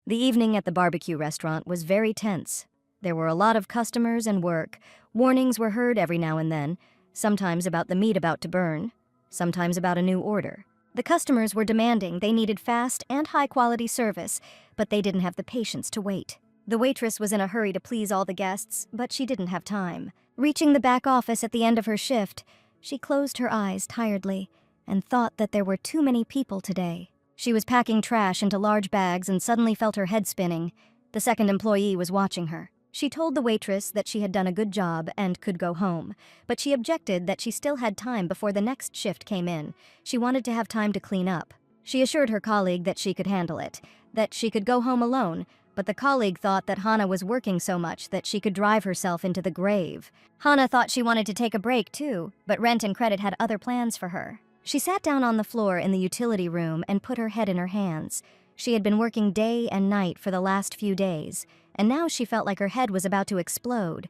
The evening at the barbecue restaurant was very tense. There were a lot of customers and work. Warnings were heard every now and then, sometimes about the meat about to burn, sometimes about a new order. The customers were demanding they needed fast and high-quality service, but they didn't have the patience to wait. The waitress was in a hurry to please all the guests, but she didn't have time. Reaching the back office at the end of her shift, she closed her eyes tiredly and thought that there were too many people today. She was packing trash into large bags and suddenly felt her head spinning. The second employee was watching her. She told the waitress that she had done a good job and could go home, but she objected that she still had time before the next shift came in. She wanted to have time to clean up. She assured her colleague that she could handle it, that she could go home alone, but the colleague thought that Hana was working so much that she could drive herself into the grave. Hana thought she wanted to take a break too, but Rent and Credit had other plans for her. She sat down on the floor in the utility room and put her head in her hands. She had been working day and night for the last few days, and now she felt like her head was about to explode.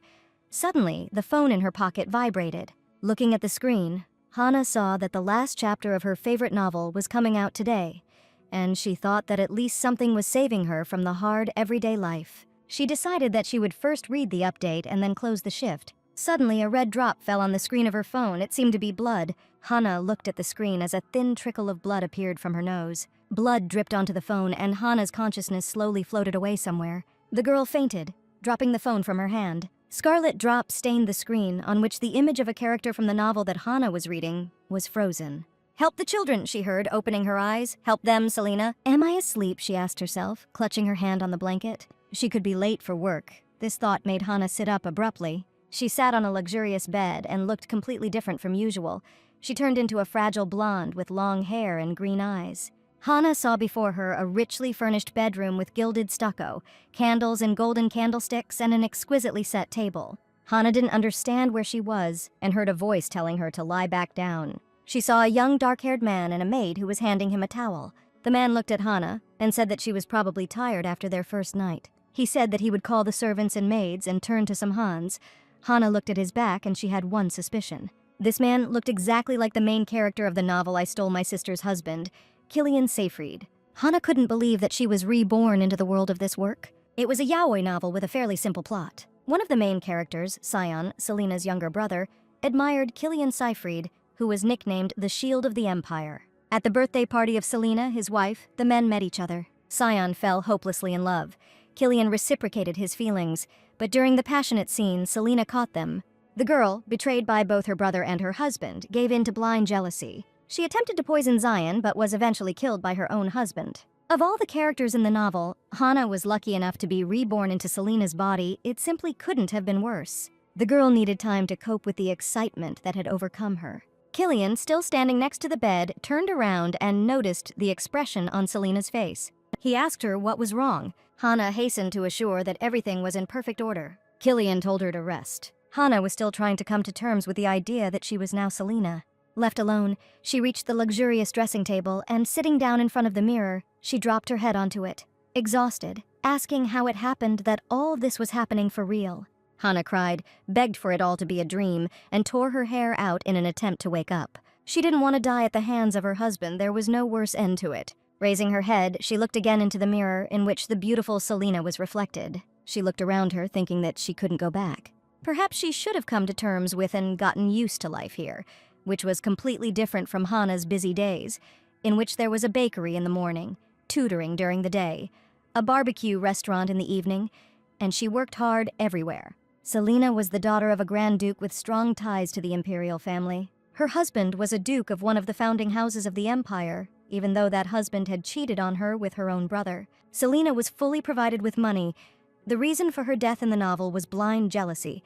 Suddenly, the phone in her pocket vibrated. Looking at the screen, Hana saw that the last chapter of her favorite novel was coming out today, and she thought that at least something was saving her from the hard, everyday life. She decided that she would first read the update and then close the shift. Suddenly, a red drop fell on the screen of her phone. It seemed to be blood. Hana looked at the screen as a thin trickle of blood appeared from her nose. Blood dripped onto the phone, and Hana's consciousness slowly floated away somewhere. The girl fainted, dropping the phone from her hand. Scarlet drops stained the screen, on which the image of a character from the novel that Hana was reading was frozen. "Help the children," she heard, opening her eyes. "Help them, Selena." "Am I asleep?" she asked herself, clutching her hand on the blanket. She could be late for work. This thought made Hana sit up abruptly. She sat on a luxurious bed and looked completely different from usual. She turned into a fragile blonde with long hair and green eyes. Hana saw before her a richly furnished bedroom with gilded stucco, candles in golden candlesticks, and an exquisitely set table. Hana didn't understand where she was and heard a voice telling her to lie back down. She saw a young dark-haired man and a maid who was handing him a towel. The man looked at Hana and said that she was probably tired after their first night. He said that he would call the servants and maids and turn to some Hans. Hana looked at his back and she had one suspicion. This man looked exactly like the main character of the novel I Stole My Sister's Husband, Killian Seyfried. Hana couldn't believe that she was reborn into the world of this work. It was a yaoi novel with a fairly simple plot. One of the main characters, Sion, Selena's younger brother, admired Killian Seyfried, who was nicknamed the Shield of the Empire. At the birthday party of Selena, his wife, the men met each other. Sion fell hopelessly in love. Killian reciprocated his feelings, but during the passionate scene, Selena caught them. The girl, betrayed by both her brother and her husband, gave in to blind jealousy. She attempted to poison Zion, but was eventually killed by her own husband. Of all the characters in the novel, Hana was lucky enough to be reborn into Selena's body. It simply couldn't have been worse. The girl needed time to cope with the excitement that had overcome her. Killian, still standing next to the bed, turned around and noticed the expression on Selena's face. He asked her what was wrong. Hana hastened to assure that everything was in perfect order. Killian told her to rest. Hana was still trying to come to terms with the idea that she was now Selena. Left alone, she reached the luxurious dressing table and, sitting down in front of the mirror, she dropped her head onto it, exhausted, asking how it happened that all of this was happening for real. Hana cried, begged for it all to be a dream, and tore her hair out in an attempt to wake up. She didn't want to die at the hands of her husband. There was no worse end to it. Raising her head, she looked again into the mirror in which the beautiful Selena was reflected. She looked around her, thinking that she couldn't go back. Perhaps she should have come to terms with and gotten used to life here, which was completely different from Hana's busy days, in which there was a bakery in the morning, tutoring during the day, a barbecue restaurant in the evening, and she worked hard everywhere. Selena was the daughter of a Grand Duke with strong ties to the imperial family. Her husband was a duke of one of the founding houses of the empire, even though that husband had cheated on her with her own brother. Selena was fully provided with money. The reason for her death in the novel was blind jealousy,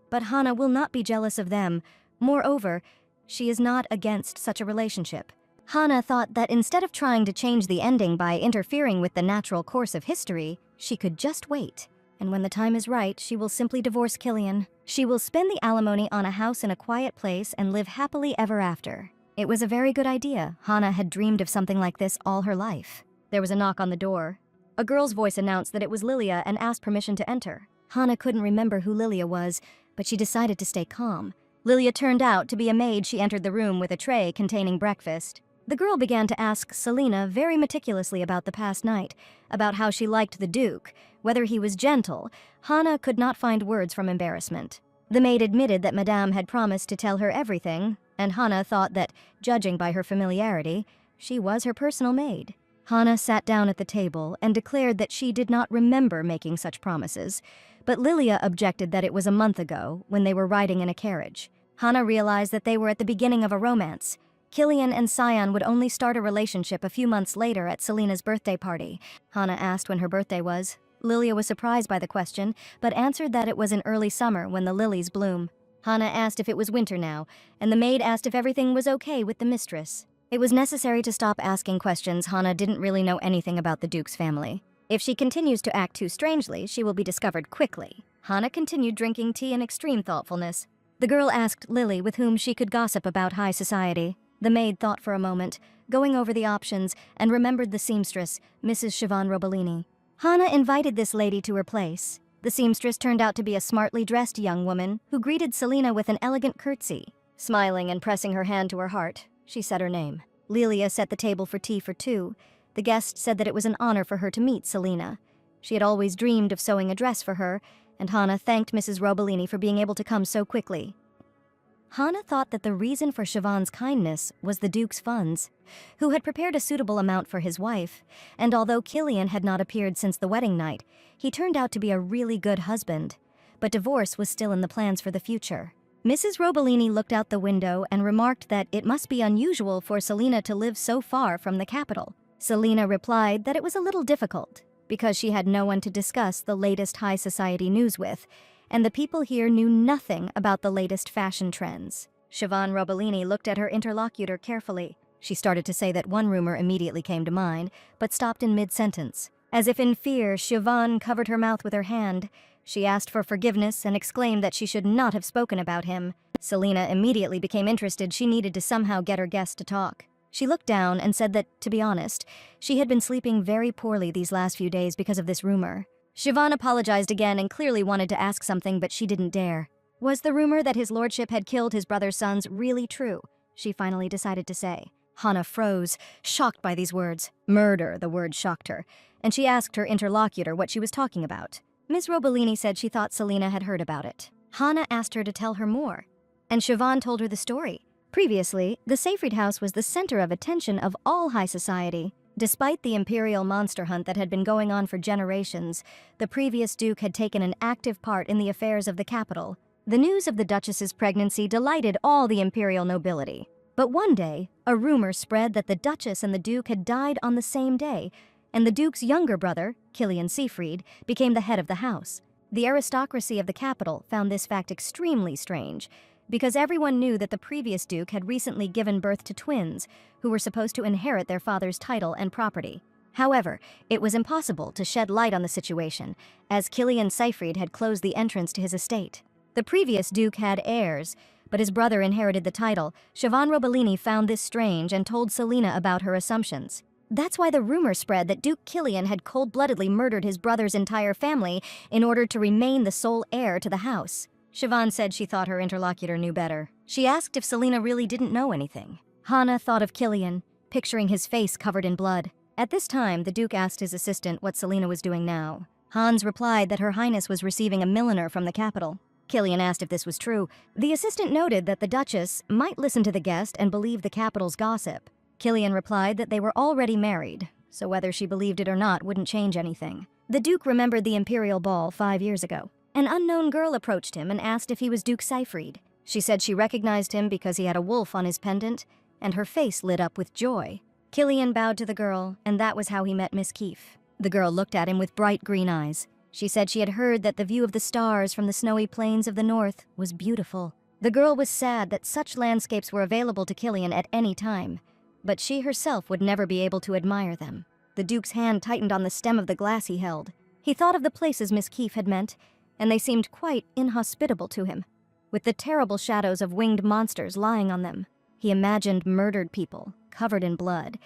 but Hana will not be jealous of them. Moreover, she is not against such a relationship. Hana thought that instead of trying to change the ending by interfering with the natural course of history, she could just wait. And when the time is right, she will simply divorce Killian. She will spend the alimony on a house in a quiet place and live happily ever after. It was a very good idea. Hana had dreamed of something like this all her life. There was a knock on the door. A girl's voice announced that it was Lilia and asked permission to enter. Hana couldn't remember who Lilia was, but she decided to stay calm. Lilia turned out to be a maid. She entered the room with a tray containing breakfast. The girl began to ask Selina very meticulously about the past night, about how she liked the Duke, whether he was gentle. Hana could not find words from embarrassment. The maid admitted that Madame had promised to tell her everything, and Hana thought that, judging by her familiarity, she was her personal maid. Hana sat down at the table and declared that she did not remember making such promises, but Lilia objected that it was a month ago, when they were riding in a carriage. Hana realized that they were at the beginning of a romance. Killian and Sion would only start a relationship a few months later at Selina's birthday party. Hana asked when her birthday was. Lilia was surprised by the question, but answered that it was in early summer when the lilies bloom. Hana asked if it was winter now, and the maid asked if everything was okay with the mistress. It was necessary to stop asking questions. Hana didn't really know anything about the Duke's family. If she continues to act too strangely, she will be discovered quickly. Hana continued drinking tea in extreme thoughtfulness. The girl asked Lily with whom she could gossip about high society. The maid thought for a moment, going over the options, and remembered the seamstress, Mrs. Siobhan Robellini. Hana invited this lady to her place. The seamstress turned out to be a smartly dressed young woman who greeted Selina with an elegant curtsy. Smiling and pressing her hand to her heart, she said her name. Lilia set the table for tea for two. The guest said that it was an honor for her to meet Selina. She had always dreamed of sewing a dress for her, and Hana thanked Mrs. Robellini for being able to come so quickly. Hana thought that the reason for Siobhan's kindness was the Duke's funds, who had prepared a suitable amount for his wife, and although Killian had not appeared since the wedding night, he turned out to be a really good husband. But divorce was still in the plans for the future. Mrs. Robellini looked out the window and remarked that it must be unusual for Selina to live so far from the capital. Selina replied that it was a little difficult, because she had no one to discuss the latest high society news with, and the people here knew nothing about the latest fashion trends. Siobhan Robellini looked at her interlocutor carefully. She started to say that one rumor immediately came to mind, but stopped in mid-sentence. As if in fear, Siobhan covered her mouth with her hand. She asked for forgiveness and exclaimed that she should not have spoken about him. Selina immediately became interested. She needed to somehow get her guest to talk. She looked down and said that, to be honest, she had been sleeping very poorly these last few days because of this rumor. Siobhan apologized again and clearly wanted to ask something, but she didn't dare. Was the rumor that his lordship had killed his brother's sons really true? She finally decided to say. Hana froze, shocked by these words. Murder, the word shocked her, and she asked her interlocutor what she was talking about. Ms. Robellini said she thought Selina had heard about it. Hana asked her to tell her more, and Siobhan told her the story. Previously, the Seyfried house was the center of attention of all high society. Despite the imperial monster hunt that had been going on for generations, the previous duke had taken an active part in the affairs of the capital. The news of the duchess's pregnancy delighted all the imperial nobility. But one day, a rumor spread that the duchess and the duke had died on the same day, and the duke's younger brother, Killian Seyfried, became the head of the house. The aristocracy of the capital found this fact extremely strange, because everyone knew that the previous duke had recently given birth to twins who were supposed to inherit their father's title and property. However, it was impossible to shed light on the situation, as Killian Seyfried had closed the entrance to his estate. The previous duke had heirs, but his brother inherited the title. Siobhan Robellini found this strange and told Selina about her assumptions. That's why the rumor spread that Duke Killian had cold-bloodedly murdered his brother's entire family in order to remain the sole heir to the house. Siobhan said she thought her interlocutor knew better. She asked if Selina really didn't know anything. Hana thought of Killian, picturing his face covered in blood. At this time, the Duke asked his assistant what Selina was doing now. Hans replied that Her Highness was receiving a milliner from the capital. Killian asked if this was true. The assistant noted that the Duchess might listen to the guest and believe the capital's gossip. Killian replied that they were already married, so whether she believed it or not wouldn't change anything. The Duke remembered the imperial ball 5 years ago. An unknown girl approached him and asked if he was Duke Seyfried. She said she recognized him because he had a wolf on his pendant, and her face lit up with joy. Killian bowed to the girl, and that was how he met Miss Keefe. The girl looked at him with bright green eyes. She said she had heard that the view of the stars from the snowy plains of the north was beautiful. The girl was sad that such landscapes were available to Killian at any time, but she herself would never be able to admire them. The Duke's hand tightened on the stem of the glass he held. He thought of the places Miss Keefe had meant, and they seemed quite inhospitable to him, with the terrible shadows of winged monsters lying on them. He imagined murdered people, covered in blood,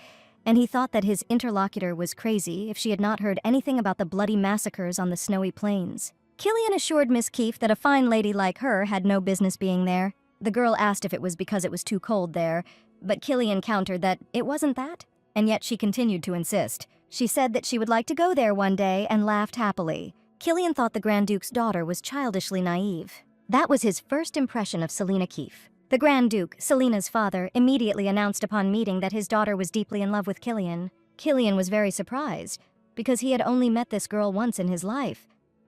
and he thought that his interlocutor was crazy if she had not heard anything about the bloody massacres on the snowy plains. Killian assured Miss Keefe that a fine lady like her had no business being there. The girl asked if it was because it was too cold there, But Killian countered that it wasn't that, and yet she continued to insist. She said that she would like to go there one day and laughed happily. Killian thought the Grand Duke's daughter was childishly naive. That was his first impression of Selina Keefe. The Grand Duke, Selina's father, immediately announced upon meeting that his daughter was deeply in love with Killian. Killian was very surprised, because he had only met this girl once in his life.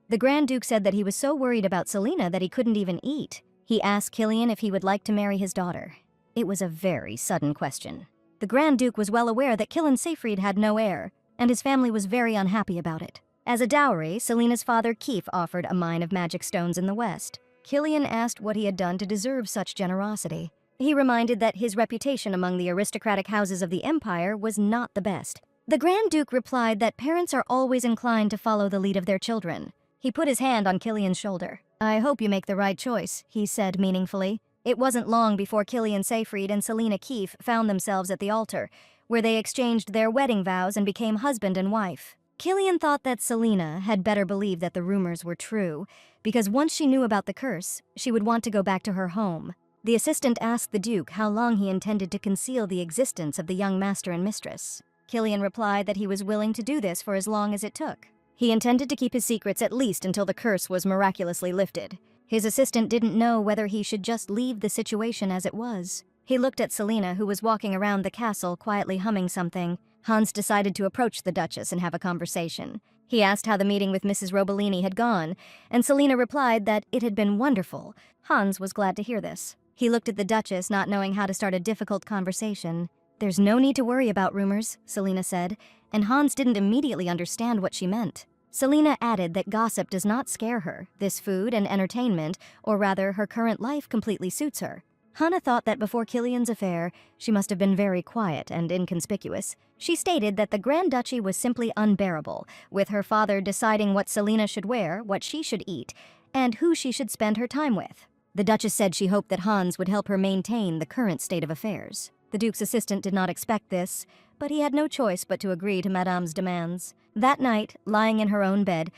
The Grand Duke said that he was so worried about Selina that he couldn't even eat. He asked Killian if he would like to marry his daughter. It was a very sudden question. The Grand Duke was well aware that Killian Seyfried had no heir, and his family was very unhappy about it. As a dowry, Selina's father Keefe offered a mine of magic stones in the west. Killian asked what he had done to deserve such generosity. He reminded that his reputation among the aristocratic houses of the empire was not the best. The Grand Duke replied that parents are always inclined to follow the lead of their children. He put his hand on Killian's shoulder. "I hope you make the right choice," he said meaningfully. It wasn't long before Killian Seyfried and Selina Keefe found themselves at the altar, where they exchanged their wedding vows and became husband and wife. Killian thought that Selina had better believe that the rumors were true, because once she knew about the curse, she would want to go back to her home. The assistant asked the Duke how long he intended to conceal the existence of the young master and mistress. Killian replied that he was willing to do this for as long as it took. He intended to keep his secrets at least until the curse was miraculously lifted. His assistant didn't know whether he should just leave the situation as it was. He looked at Selina, who was walking around the castle quietly humming something. Hans decided to approach the Duchess and have a conversation. He asked how the meeting with Mrs. Robellini had gone, and Selina replied that it had been wonderful. Hans was glad to hear this. He looked at the Duchess, not knowing how to start a difficult conversation. "There's no need to worry about rumors," Selina said, and Hans didn't immediately understand what she meant. Selina added that gossip does not scare her. This food and entertainment, or rather her current life, completely suits her. Hannah thought that before Killian's affair, she must have been very quiet and inconspicuous. She stated that the Grand Duchy was simply unbearable, with her father deciding what Selina should wear, what she should eat, and who she should spend her time with. The Duchess said she hoped that Hans would help her maintain the current state of affairs. The Duke's assistant did not expect this, but he had no choice but to agree to Madame's demands. That night, lying in her own bed,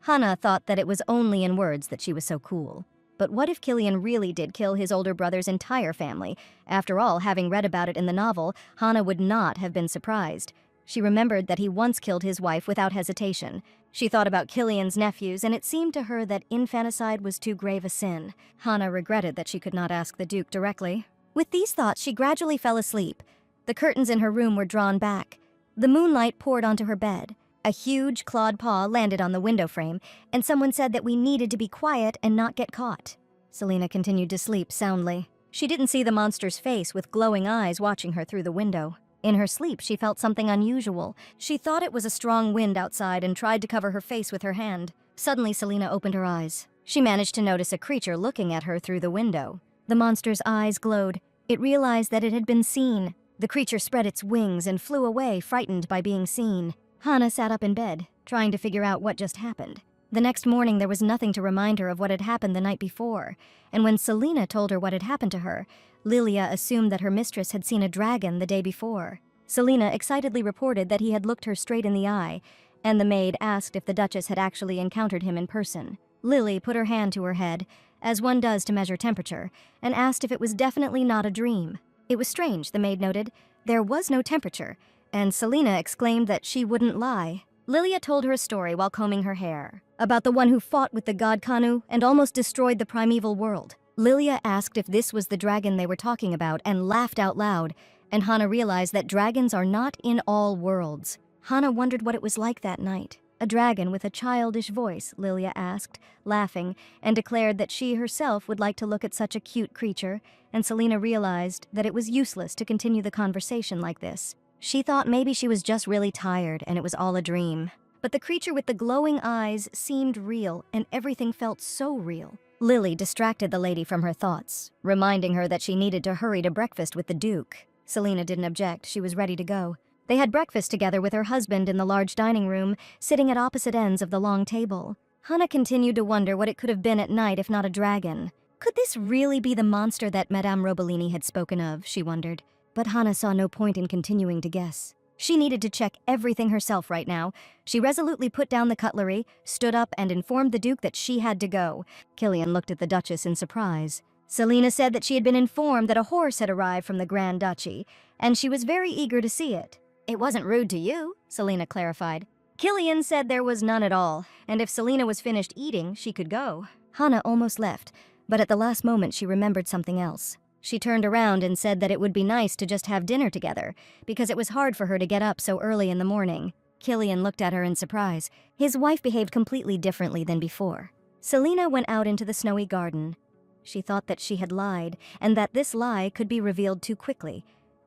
Hannah thought that it was only in words that she was so cool. But what if Killian really did kill his older brother's entire family? After all, having read about it in the novel, Hannah would not have been surprised. She remembered that he once killed his wife without hesitation. She thought about Killian's nephews, and it seemed to her that infanticide was too grave a sin. Hannah regretted that she could not ask the Duke directly. With these thoughts, she gradually fell asleep. The curtains in her room were drawn back. The moonlight poured onto her bed. A huge clawed paw landed on the window frame, and someone said that we needed to be quiet and not get caught. Selina continued to sleep soundly. She didn't see the monster's face with glowing eyes watching her through the window. In her sleep, she felt something unusual. She thought it was a strong wind outside and tried to cover her face with her hand. Suddenly, Selina opened her eyes. She managed to notice a creature looking at her through the window. The monster's eyes glowed. It realized that it had been seen. The creature spread its wings and flew away, frightened by being seen. Hannah sat up in bed, trying to figure out what just happened. The next morning, there was nothing to remind her of what had happened the night before, and when Selina told her what had happened to her, Lilia assumed that her mistress had seen a dragon the day before. Selina excitedly reported that he had looked her straight in the eye, and the maid asked if the Duchess had actually encountered him in person. Lily put her hand to her head, as one does to measure temperature, and asked if it was definitely not a dream. It was strange, the maid noted. There was no temperature, and Selina exclaimed that she wouldn't lie. Lilia told her a story while combing her hair, about the one who fought with the god Kanu and almost destroyed the primeval world. Lilia asked if this was the dragon they were talking about and laughed out loud, and Hannah realized that dragons are not in all worlds. Hannah wondered what it was like that night. A dragon with a childish voice, Lilia asked, laughing, and declared that she herself would like to look at such a cute creature, and Selina realized that it was useless to continue the conversation like this. She thought maybe she was just really tired and it was all a dream. But the creature with the glowing eyes seemed real, and everything felt so real. Lily distracted the lady from her thoughts, reminding her that she needed to hurry to breakfast with the Duke. Selina didn't object. She was ready to go. They had breakfast together with her husband in the large dining room, sitting at opposite ends of the long table. Hannah continued to wonder what it could have been at night if not a dragon. Could this really be the monster that Madame Robellini had spoken of, she wondered. But Hannah saw no point in continuing to guess. She needed to check everything herself right now. She resolutely put down the cutlery, stood up, and informed the Duke that she had to go. Killian looked at the Duchess in surprise. Selina said that she had been informed that a horse had arrived from the Grand Duchy, and she was very eager to see it. It wasn't rude to you, Selina clarified. Killian said there was none at all, and if Selina was finished eating, she could go. Hana almost left, but at the last moment she remembered something else. She turned around and said that it would be nice to just have dinner together, because it was hard for her to get up so early in the morning. Killian looked at her in surprise. His wife behaved completely differently than before. Selina went out into the snowy garden. She thought that she had lied, and that this lie could be revealed too quickly.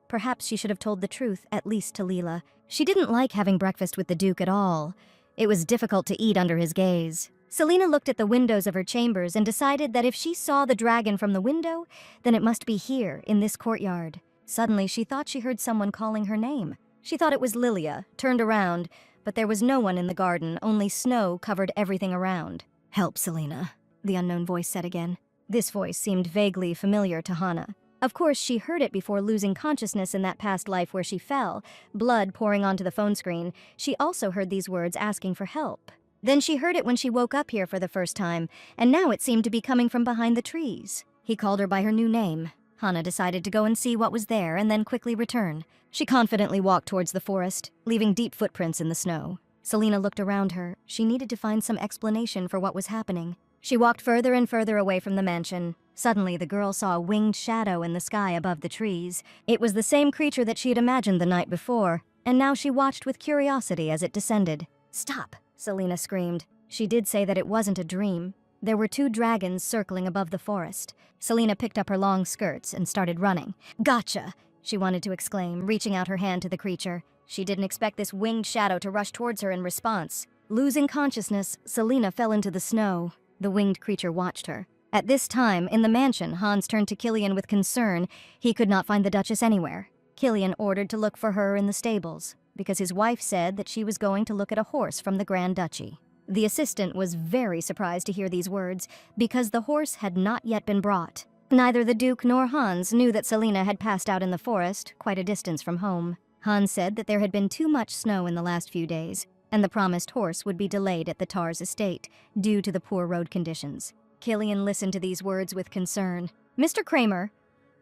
Perhaps she should have told the truth, at least to Leela. She didn't like having breakfast with the Duke at all. It was difficult to eat under his gaze. Selina looked at the windows of her chambers and decided that if she saw the dragon from the window, then it must be here, in this courtyard. Suddenly, she thought she heard someone calling her name. She thought it was Lilia, turned around, but there was no one in the garden, only snow covered everything around. "Help, Selina," the unknown voice said again. This voice seemed vaguely familiar to Hana. Of course, she heard it before losing consciousness in that past life where she fell, blood pouring onto the phone screen. She also heard these words asking for help. Then she heard it when she woke up here for the first time, and now it seemed to be coming from behind the trees. He called her by her new name. Hana decided to go and see what was there and then quickly return. She confidently walked towards the forest, leaving deep footprints in the snow. Selina looked around her. She needed to find some explanation for what was happening. She walked further and further away from the mansion. Suddenly, the girl saw a winged shadow in the sky above the trees. It was the same creature that she had imagined the night before, and now she watched with curiosity as it descended. "Stop!" Selina screamed. She did say that it wasn't a dream. There were 2 dragons circling above the forest. Selina picked up her long skirts and started running. "Gotcha!" she wanted to exclaim, reaching out her hand to the creature. She didn't expect this winged shadow to rush towards her in response. Losing consciousness, Selina fell into the snow. The winged creature watched her. At this time, in the mansion, Hans turned to Killian with concern. He could not find the Duchess anywhere. Killian ordered to look for her in the stables, because his wife said that she was going to look at a horse from the Grand Duchy. The assistant was very surprised to hear these words, because the horse had not yet been brought. Neither the Duke nor Hans knew that Selina had passed out in the forest, quite a distance from home. Hans said that there had been too much snow in the last few days, and the promised horse would be delayed at the Tar's estate, due to the poor road conditions. Killian listened to these words with concern. "Mr. Kramer!"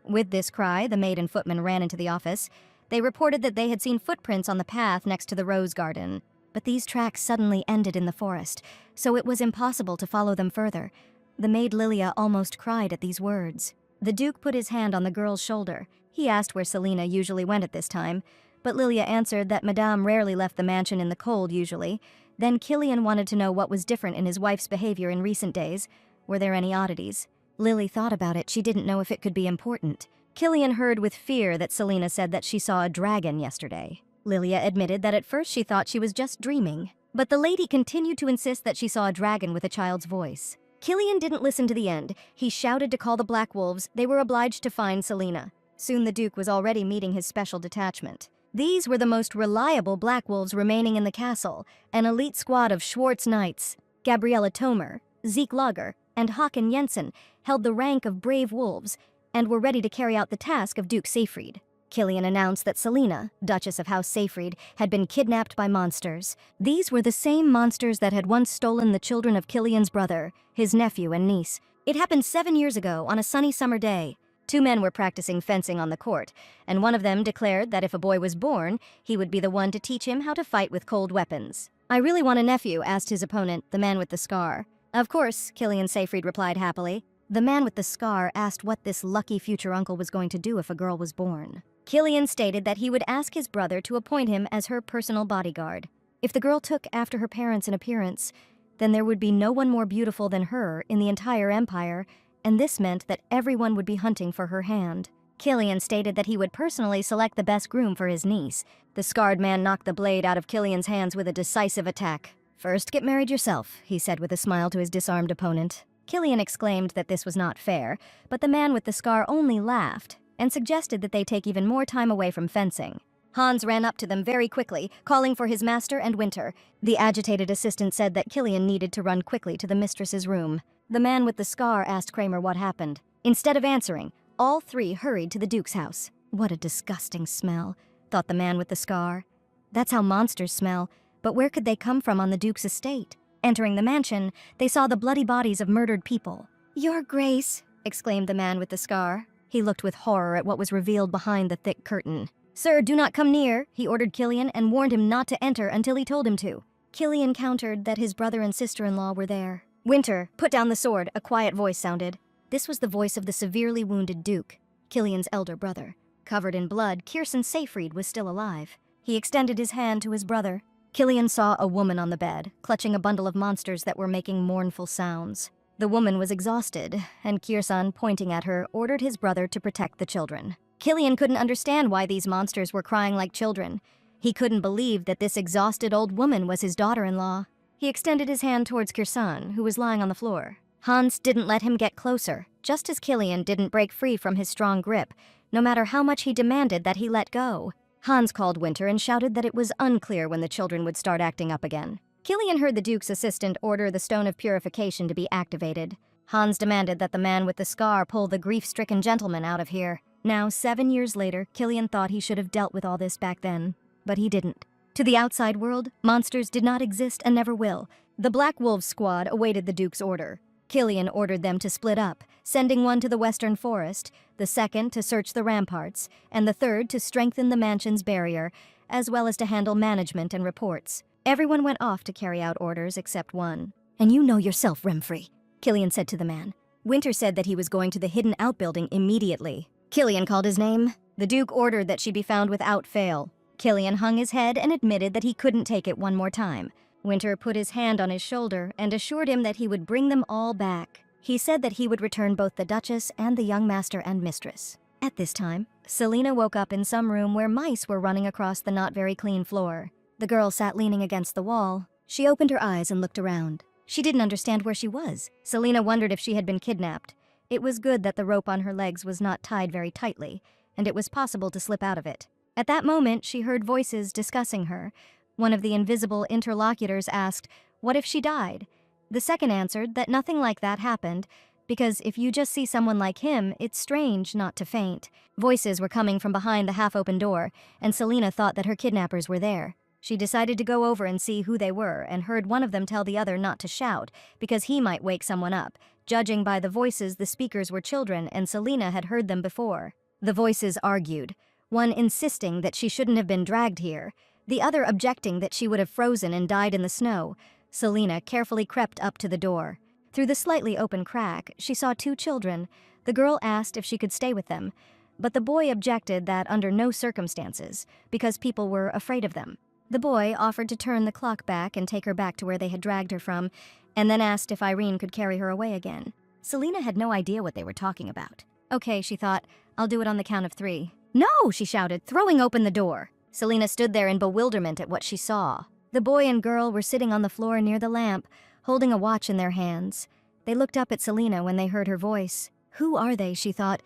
With this cry, the maid and footman ran into the office. They reported that they had seen footprints on the path next to the rose garden. But these tracks suddenly ended in the forest, so it was impossible to follow them further. The maid Lilia almost cried at these words. The Duke put his hand on the girl's shoulder. He asked where Selina usually went at this time, but Lilia answered that Madame rarely left the mansion in the cold usually. Then Killian wanted to know what was different in his wife's behavior in recent days. Were there any oddities? Lily thought about it. She didn't know if it could be important. Killian heard with fear that Selina said that she saw a dragon yesterday. Lilia admitted that at first she thought she was just dreaming, but the lady continued to insist that she saw a dragon with a child's voice. Killian didn't listen to the end. He shouted to call the Black Wolves. They were obliged to find Selina. Soon the Duke was already meeting his special detachment. These were the most reliable Black Wolves remaining in the castle, an elite squad of Schwartz Knights. Gabriella Tomer, Zeke Lager, and Håkon Jensen held the rank of brave wolves and were ready to carry out the task of Duke Seyfried. Killian announced that Selina, Duchess of House Seyfried, had been kidnapped by monsters. These were the same monsters that had once stolen the children of Killian's brother, his nephew and niece. It happened 7 years ago on a sunny summer day. 2 men were practicing fencing on the court, and one of them declared that if a boy was born, he would be the one to teach him how to fight with cold weapons. "I really want a nephew," asked his opponent, the man with the scar. "Of course," Killian Seyfried replied happily. The man with the scar asked what this lucky future uncle was going to do if a girl was born. Killian stated that he would ask his brother to appoint him as her personal bodyguard. If the girl took after her parents in appearance, then there would be no one more beautiful than her in the entire empire, and this meant that everyone would be hunting for her hand. Killian stated that he would personally select the best groom for his niece. The scarred man knocked the blade out of Killian's hands with a decisive attack. "First, get married yourself," he said with a smile to his disarmed opponent. Killian exclaimed that this was not fair, but the man with the scar only laughed and suggested that they take even more time away from fencing. Hans ran up to them very quickly, calling for his master and Winter. The agitated assistant said that Killian needed to run quickly to the mistress's room. The man with the scar asked Kramer what happened. Instead of answering, all 3 hurried to the Duke's house. "What a disgusting smell," thought the man with the scar. "That's how monsters smell, but where could they come from on the Duke's estate?" Entering the mansion, they saw the bloody bodies of murdered people. "Your Grace," exclaimed the man with the scar. He looked with horror at what was revealed behind the thick curtain. "Sir, do not come near," he ordered Killian and warned him not to enter until he told him to. Killian countered that his brother and sister-in-law were there. "Winter, put down the sword," a quiet voice sounded. This was the voice of the severely wounded Duke, Killian's elder brother. Covered in blood, Kirsten Seyfried was still alive. He extended his hand to his brother. Killian saw a woman on the bed, clutching a bundle of monsters that were making mournful sounds. The woman was exhausted, and Kirsan, pointing at her, ordered his brother to protect the children. Killian couldn't understand why these monsters were crying like children. He couldn't believe that this exhausted old woman was his daughter-in-law. He extended his hand towards Kirsan, who was lying on the floor. Hans didn't let him get closer, just as Killian didn't break free from his strong grip, no matter how much he demanded that he let go. Hans called Winter and shouted that it was unclear when the children would start acting up again. Killian heard the Duke's assistant order the Stone of Purification to be activated. Hans demanded that the man with the scar pull the grief-stricken gentleman out of here. Now, 7 years later, Killian thought he should have dealt with all this back then, but he didn't. To the outside world, monsters did not exist and never will. The Black Wolves squad awaited the Duke's order. Killian ordered them to split up, sending one to the western forest, the second to search the ramparts, and the third to strengthen the mansion's barrier, as well as to handle management and reports. Everyone went off to carry out orders except one. "And you know yourself, Remfrey," Killian said to the man. Winter said that he was going to the hidden outbuilding immediately. Killian called his name. The Duke ordered that she be found without fail. Killian hung his head and admitted that he couldn't take it one more time. Winter put his hand on his shoulder and assured him that he would bring them all back. He said that he would return both the Duchess and the young master and mistress. At this time, Selina woke up in some room where mice were running across the not very clean floor. The girl sat leaning against the wall. She opened her eyes and looked around. She didn't understand where she was. Selina wondered if she had been kidnapped. It was good that the rope on her legs was not tied very tightly, and it was possible to slip out of it. At that moment, she heard voices discussing her. One of the invisible interlocutors asked, "What if she died?" The second answered that nothing like that happened, because if you just see someone like him, it's strange not to faint. Voices were coming from behind the half-open door, and Selina thought that her kidnappers were there. She decided to go over and see who they were, and heard one of them tell the other not to shout, because he might wake someone up. Judging by the voices, the speakers were children, and Selina had heard them before. The voices argued, one insisting that she shouldn't have been dragged here, the other objecting that she would have frozen and died in the snow. Selina carefully crept up to the door. Through the slightly open crack, she saw 2 children. The girl asked if she could stay with them, but the boy objected that under no circumstances, because people were afraid of them. The boy offered to turn the clock back and take her back to where they had dragged her from, and then asked if Irene could carry her away again. Selina had no idea what they were talking about. "Okay," she thought, "I'll do it on the count of 3. "No!" she shouted, throwing open the door. Selina stood there in bewilderment at what she saw. The boy and girl were sitting on the floor near the lamp, holding a watch in their hands. They looked up at Selina when they heard her voice. Who are they, she thought.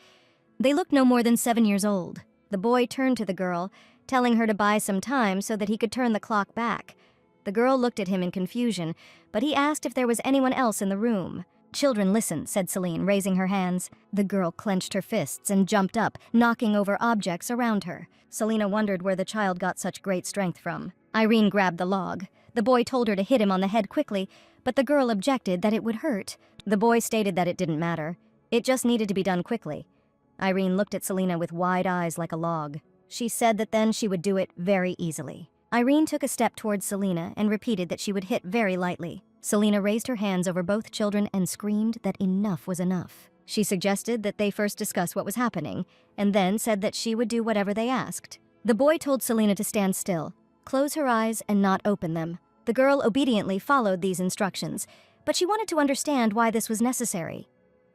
They looked no more than 7 years old. The boy turned to the girl, telling her to buy some time so that he could turn the clock back. The girl looked at him in confusion, but he asked if there was anyone else in the room. "Children, listen," said Celine, raising her hands. The girl clenched her fists and jumped up, knocking over objects around her. Selina wondered where the child got such great strength from. Irene grabbed the log. The boy told her to hit him on the head quickly, but the girl objected that it would hurt. The boy stated that it didn't matter. It just needed to be done quickly. Irene looked at Selina with wide eyes like a log. She said that then she would do it very easily. Irene took a step towards Selina and repeated that she would hit very lightly. Selina raised her hands over both children and screamed that enough was enough. She suggested that they first discuss what was happening, and then said that she would do whatever they asked. The boy told Selina to stand still, close her eyes, and not open them. The girl obediently followed these instructions, but she wanted to understand why this was necessary.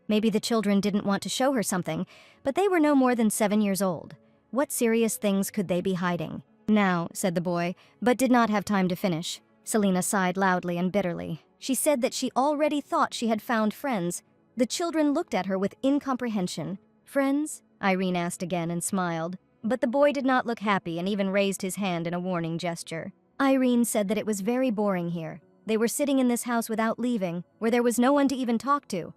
Maybe the children didn't want to show her something, but they were no more than 7 years old. What serious things could they be hiding? "Now," said the boy, but did not have time to finish. Selina sighed loudly and bitterly. She said that she already thought she had found friends. The children looked at her with incomprehension. "Friends?" Irene asked again and smiled. But the boy did not look happy and even raised his hand in a warning gesture. Irene said that it was very boring here. They were sitting in this house without leaving, where there was no one to even talk to.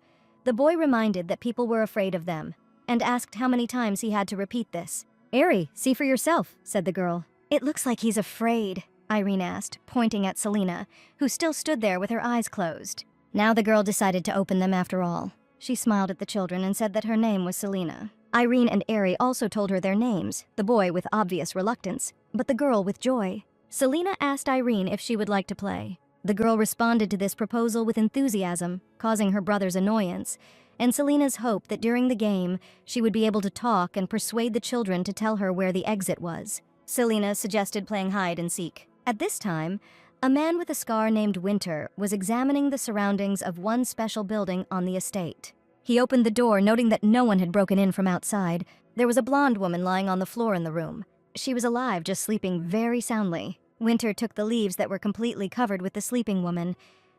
The boy reminded that people were afraid of them, and asked how many times he had to repeat this. "Ari, see for yourself," said the girl. "It looks like he's afraid," Irene asked, pointing at Selina, who still stood there with her eyes closed. Now the girl decided to open them after all. She smiled at the children and said that her name was Selena. Irene and Ari also told her their names, the boy with obvious reluctance, but the girl with joy. Selena asked Irene if she would like to play. The girl responded to this proposal with enthusiasm, causing her brother's annoyance, and Selena's hope that during the game, she would be able to talk and persuade the children to tell her where the exit was. Selena suggested playing hide and seek. At this time, a man with a scar named Winter was examining the surroundings of one special building on the estate. He opened the door, noting that no one had broken in from outside. There was a blonde woman lying on the floor in the room. She was alive, just sleeping very soundly. Winter took the leaves that were completely covered with the sleeping woman.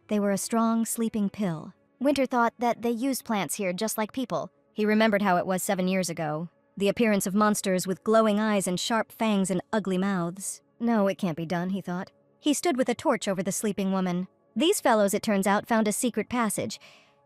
They were a strong sleeping pill. Winter thought that they used plants here just like people. He remembered how it was 7 years ago. The appearance of monsters with glowing eyes and sharp fangs and ugly mouths. No, it can't be done, he thought. He stood with a torch over the sleeping woman. These fellows, it turns out, found a secret passage,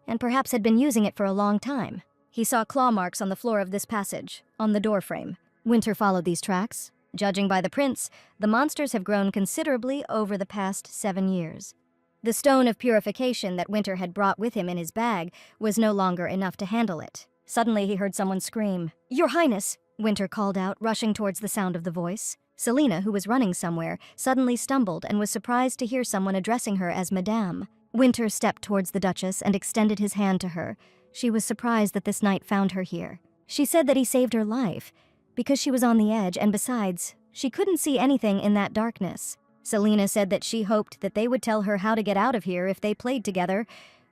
and perhaps had been using it for a long time. He saw claw marks on the floor of this passage, on the doorframe. Winter followed these tracks. Judging by the prints, the monsters have grown considerably over the past 7 years. The stone of purification that Winter had brought with him in his bag was no longer enough to handle it. Suddenly he heard someone scream. "Your Highness!" Winter called out, rushing towards the sound of the voice. Selena, who was running somewhere, suddenly stumbled and was surprised to hear someone addressing her as Madame. Winter stepped towards the Duchess and extended his hand to her. She was surprised that this knight found her here. She said that he saved her life, because she was on the edge, and besides, she couldn't see anything in that darkness. Selena said that she hoped that they would tell her how to get out of here if they played together.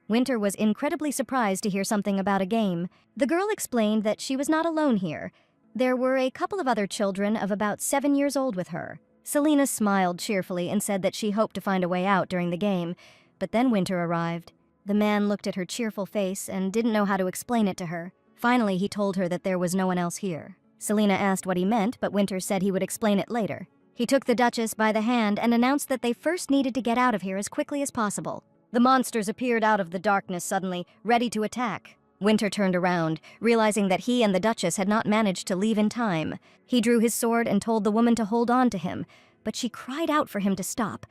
Winter was incredibly surprised to hear something about a game. The girl explained that she was not alone here. There were a couple of other children of about 7 years old with her. Selena smiled cheerfully and said that she hoped to find a way out during the game, but then Winter arrived. The man looked at her cheerful face and didn't know how to explain it to her. Finally, he told her that there was no one else here. Selena asked what he meant, but Winter said he would explain it later. He took the Duchess by the hand and announced that they first needed to get out of here as quickly as possible. The monsters appeared out of the darkness suddenly, ready to attack. Winter turned around, realizing that he and the Duchess had not managed to leave in time. He drew his sword and told the woman to hold on to him, but she cried out for him to stop.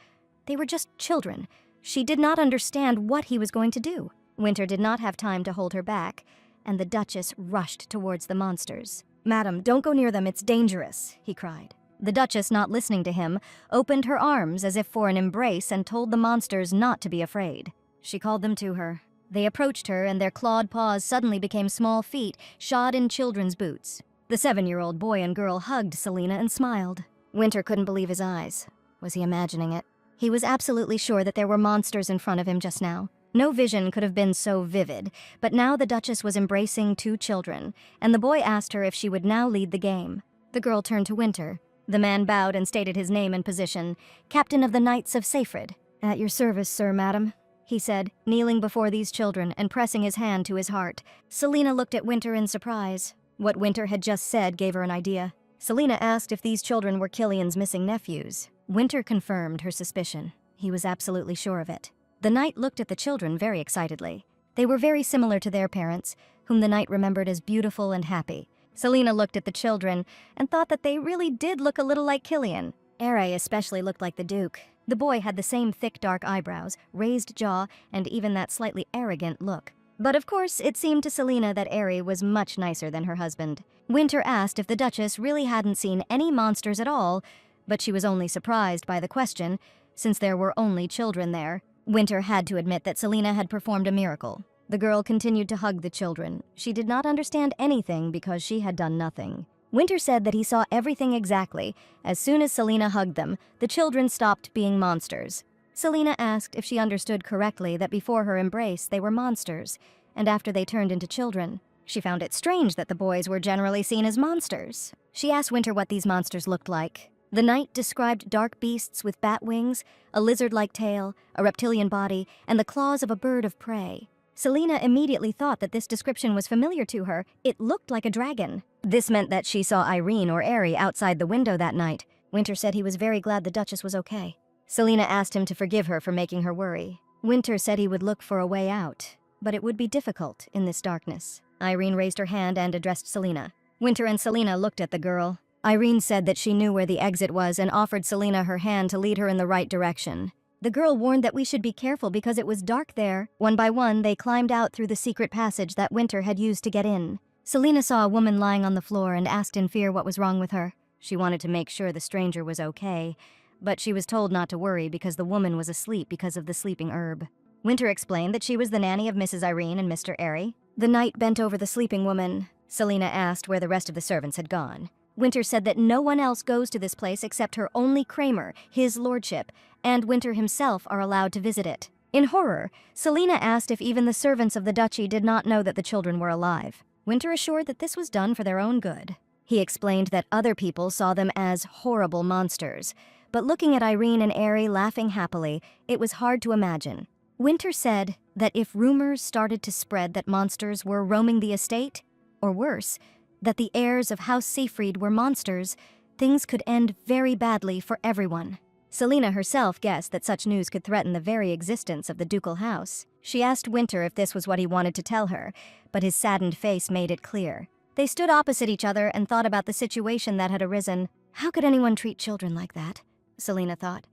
They were just children. She did not understand what he was going to do. Winter did not have time to hold her back, and the Duchess rushed towards the monsters. "Madam, don't go near them, it's dangerous," he cried. The Duchess, not listening to him, opened her arms as if for an embrace and told the monsters not to be afraid. She called them to her. They approached her, and their clawed paws suddenly became small feet, shod in children's boots. The 7-year-old boy and girl hugged Selena and smiled. Winter couldn't believe his eyes. Was he imagining it? He was absolutely sure that there were monsters in front of him just now. No vision could have been so vivid, but now the Duchess was embracing 2 children, and the boy asked her if she would now lead the game. The girl turned to Winter. The man bowed and stated his name and position, Captain of the Knights of Seyfried. "At your service, sir, madam," he said, kneeling before these children and pressing his hand to his heart. Selena looked at Winter in surprise. What Winter had just said gave her an idea. Selena asked if these children were Killian's missing nephews. Winter confirmed her suspicion. He was absolutely sure of it. The knight looked at the children very excitedly. They were very similar to their parents, whom the knight remembered as beautiful and happy. Selena looked at the children and thought that they really did look a little like Killian. Ari especially looked like the Duke. The boy had the same thick dark eyebrows, raised jaw, and even that slightly arrogant look. But of course, it seemed to Selena that Ari was much nicer than her husband. Winter asked if the Duchess really hadn't seen any monsters at all, but she was only surprised by the question, since there were only children there. Winter had to admit that Selena had performed a miracle. The girl continued to hug the children. She did not understand anything because she had done nothing. Winter said that he saw everything exactly. As soon as Selena hugged them, the children stopped being monsters. Selena asked if she understood correctly that before her embrace they were monsters, and after they turned into children. She found it strange that the boys were generally seen as monsters. She asked Winter what these monsters looked like. The knight described dark beasts with bat wings, a lizard-like tail, a reptilian body, and the claws of a bird of prey. Selena immediately thought that this description was familiar to her. It looked like a dragon. This meant that she saw Irene or Ari outside the window that night. Winter said he was very glad the Duchess was okay. Selena asked him to forgive her for making her worry. Winter said he would look for a way out, but it would be difficult in this darkness. Irene raised her hand and addressed Selena. Winter and Selena looked at the girl. Irene said that she knew where the exit was and offered Selena her hand to lead her in the right direction. The girl warned that we should be careful because it was dark there. One by one, they climbed out through the secret passage that Winter had used to get in. Selina saw a woman lying on the floor and asked in fear what was wrong with her. She wanted to make sure the stranger was okay, but she was told not to worry because the woman was asleep because of the sleeping herb. Winter explained that she was the nanny of Mrs. Irene and Mr. Airy. The knight bent over the sleeping woman. Selina asked where the rest of the servants had gone. Winter said that no one else goes to this place except her only Kramer, his lordship, and Winter himself are allowed to visit it. In horror, Selina asked if even the servants of the duchy did not know that the children were alive. Winter assured that this was done for their own good. He explained that other people saw them as horrible monsters, but looking at Irene and Airy laughing happily, it was hard to imagine. Winter said that if rumors started to spread that monsters were roaming the estate, or worse, that the heirs of House Seyfried were monsters, things could end very badly for everyone. Selina herself guessed that such news could threaten the very existence of the ducal house. She asked Winter if this was what he wanted to tell her, but his saddened face made it clear. They stood opposite each other and thought about the situation that had arisen. How could anyone treat children like that? Selina thought.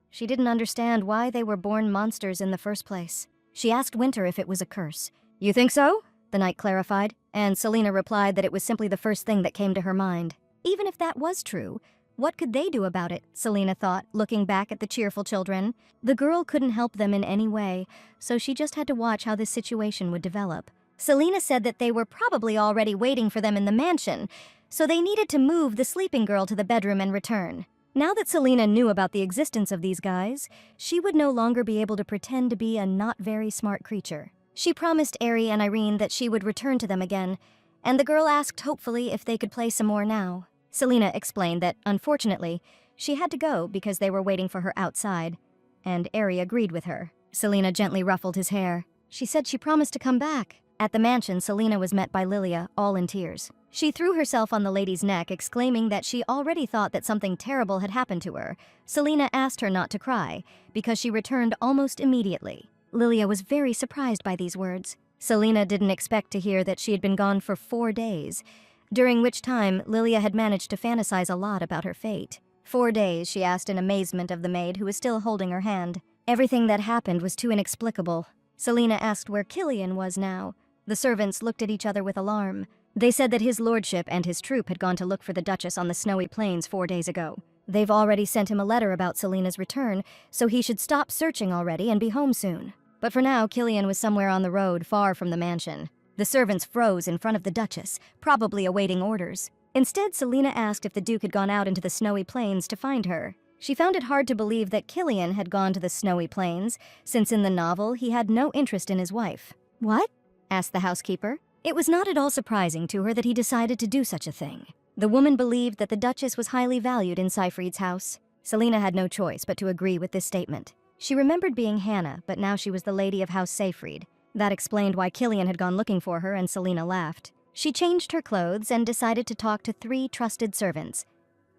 She didn't understand why they were born monsters in the first place. She asked Winter if it was a curse. "You think so?" the knight clarified, and Selina replied that it was simply the first thing that came to her mind. Even if that was true, what could they do about it? Selina thought, looking back at the cheerful children. The girl couldn't help them in any way, so she just had to watch how this situation would develop. Selina said that they were probably already waiting for them in the mansion, so they needed to move the sleeping girl to the bedroom and return. Now that Selina knew about the existence of these guys, she would no longer be able to pretend to be a not very smart creature. She promised Airy and Irene that she would return to them again, and the girl asked hopefully if they could play some more now. Selina explained that, unfortunately, she had to go because they were waiting for her outside, and Airy agreed with her. Selina gently ruffled his hair. She said she promised to come back. At the mansion, Selina was met by Lilia, all in tears. She threw herself on the lady's neck, exclaiming that she already thought that something terrible had happened to her. Selina asked her not to cry, because she returned almost immediately. Lilia was very surprised by these words. Selina didn't expect to hear that she had been gone for 4 days, during which time Lilia had managed to fantasize a lot about her fate. 4 days, she asked in amazement of the maid who was still holding her hand. Everything that happened was too inexplicable. Selina asked where Killian was now. The servants looked at each other with alarm. They said that his lordship and his troop had gone to look for the Duchess on the snowy plains 4 days ago. They've already sent him a letter about Selina's return, so he should stop searching already and be home soon. But for now, Killian was somewhere on the road, far from the mansion. The servants froze in front of the Duchess, probably awaiting orders. Instead, Selina asked if the Duke had gone out into the snowy plains to find her. She found it hard to believe that Killian had gone to the snowy plains, since in the novel he had no interest in his wife. "What?" asked the housekeeper. It was not at all surprising to her that he decided to do such a thing. The woman believed that the Duchess was highly valued in Seyfried's house. Selina had no choice but to agree with this statement. She remembered being Hannah, but now she was the lady of House Seyfried. That explained why Killian had gone looking for her, and Selina laughed. She changed her clothes and decided to talk to 3 trusted servants.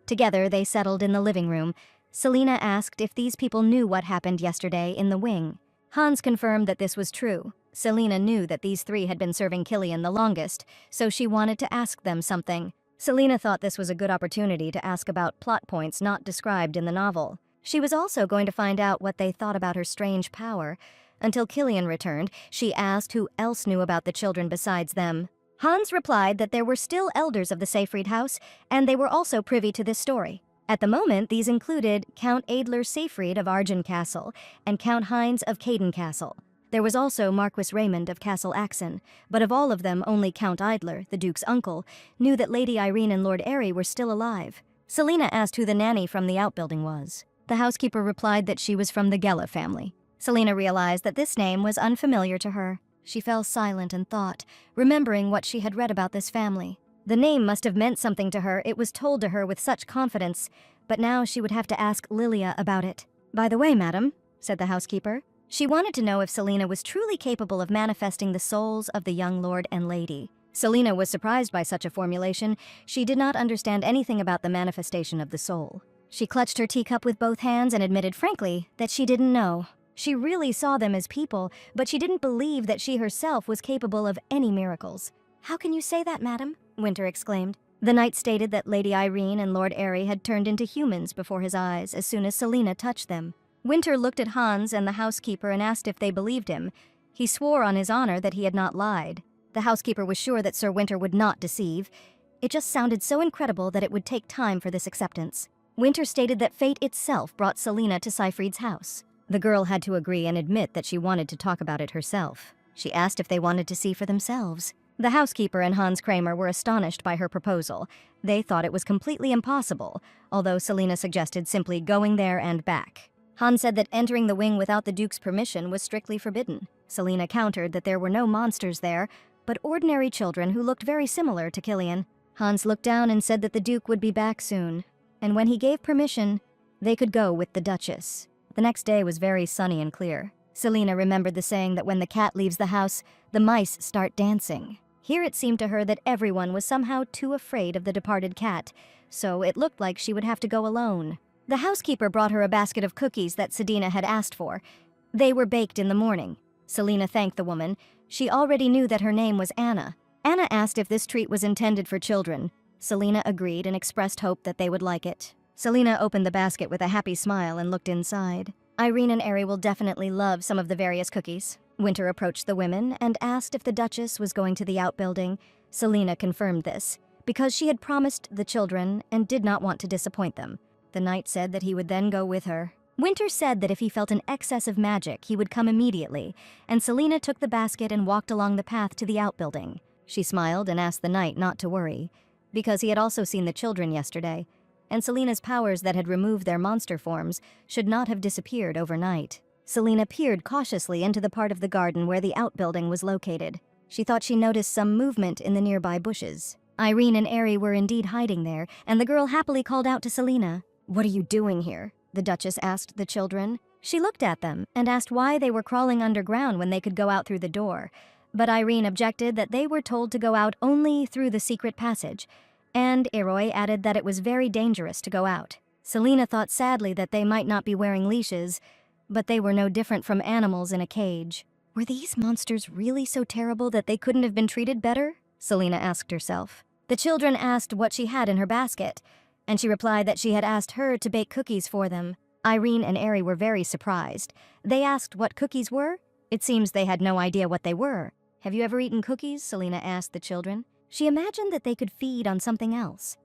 Together, they settled in the living room. Selina asked if these people knew what happened yesterday in the wing. Hans confirmed that this was true. Selina knew that these 3 had been serving Killian the longest, so she wanted to ask them something. Selina thought this was a good opportunity to ask about plot points not described in the novel. She was also going to find out what they thought about her strange power. Until Killian returned, she asked who else knew about the children besides them. Hans replied that there were still elders of the Seyfried house, and they were also privy to this story. At the moment, these included Count Adler Seyfried of Argin Castle and Count Heinz of Caden Castle. There was also Marquis Raymond of Castle Axon, but of all of them, only Count Idler, the Duke's uncle, knew that Lady Irene and Lord Airy were still alive. Selina asked who the nanny from the outbuilding was. The housekeeper replied that she was from the Gella family. Selina realized that this name was unfamiliar to her. She fell silent and thought, remembering what she had read about this family. The name must have meant something to her. It was told to her with such confidence, but now she would have to ask Lilia about it. "By the way, madam," said the housekeeper. She wanted to know if Selina was truly capable of manifesting the souls of the young lord and lady. Selina was surprised by such a formulation. She did not understand anything about the manifestation of the soul. She clutched her teacup with both hands and admitted frankly that she didn't know. She really saw them as people, but she didn't believe that she herself was capable of any miracles. "How can you say that, madam?" Winter exclaimed. The knight stated that Lady Irene and Lord Airy had turned into humans before his eyes as soon as Selina touched them. Winter looked at Hans and the housekeeper and asked if they believed him. He swore on his honor that he had not lied. The housekeeper was sure that Sir Winter would not deceive. It just sounded so incredible that it would take time for this acceptance. Winter stated that fate itself brought Selina to Seyfried's house. The girl had to agree and admit that she wanted to talk about it herself. She asked if they wanted to see for themselves. The housekeeper and Hans Kramer were astonished by her proposal. They thought it was completely impossible, although Selina suggested simply going there and back. Hans said that entering the wing without the Duke's permission was strictly forbidden. Selina countered that there were no monsters there, but ordinary children who looked very similar to Killian. Hans looked down and said that the Duke would be back soon, and when he gave permission, they could go with the Duchess. The next day was very sunny and clear. Selina remembered the saying that when the cat leaves the house, the mice start dancing. Here it seemed to her that everyone was somehow too afraid of the departed cat, so it looked like she would have to go alone. The housekeeper brought her a basket of cookies that Sedina had asked for. They were baked in the morning. Selina thanked the woman. She already knew that her name was Anna. Anna asked if this treat was intended for children. Selina agreed and expressed hope that they would like it. Selina opened the basket with a happy smile and looked inside. Irene and Ari will definitely love some of the various cookies. Winter approached the women and asked if the Duchess was going to the outbuilding. Selina confirmed this, because she had promised the children and did not want to disappoint them. The knight said that he would then go with her. Winter said that if he felt an excess of magic, he would come immediately, and Selina took the basket and walked along the path to the outbuilding. She smiled and asked the knight not to worry, because he had also seen the children yesterday, and Selina's powers that had removed their monster forms should not have disappeared overnight. Selina peered cautiously into the part of the garden where the outbuilding was located. She thought she noticed some movement in the nearby bushes. Irene and Ari were indeed hiding there, and the girl happily called out to Selina. "What are you doing here?" the Duchess asked the children. She looked at them and asked why they were crawling underground when they could go out through the door. But Irene objected that they were told to go out only through the secret passage, and Eroy added that it was very dangerous to go out. Selina thought sadly that they might not be wearing leashes, but they were no different from animals in a cage. Were these monsters really so terrible that they couldn't have been treated better? Selina asked herself. The children asked what she had in her basket, and she replied that she had asked her to bake cookies for them. Irene and Ari were very surprised. They asked what cookies were. It seems they had no idea what they were. "Have you ever eaten cookies?" Selina asked the children. She imagined that they could feed on something else.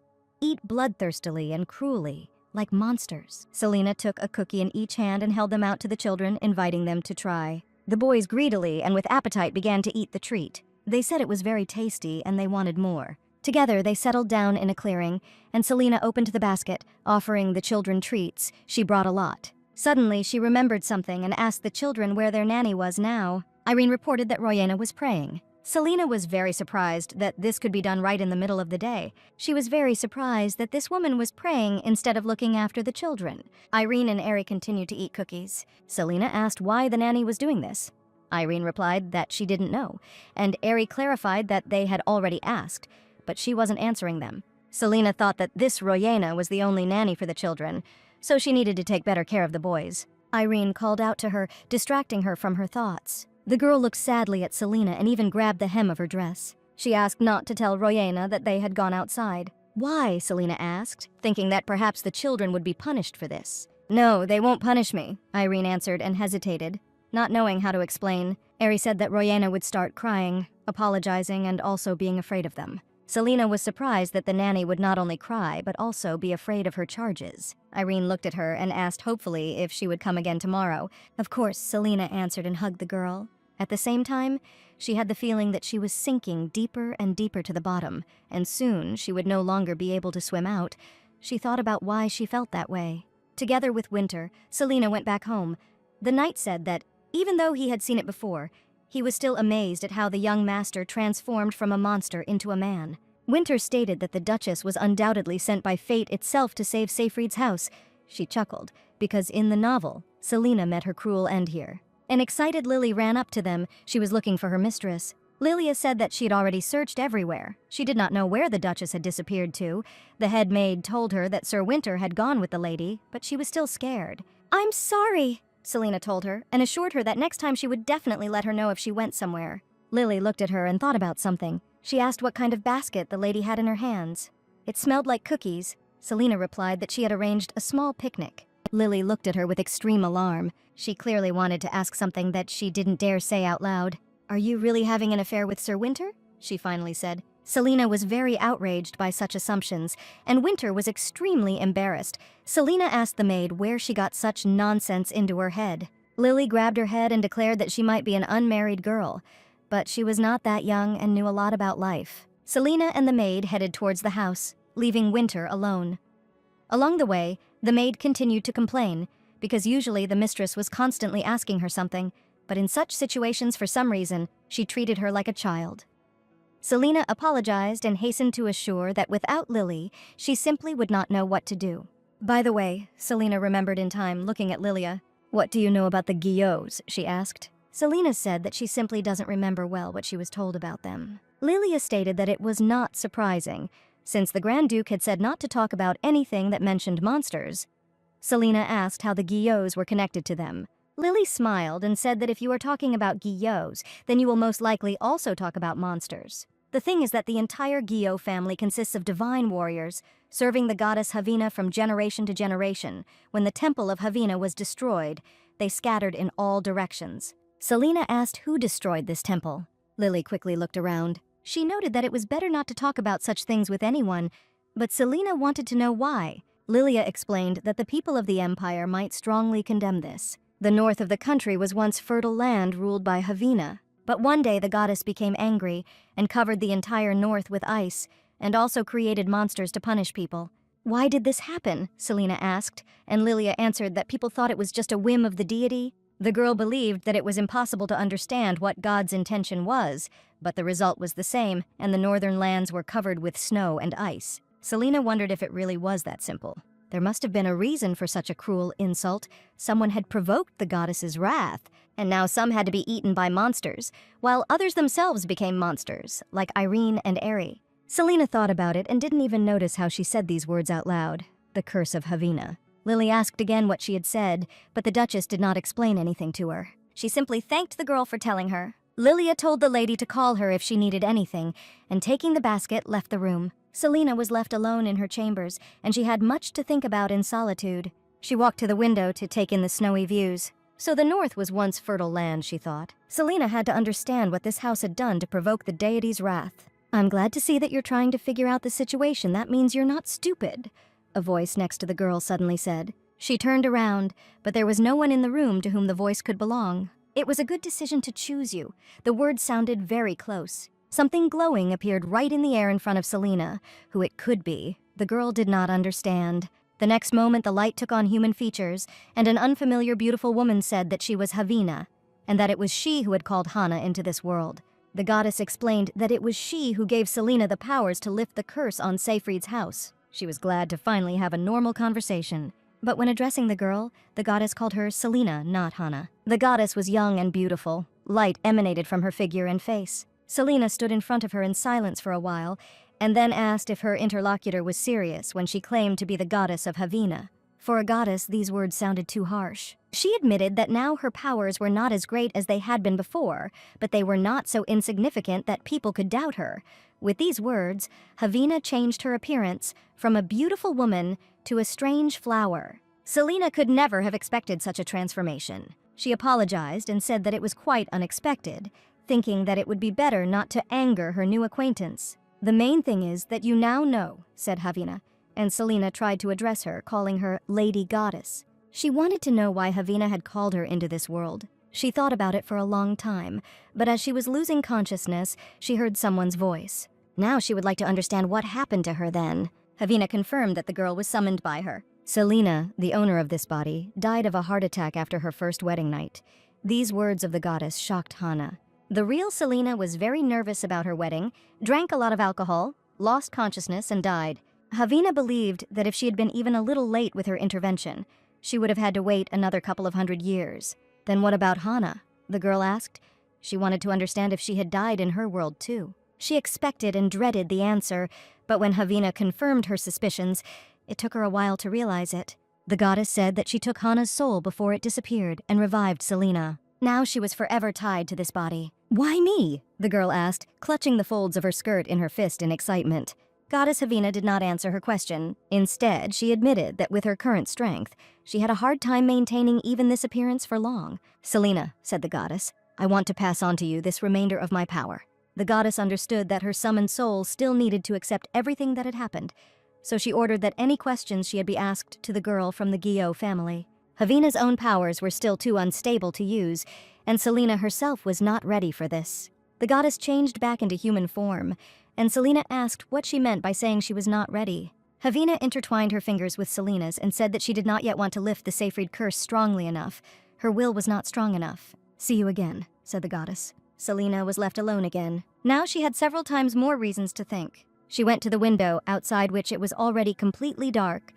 Eat bloodthirstily and cruelly, like monsters. Selina took a cookie in each hand and held them out to the children, inviting them to try. The boys greedily and with appetite began to eat the treat. They said it was very tasty and they wanted more. Together, they settled down in a clearing, and Selina opened the basket, offering the children treats. She brought a lot. Suddenly, she remembered something and asked the children where their nanny was now. Irene reported that Royena was praying. Selina was very surprised that this could be done right in the middle of the day. She was very surprised that this woman was praying instead of looking after the children. Irene and Ari continued to eat cookies. Selina asked why the nanny was doing this. Irene replied that she didn't know, and Ari clarified that they had already asked, but she wasn't answering them. Selina thought that this Royena was the only nanny for the children, so she needed to take better care of the boys. Irene called out to her, distracting her from her thoughts. The girl looked sadly at Selina and even grabbed the hem of her dress. She asked not to tell Royena that they had gone outside. "Why?" Selina asked, thinking that perhaps the children would be punished for this. "No, they won't punish me," Irene answered and hesitated, not knowing how to explain. Ari said that Royena would start crying, apologizing, and also being afraid of them. Selina was surprised that the nanny would not only cry, but also be afraid of her charges. Irene looked at her and asked hopefully if she would come again tomorrow. Of course, Selina answered and hugged the girl. At the same time, she had the feeling that she was sinking deeper and deeper to the bottom, and soon she would no longer be able to swim out. She thought about why she felt that way. Together with Winter, Selina went back home. The knight said that, even though he had seen it before, he was still amazed at how the young master transformed from a monster into a man. Winter stated that the Duchess was undoubtedly sent by fate itself to save Seyfried's house. She chuckled, because in the novel, Selina met her cruel end here. An excited Lily ran up to them. She was looking for her mistress. Lilia said that she had already searched everywhere. She did not know where the Duchess had disappeared to. The head maid told her that Sir Winter had gone with the lady, but she was still scared. "I'm sorry," Selina told her, and assured her that next time she would definitely let her know if she went somewhere. Lily looked at her and thought about something. She asked what kind of basket the lady had in her hands. It smelled like cookies. Selina replied that she had arranged a small picnic. Lily looked at her with extreme alarm. She clearly wanted to ask something that she didn't dare say out loud. "Are you really having an affair with Sir Winter?" she finally said. Selina was very outraged by such assumptions, and Winter was extremely embarrassed. Selina asked the maid where she got such nonsense into her head. Lily grabbed her head and declared that she might be an unmarried girl, but she was not that young and knew a lot about life. Selina and the maid headed towards the house, leaving Winter alone. Along the way, the maid continued to complain, because usually the mistress was constantly asking her something, but in such situations, for some reason, she treated her like a child. Selina apologized and hastened to assure that without Lily, she simply would not know what to do. "By the way," Selina remembered in time, looking at Lilia, "what do you know about the Guillots?" she asked. Selina said that she simply doesn't remember well what she was told about them. Lilia stated that it was not surprising, since the Grand Duke had said not to talk about anything that mentioned monsters. Selina asked how the Guillots were connected to them. Lily smiled and said that if you are talking about Guillots, then you will most likely also talk about monsters. The thing is that the entire Guillot family consists of divine warriors, serving the goddess Havina from generation to generation. When the temple of Havina was destroyed, they scattered in all directions. Selina asked who destroyed this temple. Lily quickly looked around. She noted that it was better not to talk about such things with anyone, but Selina wanted to know why. Lilia explained that the people of the empire might strongly condemn this. The north of the country was once fertile land ruled by Havina, but one day the goddess became angry and covered the entire north with ice, and also created monsters to punish people. "Why did this happen?" Selina asked, and Lilia answered that people thought it was just a whim of the deity. The girl believed that it was impossible to understand what God's intention was, but the result was the same, and the northern lands were covered with snow and ice. Selina wondered if it really was that simple. There must have been a reason for such a cruel insult. Someone had provoked the goddess's wrath, and now some had to be eaten by monsters, while others themselves became monsters, like Irene and Eri. Selina thought about it and didn't even notice how she said these words out loud. The curse of Havina. Lily asked again what she had said, but the Duchess did not explain anything to her. She simply thanked the girl for telling her. Lilia told the lady to call her if she needed anything, and taking the basket, left the room. Selina was left alone in her chambers, and she had much to think about in solitude. She walked to the window to take in the snowy views. So the north was once fertile land, she thought. Selina had to understand what this house had done to provoke the deity's wrath. "I'm glad to see that you're trying to figure out the situation. That means you're not stupid," a voice next to the girl suddenly said. She turned around, but there was no one in the room to whom the voice could belong. "It was a good decision to choose you." The words sounded very close. Something glowing appeared right in the air in front of Selina. Who it could be, the girl did not understand. The next moment the light took on human features, and an unfamiliar beautiful woman said that she was Havina, and that it was she who had called Hana into this world. The goddess explained that it was she who gave Selina the powers to lift the curse on Seyfried's house. She was glad to finally have a normal conversation. But when addressing the girl, the goddess called her Selina, not Hana. The goddess was young and beautiful. Light emanated from her figure and face. Selina stood in front of her in silence for a while, and then asked if her interlocutor was serious when she claimed to be the goddess of Havina. For a goddess, these words sounded too harsh. She admitted that now her powers were not as great as they had been before, but they were not so insignificant that people could doubt her. With these words, Havina changed her appearance from a beautiful woman to a strange flower. Selina could never have expected such a transformation. She apologized and said that it was quite unexpected, thinking that it would be better not to anger her new acquaintance. "The main thing is that you now know," said Havina, and Selina tried to address her, calling her Lady Goddess. She wanted to know why Havina had called her into this world. She thought about it for a long time, but as she was losing consciousness, she heard someone's voice. Now she would like to understand what happened to her then. Havina confirmed that the girl was summoned by her. Selina, the owner of this body, died of a heart attack after her first wedding night. These words of the goddess shocked Hana. The real Selina was very nervous about her wedding, drank a lot of alcohol, lost consciousness, and died. Havina believed that if she had been even a little late with her intervention, she would have had to wait another couple of 100 years. "Then what about Hana?" the girl asked. She wanted to understand if she had died in her world too. She expected and dreaded the answer, but when Havina confirmed her suspicions, it took her a while to realize it. The goddess said that she took Hana's soul before it disappeared and revived Selina. Now she was forever tied to this body. "Why me?" the girl asked, clutching the folds of her skirt in her fist in excitement. Goddess Havina did not answer her question. Instead, she admitted that with her current strength, she had a hard time maintaining even this appearance for long. "Selena," said the goddess, "I want to pass on to you this remainder of my power." The goddess understood that her summoned soul still needed to accept everything that had happened, so she ordered that any questions she had be asked to the girl from the Gyo family. Havina's own powers were still too unstable to use, and Selena herself was not ready for this. The goddess changed back into human form, and Selena asked what she meant by saying she was not ready. Havina intertwined her fingers with Selena's and said that she did not yet want to lift the sacred curse strongly enough. Her will was not strong enough. "See you again," said the goddess. Selena was left alone again. Now she had several times more reasons to think. She went to the window, outside which it was already completely dark,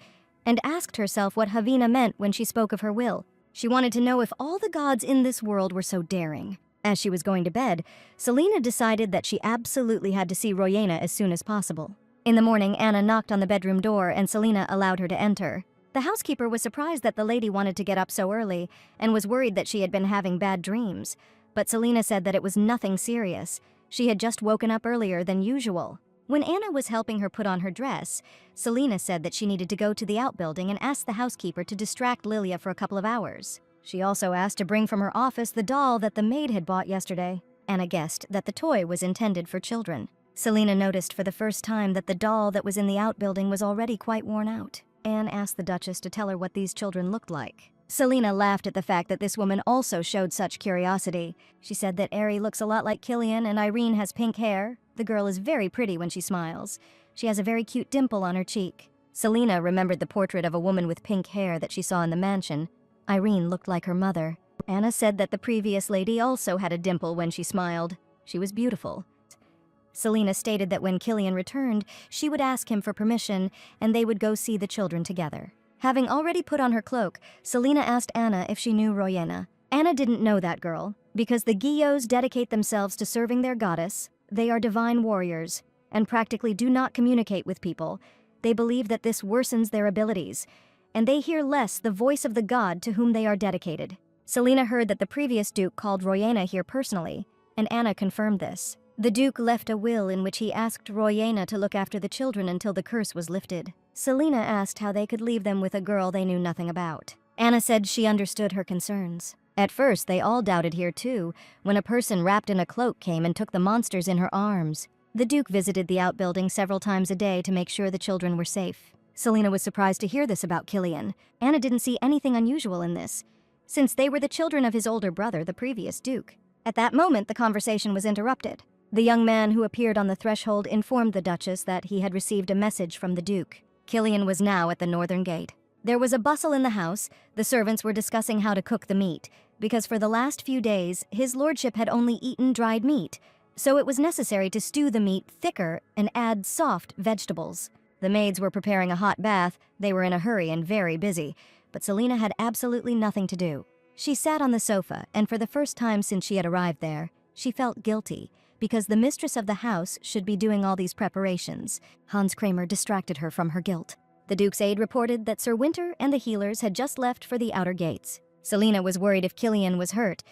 and asked herself what Havina meant when she spoke of her will. She wanted to know if all the gods in this world were so daring. As she was going to bed, Selena decided that she absolutely had to see Royena as soon as possible. In the morning, Anna knocked on the bedroom door and Selena allowed her to enter. The housekeeper was surprised that the lady wanted to get up so early and was worried that she had been having bad dreams. But Selena said that it was nothing serious. She had just woken up earlier than usual. When Anna was helping her put on her dress, Selena said that she needed to go to the outbuilding and asked the housekeeper to distract Lilia for a couple of hours. She also asked to bring from her office the doll that the maid had bought yesterday. Anna guessed that the toy was intended for children. Selena noticed for the first time that the doll that was in the outbuilding was already quite worn out. Anne asked the Duchess to tell her what these children looked like. Selena laughed at the fact that this woman also showed such curiosity. She said that Ari looks a lot like Killian and Irene has pink hair. The girl is very pretty when she smiles. She has a very cute dimple on her cheek. Selena remembered the portrait of a woman with pink hair that she saw in the mansion. Irene looked like her mother. Anna said that the previous lady also had a dimple when she smiled. She was beautiful. Selena stated that when Killian returned, she would ask him for permission and they would go see the children together. Having already put on her cloak, Selena asked Anna if she knew Royena. Anna didn't know that girl, because the Gyos dedicate themselves to serving their goddess. They are divine warriors, and practically do not communicate with people. They believe that this worsens their abilities, and they hear less the voice of the god to whom they are dedicated. Selena heard that the previous duke called Royena here personally, and Anna confirmed this. The duke left a will in which he asked Royena to look after the children until the curse was lifted. Selena asked how they could leave them with a girl they knew nothing about. Anna said she understood her concerns. At first, they all doubted here too, when a person wrapped in a cloak came and took the monsters in her arms. The duke visited the outbuilding several times a day to make sure the children were safe. Selena was surprised to hear this about Killian. Anna didn't see anything unusual in this, since they were the children of his older brother, the previous duke. At that moment, the conversation was interrupted. The young man who appeared on the threshold informed the Duchess that he had received a message from the duke. Killian was now at the northern gate. There was a bustle in the house. The servants were discussing how to cook the meat, because for the last few days, his lordship had only eaten dried meat, so it was necessary to stew the meat thicker and add soft vegetables. The maids were preparing a hot bath. They were in a hurry and very busy, but Selena had absolutely nothing to do. She sat on the sofa, and for the first time since she had arrived there, she felt guilty, because the mistress of the house should be doing all these preparations. Hans Kramer distracted her from her guilt. The Duke's aide reported that Sir Winter and the healers had just left for the outer gates. Selena was worried if Killian was hurt,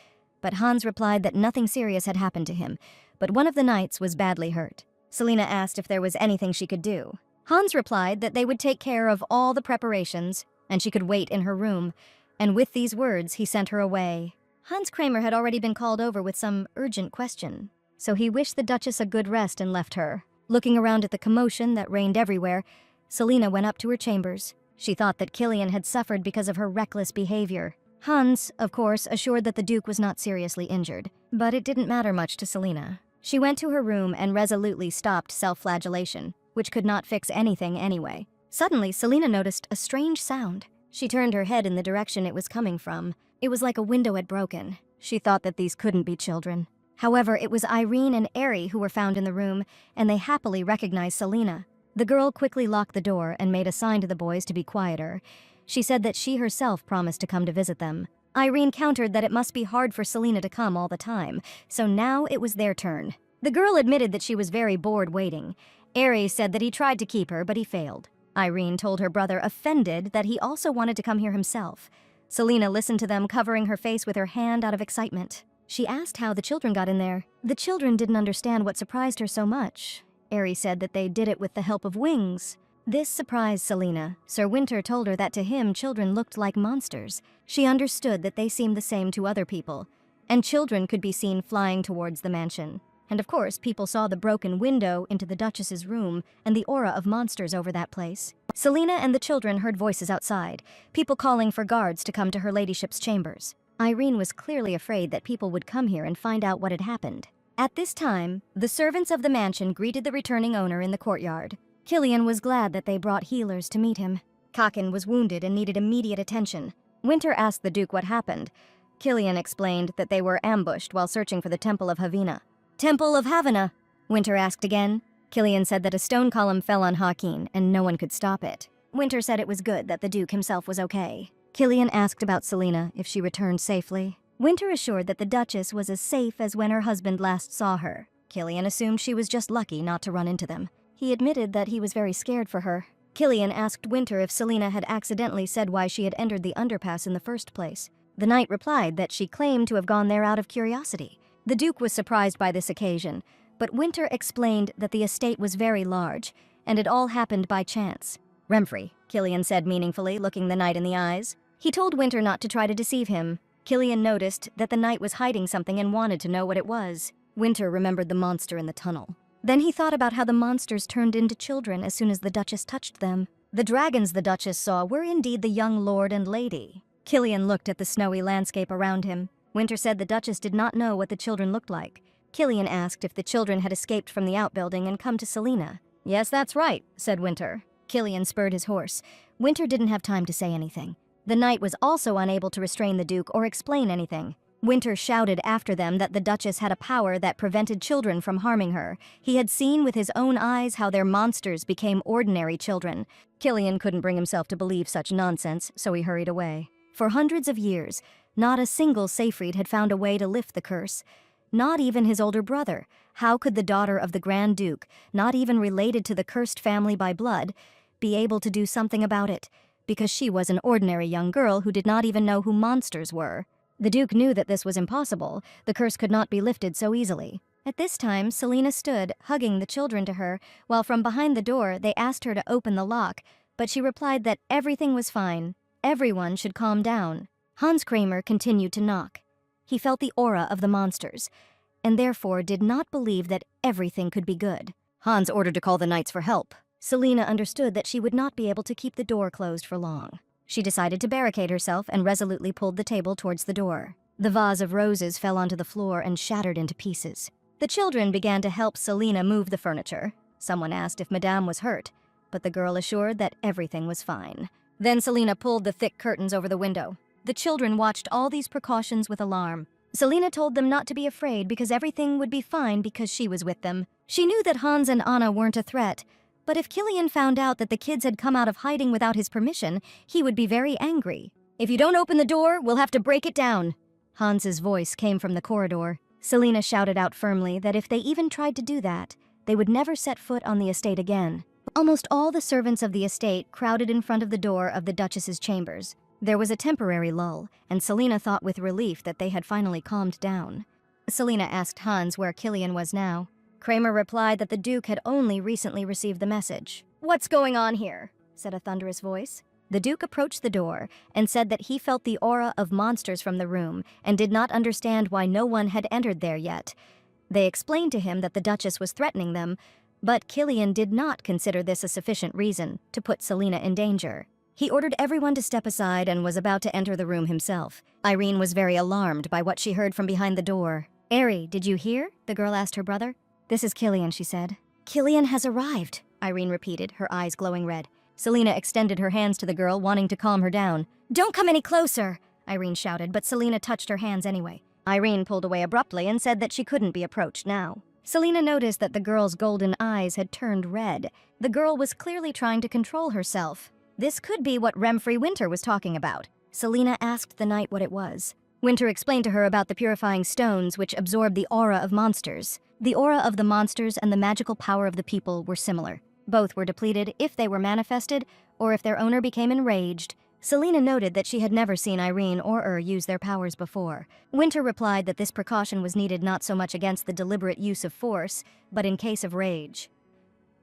but Hans replied that nothing serious had happened to him, but one of the knights was badly hurt. Selena asked if there was anything she could do. Hans replied that they would take care of all the preparations, and she could wait in her room, and with these words he sent her away. Hans Kramer had already been called over with some urgent question, so he wished the Duchess a good rest and left her. Looking around at the commotion that reigned everywhere, Selena went up to her chambers. She thought that Killian had suffered because of her reckless behavior. Hans, of course, assured that the Duke was not seriously injured, but it didn't matter much to Selena. She went to her room and resolutely stopped self-flagellation, which could not fix anything anyway. Suddenly, Selena noticed a strange sound. She turned her head in the direction it was coming from. It was like a window had broken. She thought that these couldn't be children. However, it was Irene and Ari who were found in the room, and they happily recognized Selena. The girl quickly locked the door and made a sign to the boys to be quieter. She said that she herself promised to come to visit them. Irene countered that it must be hard for Selena to come all the time, so now it was their turn. The girl admitted that she was very bored waiting. Ari said that he tried to keep her, but he failed. Irene told her brother, offended, that he also wanted to come here himself. Selena listened to them, covering her face with her hand out of excitement. She asked how the children got in there. The children didn't understand what surprised her so much. Eri said that they did it with the help of wings. This surprised Selena. Sir Winter told her that to him children looked like monsters. She understood that they seemed the same to other people, and children could be seen flying towards the mansion. And of course, people saw the broken window into the Duchess's room and the aura of monsters over that place. Selena and the children heard voices outside, people calling for guards to come to her ladyship's chambers. Irene was clearly afraid that people would come here and find out what had happened. At this time, the servants of the mansion greeted the returning owner in the courtyard. Killian was glad that they brought healers to meet him. Kakin was wounded and needed immediate attention. Winter asked the Duke what happened. Killian explained that they were ambushed while searching for the Temple of Havina. Temple of Havana? Winter asked again. Killian said that a stone column fell on Hakin and no one could stop it. Winter said it was good that the Duke himself was okay. Killian asked about Selena, if she returned safely. Winter assured that the Duchess was as safe as when her husband last saw her. Killian assumed she was just lucky not to run into them. He admitted that he was very scared for her. Killian asked Winter if Selena had accidentally said why she had entered the underpass in the first place. The knight replied that she claimed to have gone there out of curiosity. The Duke was surprised by this occasion, but Winter explained that the estate was very large, and it all happened by chance. Remfrey, Killian said meaningfully, looking the knight in the eyes. He told Winter not to try to deceive him. Killian noticed that the knight was hiding something and wanted to know what it was. Winter remembered the monster in the tunnel. Then he thought about how the monsters turned into children as soon as the Duchess touched them. The dragons the Duchess saw were indeed the young lord and lady. Killian looked at the snowy landscape around him. Winter said the Duchess did not know what the children looked like. Killian asked if the children had escaped from the outbuilding and come to Selena. Yes, that's right, said Winter. Killian spurred his horse. Winter didn't have time to say anything. The knight was also unable to restrain the Duke or explain anything. Winter shouted after them that the Duchess had a power that prevented children from harming her. He had seen with his own eyes how their monsters became ordinary children. Killian couldn't bring himself to believe such nonsense, so he hurried away. For hundreds of years, not a single Seyfried had found a way to lift the curse. Not even his older brother. How could the daughter of the Grand Duke, not even related to the cursed family by blood, be able to do something about it? Because she was an ordinary young girl who did not even know who monsters were. The Duke knew that this was impossible. The curse could not be lifted so easily. At this time, Selena stood, hugging the children to her, while from behind the door they asked her to open the lock, but she replied that everything was fine. Everyone should calm down. Hans Kramer continued to knock. He felt the aura of the monsters, and therefore did not believe that everything could be good. Hans ordered to call the knights for help. Selena understood that she would not be able to keep the door closed for long. She decided to barricade herself and resolutely pulled the table towards the door. The vase of roses fell onto the floor and shattered into pieces. The children began to help Selena move the furniture. Someone asked if Madame was hurt, but the girl assured that everything was fine. Then Selena pulled the thick curtains over the window. The children watched all these precautions with alarm. Selena told them not to be afraid because everything would be fine because she was with them. She knew that Hans and Anna weren't a threat, but if Killian found out that the kids had come out of hiding without his permission, he would be very angry. "If you don't open the door, we'll have to break it down." Hans's voice came from the corridor. Selena shouted out firmly that if they even tried to do that, they would never set foot on the estate again. Almost all the servants of the estate crowded in front of the door of the Duchess's chambers. There was a temporary lull, and Selena thought with relief that they had finally calmed down. Selena asked Hans where Killian was now. Kramer replied that the Duke had only recently received the message. "What's going on here?" said a thunderous voice. The Duke approached the door and said that he felt the aura of monsters from the room and did not understand why no one had entered there yet. They explained to him that the Duchess was threatening them, but Killian did not consider this a sufficient reason to put Selena in danger. He ordered everyone to step aside and was about to enter the room himself. Irene was very alarmed by what she heard from behind the door. "Eri, did you hear?" the girl asked her brother. "This is Killian," she said. "Killian has arrived," Irene repeated, her eyes glowing red. Selena extended her hands to the girl, wanting to calm her down. "Don't come any closer," Irene shouted, but Selena touched her hands anyway. Irene pulled away abruptly and said that she couldn't be approached now. Selena noticed that the girl's golden eyes had turned red. The girl was clearly trying to control herself. This could be what Remfrey Winter was talking about. Selena asked the knight what it was. Winter explained to her about the purifying stones which absorbed the aura of monsters. The aura of the monsters and the magical power of the people were similar. Both were depleted if they were manifested or if their owner became enraged. Selena noted that she had never seen Irene or use their powers before. Winter replied that this precaution was needed not so much against the deliberate use of force, but in case of rage.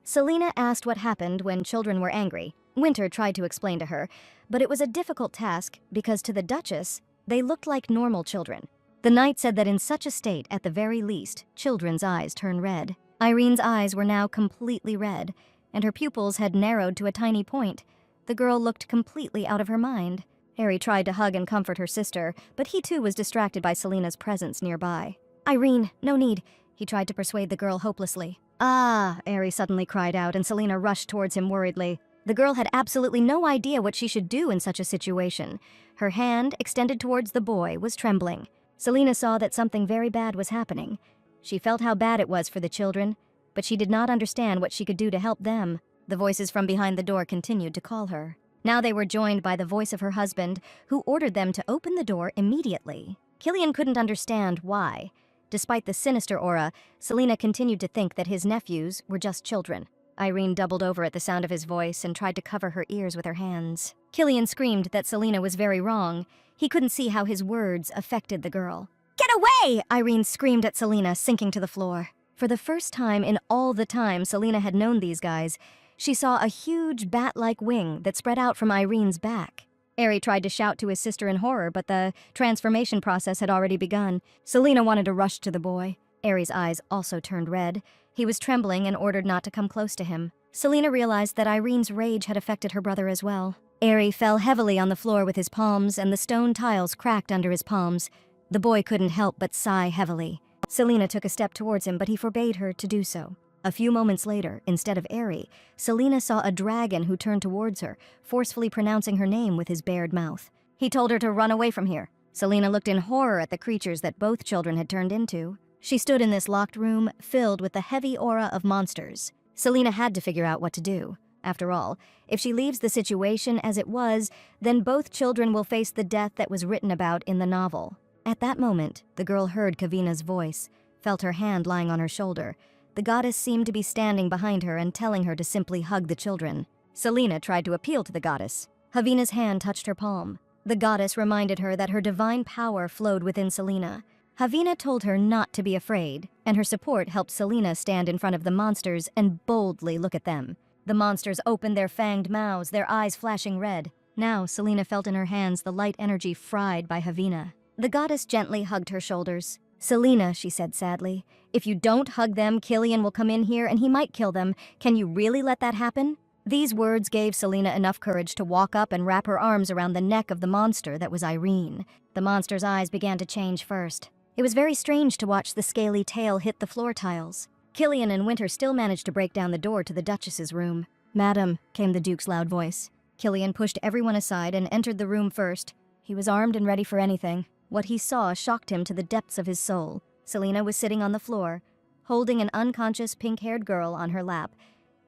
Selena asked what happened when children were angry. Winter tried to explain to her, but it was a difficult task because to the Duchess, they looked like normal children. The knight said that in such a state, at the very least, children's eyes turn red. Irene's eyes were now completely red, and her pupils had narrowed to a tiny point. The girl looked completely out of her mind. Harry tried to hug and comfort her sister, but he too was distracted by Selena's presence nearby. "Irene, no need," he tried to persuade the girl hopelessly. "Ah," Harry suddenly cried out, and Selena rushed towards him worriedly. The girl had absolutely no idea what she should do in such a situation. Her hand, extended towards the boy, was trembling. Selena saw that something very bad was happening. She felt how bad it was for the children, but she did not understand what she could do to help them. The voices from behind the door continued to call her. Now they were joined by the voice of her husband, who ordered them to open the door immediately. Killian couldn't understand why. Despite the sinister aura, Selena continued to think that his nephews were just children. Irene doubled over at the sound of his voice and tried to cover her ears with her hands. Killian screamed that Selena was very wrong. He couldn't see how his words affected the girl. "Get away!" Irene screamed at Selena, sinking to the floor. For the first time in all the time Selena had known these guys, she saw a huge bat-like wing that spread out from Irene's back. Harry tried to shout to his sister in horror, but the transformation process had already begun. Selena wanted to rush to the boy. Harry's eyes also turned red. He was trembling and ordered not to come close to him. Selena realized that Irene's rage had affected her brother as well. Harry fell heavily on the floor with his palms, and the stone tiles cracked under his palms. The boy couldn't help but sigh heavily. Selena took a step towards him, but he forbade her to do so. A few moments later, instead of Harry, Selena saw a dragon who turned towards her, forcefully pronouncing her name with his bared mouth. He told her to run away from here. Selena looked in horror at the creatures that both children had turned into. She stood in this locked room, filled with the heavy aura of monsters. Selena had to figure out what to do. After all, if she leaves the situation as it was, then both children will face the death that was written about in the novel. At that moment, the girl heard Kavina's voice, felt her hand lying on her shoulder. The goddess seemed to be standing behind her and telling her to simply hug the children. Selena tried to appeal to the goddess. Kavina's hand touched her palm. The goddess reminded her that her divine power flowed within Selena. Kavina told her not to be afraid, and her support helped Selena stand in front of the monsters and boldly look at them. The monsters opened their fanged mouths, their eyes flashing red. Now Selena felt in her hands the light energy fried by Kavina. The goddess gently hugged her shoulders. "Selena," she said sadly, "if you don't hug them, Killian will come in here and he might kill them. Can you really let that happen?" These words gave Selena enough courage to walk up and wrap her arms around the neck of the monster that was Irene. The monster's eyes began to change first. It was very strange to watch the scaly tail hit the floor tiles. Killian and Winter still managed to break down the door to the Duchess's room. "Madam," came the Duke's loud voice. Killian pushed everyone aside and entered the room first. He was armed and ready for anything. What he saw shocked him to the depths of his soul. Selena was sitting on the floor, holding an unconscious pink-haired girl on her lap,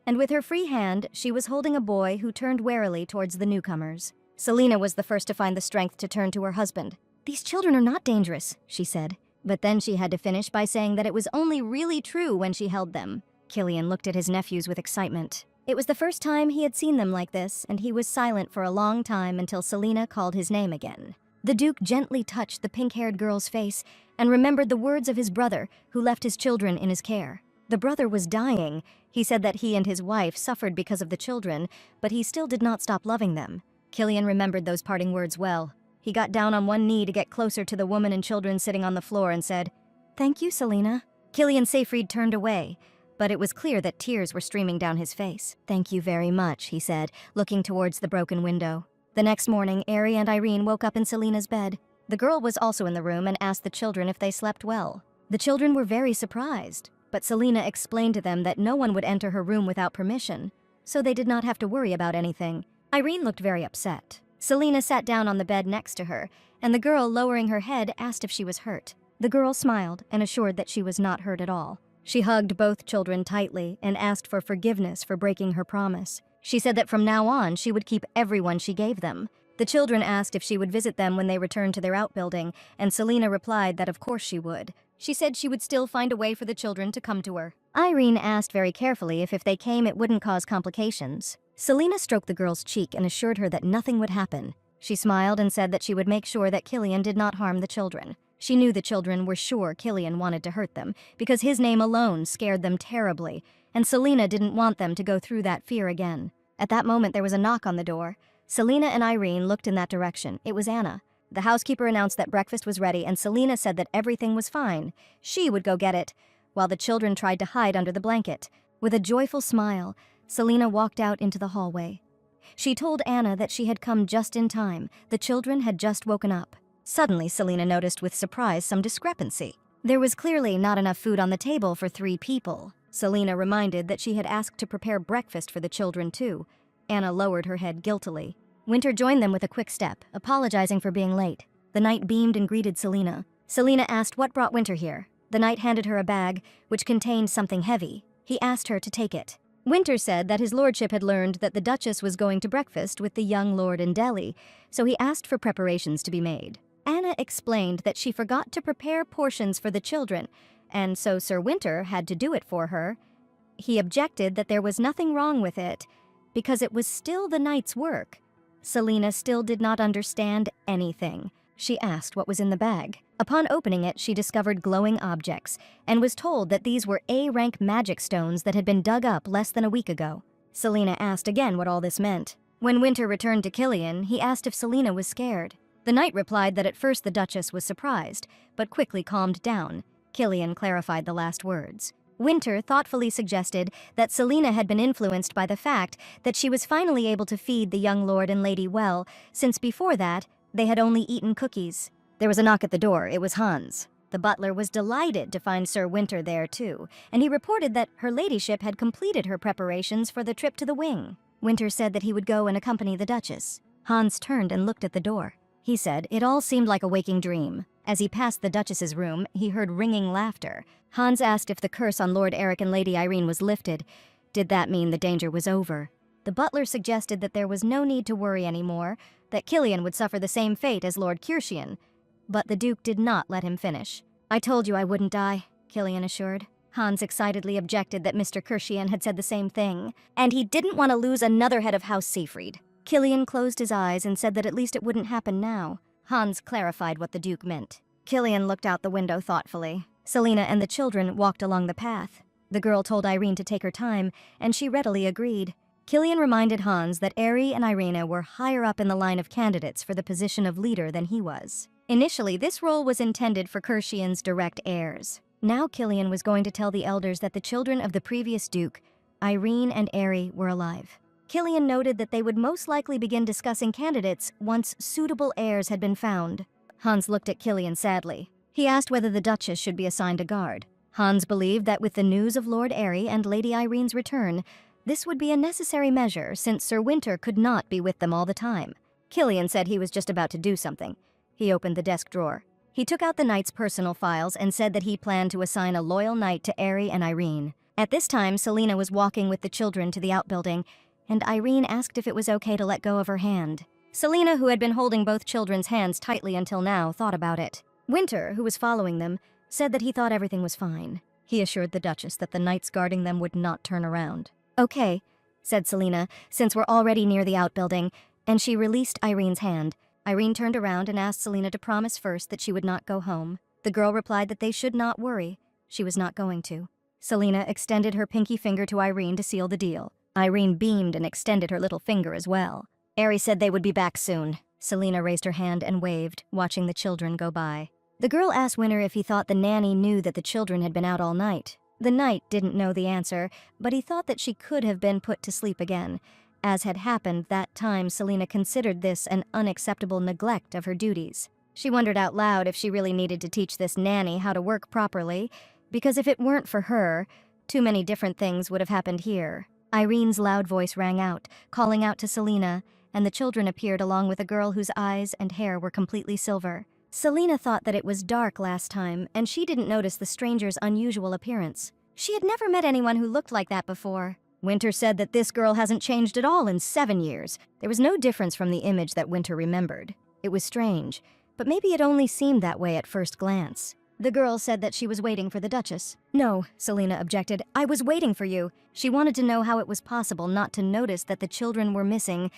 and with her free hand, she was holding a boy who turned warily towards the newcomers. Selena was the first to find the strength to turn to her husband. "These children are not dangerous," she said. But then she had to finish by saying that it was only really true when she held them. Killian looked at his nephews with excitement. It was the first time he had seen them like this, and he was silent for a long time until Selena called his name again. The Duke gently touched the pink-haired girl's face and remembered the words of his brother, who left his children in his care. The brother was dying. He said that he and his wife suffered because of the children, but he still did not stop loving them. Killian remembered those parting words well. He got down on one knee to get closer to the woman and children sitting on the floor and said, "Thank you, Selena." Killian Seyfried turned away, but it was clear that tears were streaming down his face. "Thank you very much," he said, looking towards the broken window. The next morning, Ari and Irene woke up in Selena's bed. The girl was also in the room and asked the children if they slept well. The children were very surprised, but Selena explained to them that no one would enter her room without permission, so they did not have to worry about anything. Irene looked very upset. Selena sat down on the bed next to her, and the girl, lowering her head, asked if she was hurt. The girl smiled and assured that she was not hurt at all. She hugged both children tightly and asked for forgiveness for breaking her promise. She said that from now on, she would keep everyone she gave them. The children asked if she would visit them when they returned to their outbuilding, and Selena replied that of course she would. She said she would still find a way for the children to come to her. Irene asked very carefully if they came, it wouldn't cause complications. Selena stroked the girl's cheek and assured her that nothing would happen. She smiled and said that she would make sure that Killian did not harm the children. She knew the children were sure Killian wanted to hurt them, because his name alone scared them terribly, and Selena didn't want them to go through that fear again. At that moment, there was a knock on the door. Selena and Irene looked in that direction. It was Anna. The housekeeper announced that breakfast was ready, and Selena said that everything was fine. She would go get it, while the children tried to hide under the blanket. With a joyful smile, Selena walked out into the hallway. She told Anna that she had come just in time. The children had just woken up. Suddenly, Selena noticed with surprise some discrepancy. There was clearly not enough food on the table for 3 people. Selena reminded that she had asked to prepare breakfast for the children too. Anna lowered her head guiltily. Winter joined them with a quick step, apologizing for being late. The knight beamed and greeted Selena. Selena asked what brought Winter here. The knight handed her a bag, which contained something heavy. He asked her to take it. Winter said that his lordship had learned that the Duchess was going to breakfast with the young lord in Delhi, so he asked for preparations to be made. Anna explained that she forgot to prepare portions for the children, and so Sir Winter had to do it for her. He objected that there was nothing wrong with it, because it was still the knight's work. Selena still did not understand anything. She asked what was in the bag. Upon opening it, she discovered glowing objects, and was told that these were A-rank magic stones that had been dug up less than a week ago. Selena asked again what all this meant. When Winter returned to Killian, he asked if Selena was scared. The knight replied that at first the Duchess was surprised, but quickly calmed down. Killian clarified the last words. Winter thoughtfully suggested that Selena had been influenced by the fact that she was finally able to feed the young lord and lady well, since before that, they had only eaten cookies. There was a knock at the door. It was Hans. The butler was delighted to find Sir Winter there too, and he reported that her ladyship had completed her preparations for the trip to the wing. Winter said that he would go and accompany the Duchess. Hans turned and looked at the door. He said it all seemed like a waking dream. As he passed the Duchess's room, he heard ringing laughter. Hans asked if the curse on Lord Eric and Lady Irene was lifted. Did that mean the danger was over? The butler suggested that there was no need to worry anymore, that Killian would suffer the same fate as Lord Kirschian. But the Duke did not let him finish. "I told you I wouldn't die," Killian assured. Hans excitedly objected that Mr. Kirschian had said the same thing, and he didn't want to lose another head of House Siegfried. Killian closed his eyes and said that at least it wouldn't happen now. Hans clarified what the Duke meant. Killian looked out the window thoughtfully. Selena and the children walked along the path. The girl told Irene to take her time, and she readily agreed. Killian reminded Hans that Eri and Irina were higher up in the line of candidates for the position of leader than he was. Initially, this role was intended for Kirschian's direct heirs. Now Killian was going to tell the elders that the children of the previous Duke, Irene and Eri, were alive. Killian noted that they would most likely begin discussing candidates once suitable heirs had been found. Hans looked at Killian sadly. He asked whether the Duchess should be assigned a guard. Hans believed that with the news of Lord Eri and Lady Irene's return, this would be a necessary measure since Sir Winter could not be with them all the time. Killian said he was just about to do something. He opened the desk drawer. He took out the knight's personal files and said that he planned to assign a loyal knight to Eri and Irene. At this time, Selena was walking with the children to the outbuilding, and Irene asked if it was okay to let go of her hand. Selena, who had been holding both children's hands tightly until now, thought about it. Winter, who was following them, said that he thought everything was fine. He assured the Duchess that the knights guarding them would not turn around. "Okay," said Selena, since we're already near the outbuilding, and she released Irene's hand. Irene turned around and asked Selena to promise first that she would not go home. The girl replied that they should not worry. She was not going to. Selena extended her pinky finger to Irene to seal the deal. Irene beamed and extended her little finger as well. Eri said they would be back soon. Selena raised her hand and waved, watching the children go by. The girl asked Winter if he thought the nanny knew that the children had been out all night. The knight didn't know the answer, but he thought that she could have been put to sleep again. As had happened that time, Selena considered this an unacceptable neglect of her duties. She wondered out loud if she really needed to teach this nanny how to work properly, because if it weren't for her, too many different things would have happened here. Irene's loud voice rang out, calling out to Selena, and the children appeared along with a girl whose eyes and hair were completely silver. Selena thought that it was dark last time, and she didn't notice the stranger's unusual appearance. She had never met anyone who looked like that before. Winter said that this girl hasn't changed at all in 7 years. There was no difference from the image that Winter remembered. It was strange, but maybe it only seemed that way at first glance. The girl said that she was waiting for the Duchess. "No," Selena objected. "I was waiting for you." She wanted to know how it was possible not to notice that the children were missing,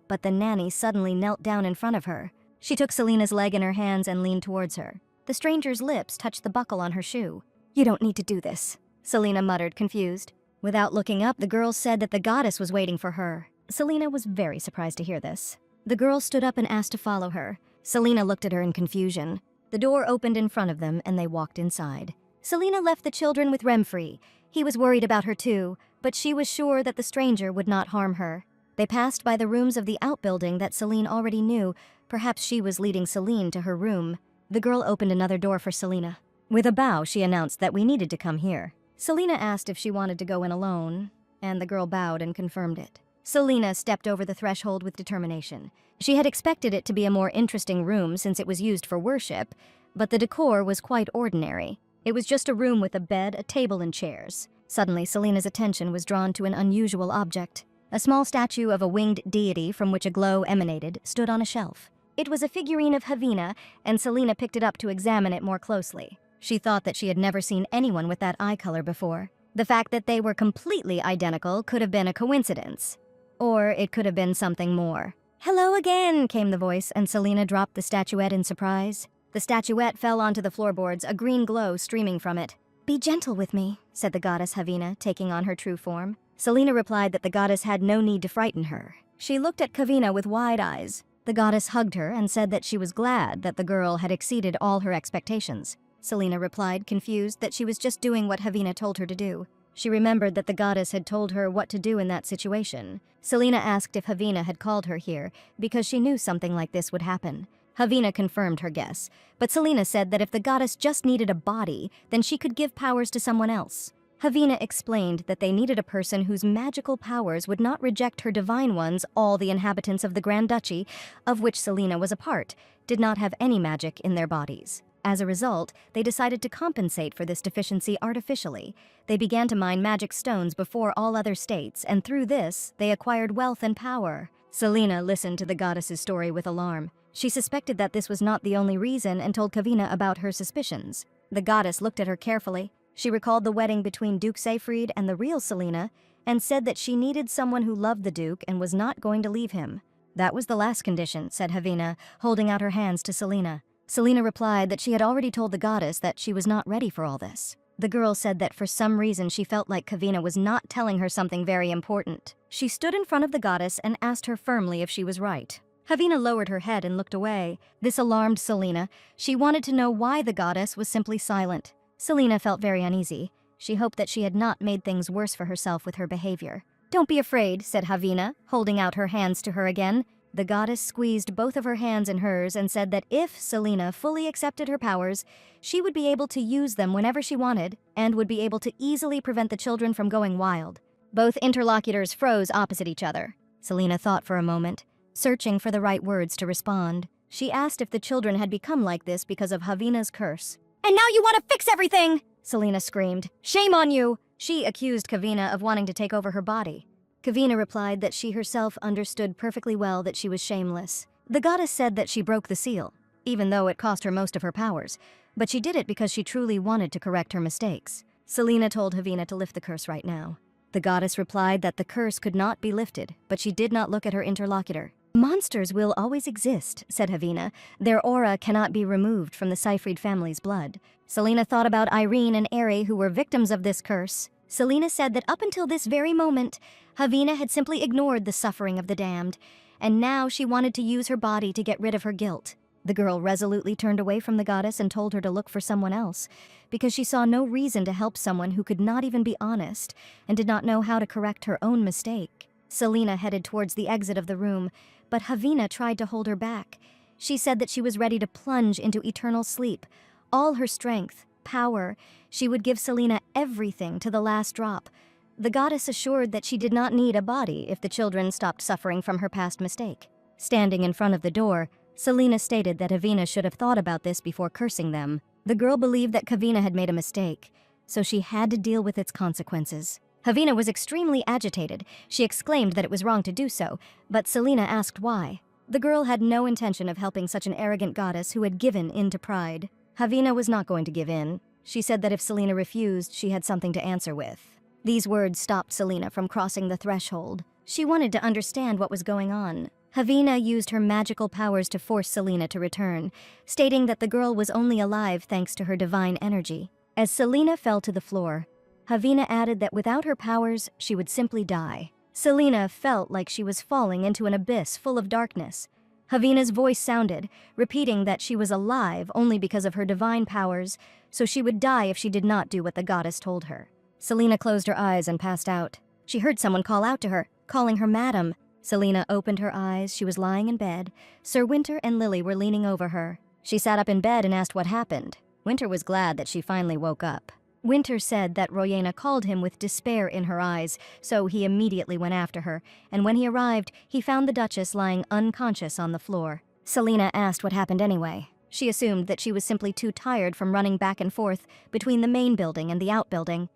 but the nanny suddenly knelt down in front of her. She took Selena's leg in her hands and leaned towards her. The stranger's lips touched the buckle on her shoe. "You don't need to do this," Selena muttered, confused. Without looking up, the girl said that the goddess was waiting for her. Selena was very surprised to hear this. The girl stood up and asked to follow her. Selena looked at her in confusion. The door opened in front of them and they walked inside. Selena left the children with Remfrey. He was worried about her too, but she was sure that the stranger would not harm her. They passed by the rooms of the outbuilding that Celine already knew. Perhaps she was leading Celine to her room. The girl opened another door for Selena. With a bow, she announced that we needed to come here. Selena asked if she wanted to go in alone, and the girl bowed and confirmed it. Selena stepped over the threshold with determination. She had expected it to be a more interesting room since it was used for worship, but the decor was quite ordinary. It was just a room with a bed, a table, and chairs. Suddenly, Selena's attention was drawn to an unusual object. A small statue of a winged deity from which a glow emanated stood on a shelf. It was a figurine of Havina, and Selena picked it up to examine it more closely. She thought that she had never seen anyone with that eye color before. The fact that they were completely identical could have been a coincidence. Or it could have been something more. "Hello again," came the voice, and Selena dropped the statuette in surprise. The statuette fell onto the floorboards, a green glow streaming from it. "Be gentle with me," said the goddess Havina, taking on her true form. Selena replied that the goddess had no need to frighten her. She looked at Kavina with wide eyes. The goddess hugged her and said that she was glad that the girl had exceeded all her expectations. Selena replied, confused, that she was just doing what Havina told her to do. She remembered that the goddess had told her what to do in that situation. Selena asked if Havina had called her here because she knew something like this would happen. Havina confirmed her guess, but Selena said that if the goddess just needed a body, then she could give powers to someone else. Havina explained that they needed a person whose magical powers would not reject her divine ones. All the inhabitants of the Grand Duchy, of which Selena was a part, did not have any magic in their bodies. As a result, they decided to compensate for this deficiency artificially. They began to mine magic stones before all other states, and through this, they acquired wealth and power. Selena listened to the goddess's story with alarm. She suspected that this was not the only reason and told Kavina about her suspicions. The goddess looked at her carefully. She recalled the wedding between Duke Seyfried and the real Selena, and said that she needed someone who loved the Duke and was not going to leave him. "That was the last condition," said Havina, holding out her hands to Selena. Selena replied that she had already told the goddess that she was not ready for all this. The girl said that for some reason she felt like Kavina was not telling her something very important. She stood in front of the goddess and asked her firmly if she was right. Havina lowered her head and looked away. This alarmed Selena. She wanted to know why the goddess was simply silent. Selena felt very uneasy. She hoped that she had not made things worse for herself with her behavior. "Don't be afraid," said Havina, holding out her hands to her again. The goddess squeezed both of her hands in hers and said that if Selena fully accepted her powers, she would be able to use them whenever she wanted and would be able to easily prevent the children from going wild. Both interlocutors froze opposite each other. Selena thought for a moment, searching for the right words to respond. She asked if the children had become like this because of Havina's curse. "And now you want to fix everything!" Selena screamed. "Shame on you!" She accused Kavina of wanting to take over her body. Kavina replied that she herself understood perfectly well that she was shameless. The goddess said that she broke the seal, even though it cost her most of her powers, but she did it because she truly wanted to correct her mistakes. Selena told Havina to lift the curse right now. The goddess replied that the curse could not be lifted, but she did not look at her interlocutor. "Monsters will always exist," said Havina. "Their aura cannot be removed from the Seyfried family's blood." Selena thought about Irene and Ari, who were victims of this curse. Selena said that up until this very moment, Havina had simply ignored the suffering of the damned, and now she wanted to use her body to get rid of her guilt. The girl resolutely turned away from the goddess and told her to look for someone else, because she saw no reason to help someone who could not even be honest and did not know how to correct her own mistake. Selena headed towards the exit of the room, but Havina tried to hold her back. She said that she was ready to plunge into eternal sleep. All her strength, power, she would give Selena everything to the last drop. The goddess assured that she did not need a body if the children stopped suffering from her past mistake. Standing in front of the door, Selena stated that Havina should have thought about this before cursing them. The girl believed that Kavina had made a mistake, so she had to deal with its consequences. Havina was extremely agitated. She exclaimed that it was wrong to do so, but Selena asked why. The girl had no intention of helping such an arrogant goddess who had given in to pride. Havina was not going to give in. She said that if Selena refused, she had something to answer with. These words stopped Selena from crossing the threshold. She wanted to understand what was going on. Havina used her magical powers to force Selena to return, stating that the girl was only alive thanks to her divine energy. As Selena fell to the floor, Havina added that without her powers, she would simply die. Selena felt like she was falling into an abyss full of darkness. Havina's voice sounded, repeating that she was alive only because of her divine powers, so she would die if she did not do what the goddess told her. Selena closed her eyes and passed out. She heard someone call out to her, calling her madam. Selena opened her eyes. She was lying in bed. Sir Winter and Lily were leaning over her. She sat up in bed and asked what happened. Winter was glad that she finally woke up. Winter said that Royena called him with despair in her eyes, so he immediately went after her, and when he arrived, he found the Duchess lying unconscious on the floor. Selena asked what happened anyway. She assumed that she was simply too tired from running back and forth between the main building and the outbuilding.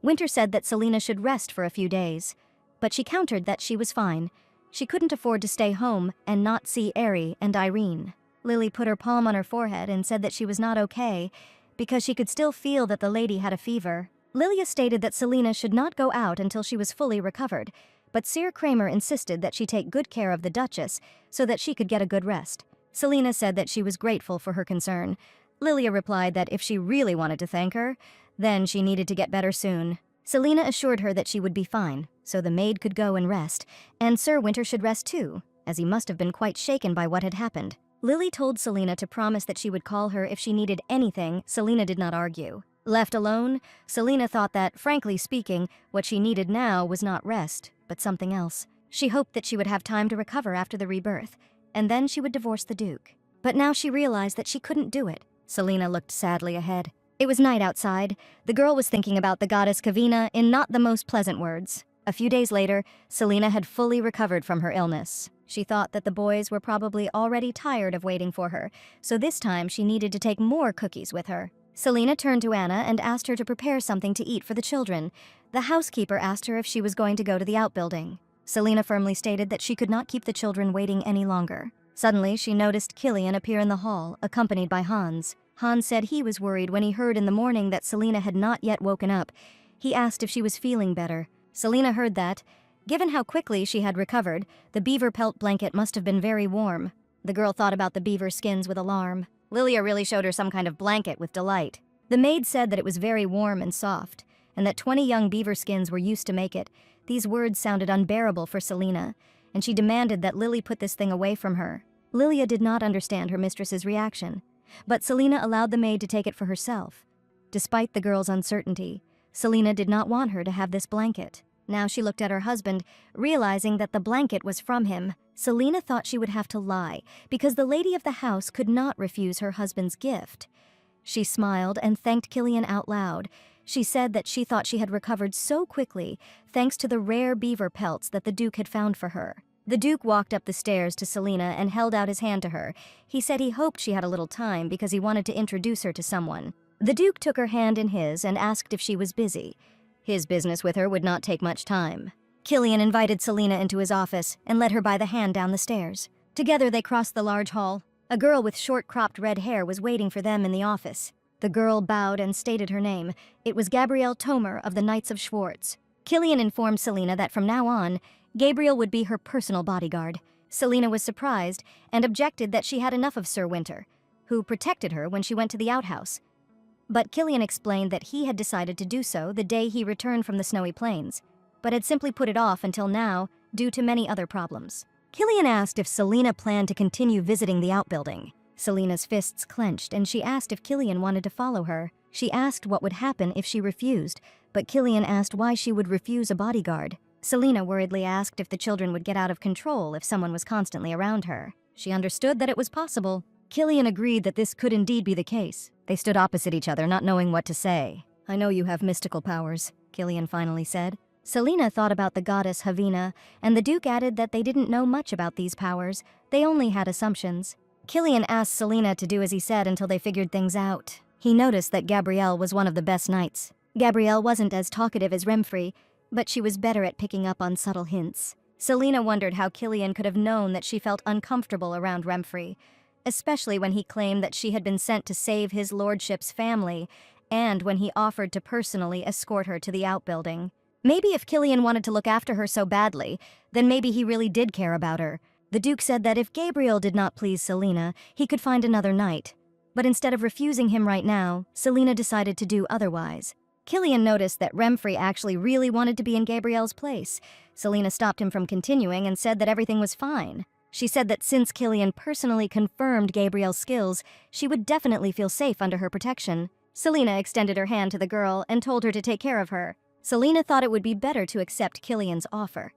Winter said that Selena should rest for a few days, but she countered that she was fine. She couldn't afford to stay home and not see Ari and Irene. Lily put her palm on her forehead and said that she was not okay, because she could still feel that the lady had a fever. Lilia stated that Selena should not go out until she was fully recovered, but Sir Kramer insisted that she take good care of the Duchess so that she could get a good rest. Selena said that she was grateful for her concern. Lilia replied that if she really wanted to thank her, then she needed to get better soon. Selena assured her that she would be fine, so the maid could go and rest, and Sir Winter should rest too, as he must have been quite shaken by what had happened. Lily told Selena to promise that she would call her if she needed anything. Selena did not argue. Left alone, Selena thought that, frankly speaking, what she needed now was not rest, but something else. She hoped that she would have time to recover after the rebirth, and then she would divorce the Duke. But now she realized that she couldn't do it. Selena looked sadly ahead. It was night outside. The girl was thinking about the goddess Kavina in not the most pleasant words. A few days later, Selena had fully recovered from her illness. She thought that the boys were probably already tired of waiting for her, so this time she needed to take more cookies with her. Selena turned to Anna and asked her to prepare something to eat for the children. The housekeeper asked her if she was going to go to the outbuilding. Selena firmly stated that she could not keep the children waiting any longer. Suddenly, she noticed Killian appear in the hall, accompanied by Hans. Hans said he was worried when he heard in the morning that Selena had not yet woken up. He asked if she was feeling better. Selena heard that. Given how quickly she had recovered, the beaver pelt blanket must have been very warm. The girl thought about the beaver skins with alarm. Lilia really showed her some kind of blanket with delight. The maid said that it was very warm and soft, and that 20 young beaver skins were used to make it. These words sounded unbearable for Selena, and she demanded that Lily put this thing away from her. Lilia did not understand her mistress's reaction, but Selena allowed the maid to take it for herself. Despite the girl's uncertainty, Selena did not want her to have this blanket. Now she looked at her husband, realizing that the blanket was from him. Selena thought she would have to lie, because the lady of the house could not refuse her husband's gift. She smiled and thanked Killian out loud. She said that she thought she had recovered so quickly, thanks to the rare beaver pelts that the Duke had found for her. The Duke walked up the stairs to Selena and held out his hand to her. He said he hoped she had a little time because he wanted to introduce her to someone. The Duke took her hand in his and asked if she was busy. His business with her would not take much time. Killian invited Selena into his office and led her by the hand down the stairs. Together they crossed the large hall. A girl with short-cropped red hair was waiting for them in the office. The girl bowed and stated her name. It was Gabrielle Tomer of the Knights of Schwartz. Killian informed Selena that from now on, Gabriel would be her personal bodyguard. Selena was surprised and objected that she had enough of Sir Winter, who protected her when she went to the outhouse. But Killian explained that he had decided to do so the day he returned from the snowy plains, but had simply put it off until now due to many other problems. Killian asked if Selena planned to continue visiting the outbuilding. Selena's fists clenched, and she asked if Killian wanted to follow her. She asked what would happen if she refused, but Killian asked why she would refuse a bodyguard. Selena worriedly asked if the children would get out of control if someone was constantly around her. She understood that it was possible. Killian agreed that this could indeed be the case. They stood opposite each other, not knowing what to say. "I know you have mystical powers," Killian finally said. Selena thought about the goddess Havina, and the Duke added that they didn't know much about these powers. They only had assumptions. Killian asked Selena to do as he said until they figured things out. He noticed that Gabrielle was one of the best knights. Gabrielle wasn't as talkative as Remfry, but she was better at picking up on subtle hints. Selena wondered how Killian could have known that she felt uncomfortable around Remfry, especially when he claimed that she had been sent to save his lordship's family, and when he offered to personally escort her to the outbuilding. Maybe if Killian wanted to look after her so badly, then maybe he really did care about her. The Duke said that if Gabriel did not please Selena, he could find another knight. But instead of refusing him right now, Selena decided to do otherwise. Killian noticed that Remfrey actually really wanted to be in Gabrielle's place. Selena stopped him from continuing and said that everything was fine. She said that since Killian personally confirmed Gabrielle's skills, she would definitely feel safe under her protection. Selena extended her hand to the girl and told her to take care of her. Selena thought it would be better to accept Killian's offer.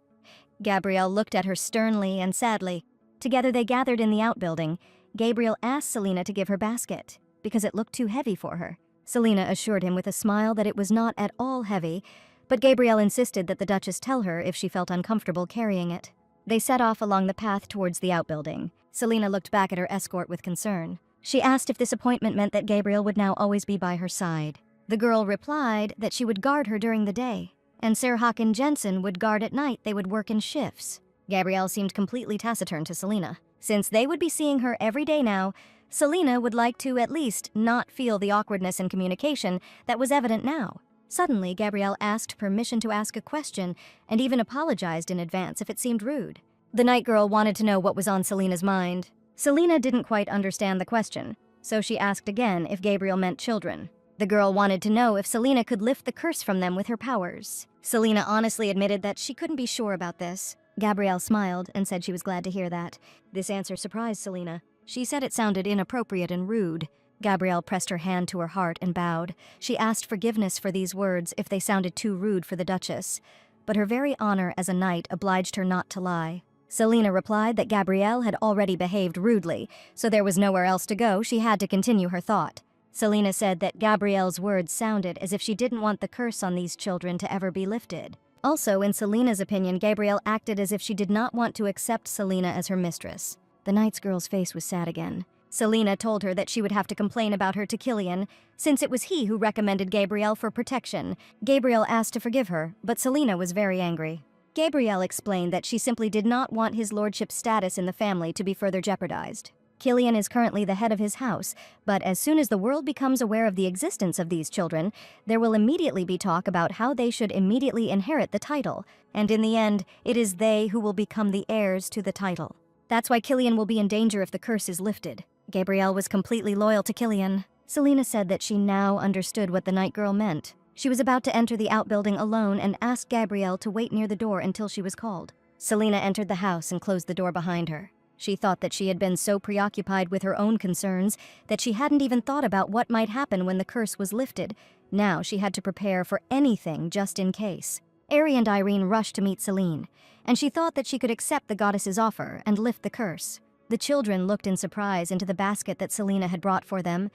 Gabrielle looked at her sternly and sadly. Together they gathered in the outbuilding. Gabriel asked Selena to give her basket, because it looked too heavy for her. Selena assured him with a smile that it was not at all heavy, but Gabrielle insisted that the Duchess tell her if she felt uncomfortable carrying it. They set off along the path towards the outbuilding. Selena looked back at her escort with concern. She asked if this appointment meant that Gabriel would now always be by her side. The girl replied that she would guard her during the day, and Serhak and Jensen would guard at night. They would work in shifts. Gabrielle seemed completely taciturn to Selena. Since they would be seeing her every day now, Selena would like to at least not feel the awkwardness in communication that was evident now. Suddenly, Gabrielle asked permission to ask a question and even apologized in advance if it seemed rude. The night girl wanted to know what was on Selena's mind. Selena didn't quite understand the question, so she asked again if Gabriel meant children. The girl wanted to know if Selena could lift the curse from them with her powers. Selena honestly admitted that she couldn't be sure about this. Gabrielle smiled and said she was glad to hear that. This answer surprised Selena. She said it sounded inappropriate and rude. Gabrielle pressed her hand to her heart and bowed. She asked forgiveness for these words if they sounded too rude for the Duchess, but her very honor as a knight obliged her not to lie. Selena replied that Gabrielle had already behaved rudely, so there was nowhere else to go. She had to continue her thought. Selena said that Gabrielle's words sounded as if she didn't want the curse on these children to ever be lifted. Also, in Selena's opinion, Gabrielle acted as if she did not want to accept Selena as her mistress. The knight's girl's face was sad again. Selena told her that she would have to complain about her to Killian, since it was he who recommended Gabrielle for protection. Gabrielle asked to forgive her, but Selena was very angry. Gabrielle explained that she simply did not want his lordship's status in the family to be further jeopardized. Killian is currently the head of his house, but as soon as the world becomes aware of the existence of these children, there will immediately be talk about how they should immediately inherit the title, and in the end, it is they who will become the heirs to the title. That's why Killian will be in danger if the curse is lifted. Gabrielle was completely loyal to Killian. Selena said that she now understood what the night girl meant. She was about to enter the outbuilding alone and asked Gabrielle to wait near the door until she was called. Selena entered the house and closed the door behind her. She thought that she had been so preoccupied with her own concerns that she hadn't even thought about what might happen when the curse was lifted. Now she had to prepare for anything just in case. Ari and Irene rushed to meet Selene, and she thought that she could accept the goddess's offer and lift the curse. The children looked in surprise into the basket that Selena had brought for them.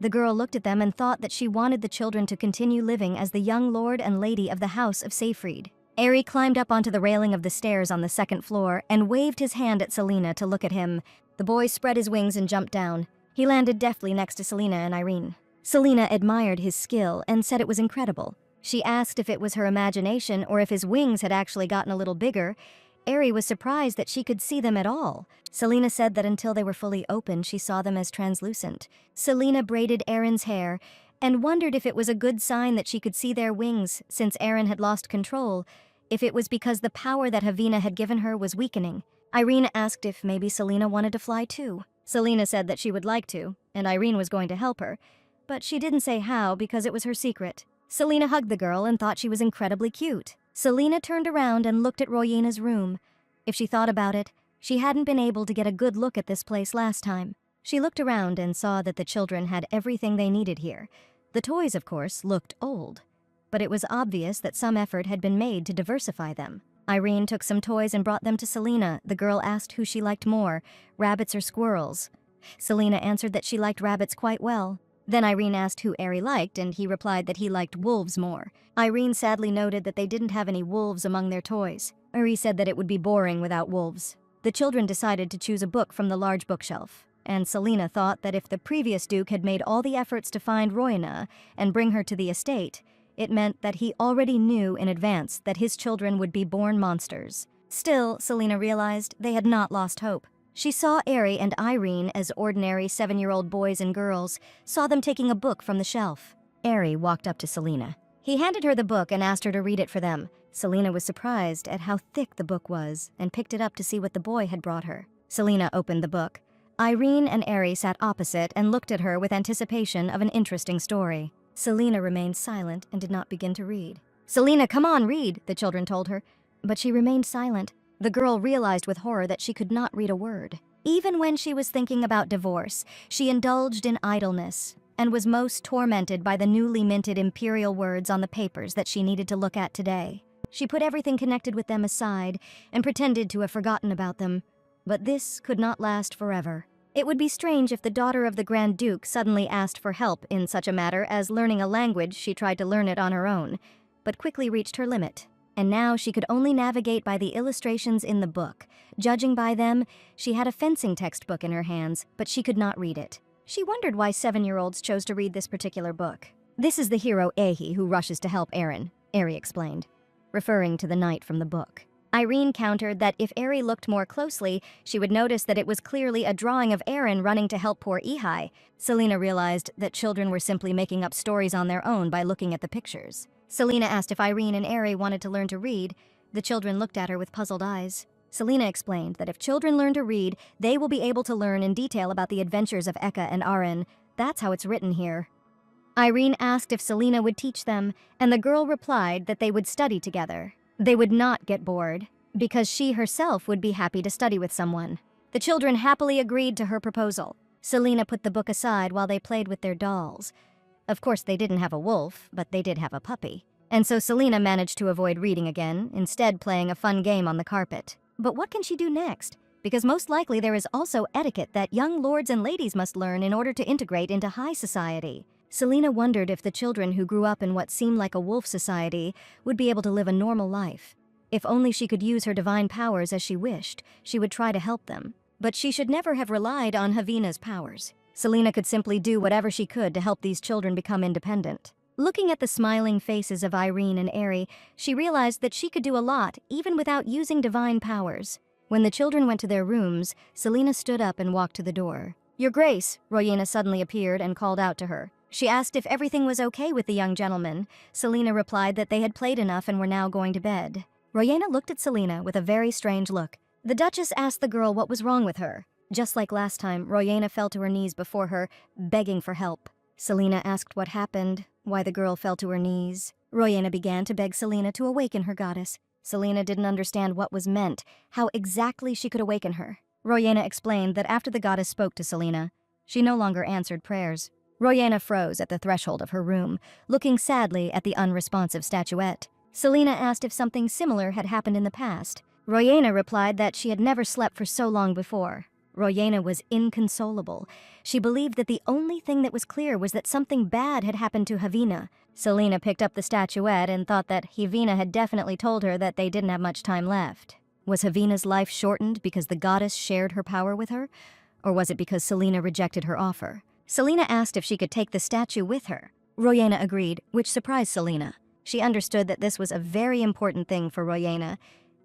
The girl looked at them and thought that she wanted the children to continue living as the young lord and lady of the house of Seyfried. Ari climbed up onto the railing of the stairs on the second floor and waved his hand at Selena to look at him. The boy spread his wings and jumped down. He landed deftly next to Selena and Irene. Selena admired his skill and said it was incredible. She asked if it was her imagination or if his wings had actually gotten a little bigger. Ari was surprised that she could see them at all. Selena said that until they were fully open, she saw them as translucent. Selena braided Aaron's hair and wondered if it was a good sign that she could see their wings since Aaron had lost control, if it was because the power that Havina had given her was weakening. Irene asked if maybe Selena wanted to fly too. Selena said that she would like to, and Irene was going to help her, but she didn't say how because it was her secret. Selena hugged the girl and thought she was incredibly cute. Selena turned around and looked at Royena's room. If she thought about it, she hadn't been able to get a good look at this place last time. She looked around and saw that the children had everything they needed here. The toys, of course, looked old, but it was obvious that some effort had been made to diversify them. Irene took some toys and brought them to Selena. The girl asked who she liked more, rabbits or squirrels. Selena answered that she liked rabbits quite well. Then Irene asked who Ari liked, and he replied that he liked wolves more. Irene sadly noted that they didn't have any wolves among their toys. Ari said that it would be boring without wolves. The children decided to choose a book from the large bookshelf, and Selena thought that if the previous duke had made all the efforts to find Royena and bring her to the estate, it meant that he already knew in advance that his children would be born monsters. Still, Selena realized they had not lost hope. She saw Ari and Irene as ordinary 7-year-old boys and girls, saw them taking a book from the shelf. Ari walked up to Selena. He handed her the book and asked her to read it for them. Selena was surprised at how thick the book was and picked it up to see what the boy had brought her. Selena opened the book. Irene and Ari sat opposite and looked at her with anticipation of an interesting story. Selena remained silent and did not begin to read. "Selena, come on, read," the children told her. But she remained silent. The girl realized with horror that she could not read a word. Even when she was thinking about divorce, she indulged in idleness and was most tormented by the newly minted imperial words on the papers that she needed to look at today. She put everything connected with them aside and pretended to have forgotten about them. But this could not last forever. It would be strange if the daughter of the Grand Duke suddenly asked for help in such a matter as learning a language she tried to learn it on her own, but quickly reached her limit. And now she could only navigate by the illustrations in the book. Judging by them, she had a fencing textbook in her hands, but she could not read it. She wondered why 7-year-olds chose to read this particular book. "This is the hero Ahi who rushes to help Eren," Eri explained, referring to the knight from the book. Irene countered that if Eri looked more closely, she would notice that it was clearly a drawing of Eren running to help poor Ihai. Selena realized that children were simply making up stories on their own by looking at the pictures. Selena asked if Irene and Eri wanted to learn to read. The children looked at her with puzzled eyes. Selena explained that if children learn to read, they will be able to learn in detail about the adventures of Eka and Aren. That's how it's written here. Irene asked if Selena would teach them, and the girl replied that they would study together. They would not get bored, because she herself would be happy to study with someone. The children happily agreed to her proposal. Selena put the book aside while they played with their dolls. Of course, they didn't have a wolf, but they did have a puppy. And so Selena managed to avoid reading again, instead playing a fun game on the carpet. But what can she do next? Because most likely there is also etiquette that young lords and ladies must learn in order to integrate into high society. Selena wondered if the children who grew up in what seemed like a wolf society would be able to live a normal life. If only she could use her divine powers as she wished, she would try to help them. But she should never have relied on Havina's powers. Selena could simply do whatever she could to help these children become independent. Looking at the smiling faces of Irene and Eri, she realized that she could do a lot even without using divine powers. When the children went to their rooms, Selena stood up and walked to the door. "Your Grace," Royena suddenly appeared and called out to her. She asked if everything was okay with the young gentleman. Selena replied that they had played enough and were now going to bed. Royena looked at Selena with a very strange look. The Duchess asked the girl what was wrong with her. Just like last time, Royena fell to her knees before her, begging for help. Selena asked what happened, why the girl fell to her knees. Royena began to beg Selena to awaken her goddess. Selena didn't understand what was meant, how exactly she could awaken her. Royena explained that after the goddess spoke to Selena, she no longer answered prayers. Royena froze at the threshold of her room, looking sadly at the unresponsive statuette. Selena asked if something similar had happened in the past. Royena replied that she had never slept for so long before. Royena was inconsolable. She believed that the only thing that was clear was that something bad had happened to Havina. Selena picked up the statuette and thought that Havina had definitely told her that they didn't have much time left. Was Havina's life shortened because the goddess shared her power with her? Or was it because Selena rejected her offer? Selena asked if she could take the statue with her. Royena agreed, which surprised Selena. She understood that this was a very important thing for Royena.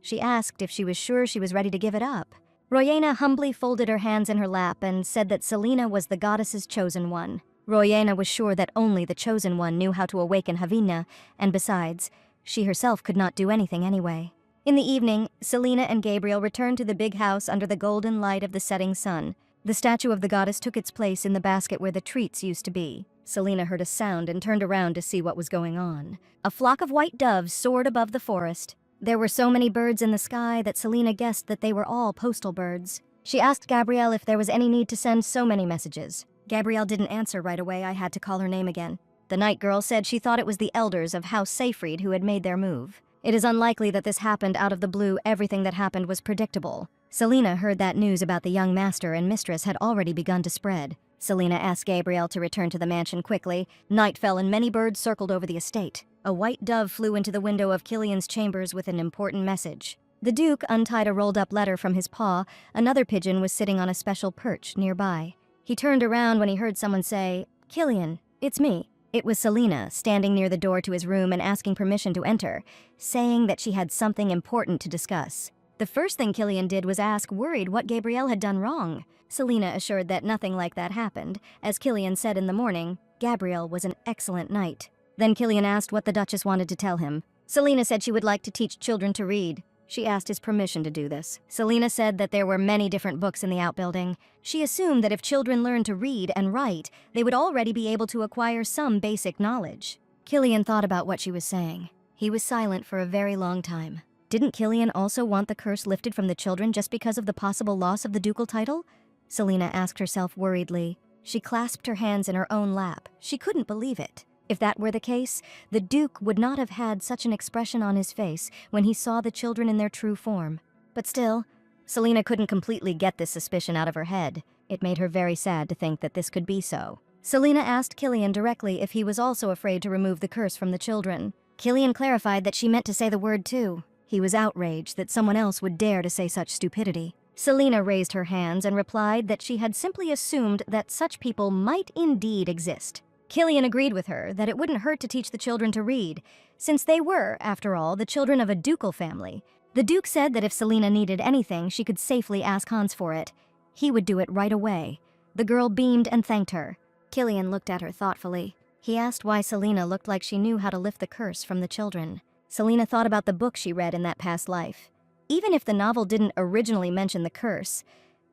She asked if she was sure she was ready to give it up. Royena humbly folded her hands in her lap and said that Selena was the goddess's chosen one. Royena was sure that only the chosen one knew how to awaken Havina, and besides, she herself could not do anything anyway. In the evening, Selena and Gabriel returned to the big house under the golden light of the setting sun. The statue of the goddess took its place in the basket where the treats used to be. Selena heard a sound and turned around to see what was going on. A flock of white doves soared above the forest. There were so many birds in the sky that Selena guessed that they were all postal birds. She asked Gabrielle if there was any need to send so many messages. Gabrielle didn't answer right away. I had to call her name again. The night girl said she thought it was the elders of House Seyfried who had made their move. It is unlikely that this happened out of the blue. Everything that happened was predictable. Selena heard that news about the young master and mistress had already begun to spread. Selena asked Gabrielle to return to the mansion quickly. Night fell and many birds circled over the estate. A white dove flew into the window of Killian's chambers with an important message. The Duke untied a rolled-up letter from his paw. Another pigeon was sitting on a special perch nearby. He turned around when he heard someone say, "Killian, it's me." It was Selena, standing near the door to his room and asking permission to enter, saying that she had something important to discuss. The first thing Killian did was ask, worried, what Gabrielle had done wrong. Selena assured that nothing like that happened. As Killian said in the morning, Gabrielle was an excellent knight. Then Killian asked what the Duchess wanted to tell him. Selena said she would like to teach children to read. She asked his permission to do this. Selina said that there were many different books in the outbuilding. She assumed that if children learned to read and write, they would already be able to acquire some basic knowledge. Killian thought about what she was saying. He was silent for a very long time. Didn't Killian also want the curse lifted from the children just because of the possible loss of the ducal title? Selina asked herself worriedly. She clasped her hands in her own lap. She couldn't believe it. If that were the case, the Duke would not have had such an expression on his face when he saw the children in their true form. But still, Selina couldn't completely get this suspicion out of her head. It made her very sad to think that this could be so. Selina asked Killian directly if he was also afraid to remove the curse from the children. Killian clarified that she meant to say the word too. He was outraged that someone else would dare to say such stupidity. Selina raised her hands and replied that she had simply assumed that such people might indeed exist. Killian agreed with her that it wouldn't hurt to teach the children to read, since they were, after all, the children of a ducal family. The Duke said that if Selina needed anything, she could safely ask Hans for it. He would do it right away. The girl beamed and thanked her. Killian looked at her thoughtfully. He asked why Selina looked like she knew how to lift the curse from the children. Selina thought about the book she read in that past life. Even if the novel didn't originally mention the curse,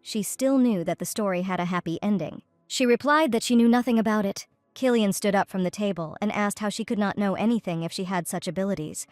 she still knew that the story had a happy ending. She replied that she knew nothing about it. Killian stood up from the table and asked how she could not know anything if she had such abilities.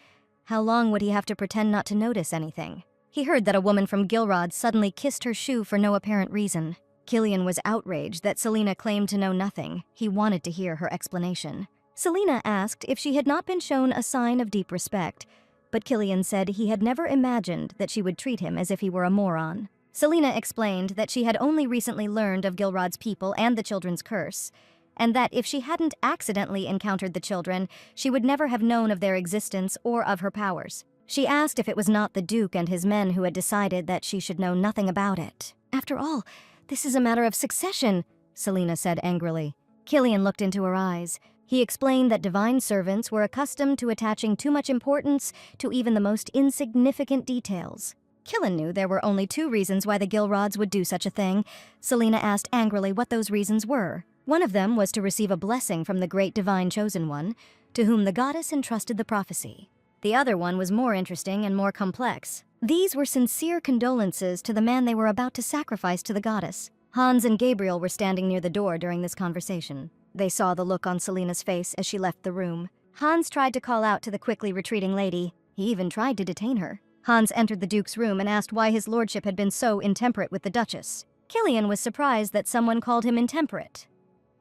How long would he have to pretend not to notice anything? He heard that a woman from Gilrod suddenly kissed her shoe for no apparent reason. Killian was outraged that Selina claimed to know nothing. He wanted to hear her explanation. Selina asked if she had not been shown a sign of deep respect, but Killian said he had never imagined that she would treat him as if he were a moron. Selina explained that she had only recently learned of Gilrod's people and the children's curse, and that if she hadn't accidentally encountered the children, she would never have known of their existence or of her powers. She asked if it was not the Duke and his men who had decided that she should know nothing about it. After all, this is a matter of succession, Selina said angrily. Killian looked into her eyes. He explained that divine servants were accustomed to attaching too much importance to even the most insignificant details. Killian knew there were only 2 reasons why the Gilrods would do such a thing. Selina asked angrily what those reasons were. One of them was to receive a blessing from the great divine chosen one, to whom the goddess entrusted the prophecy. The other one was more interesting and more complex. These were sincere condolences to the man they were about to sacrifice to the goddess. Hans and Gabriel were standing near the door during this conversation. They saw the look on Selina's face as she left the room. Hans tried to call out to the quickly retreating lady. He even tried to detain her. Hans entered the Duke's room and asked why his lordship had been so intemperate with the Duchess. Killian was surprised that someone called him intemperate.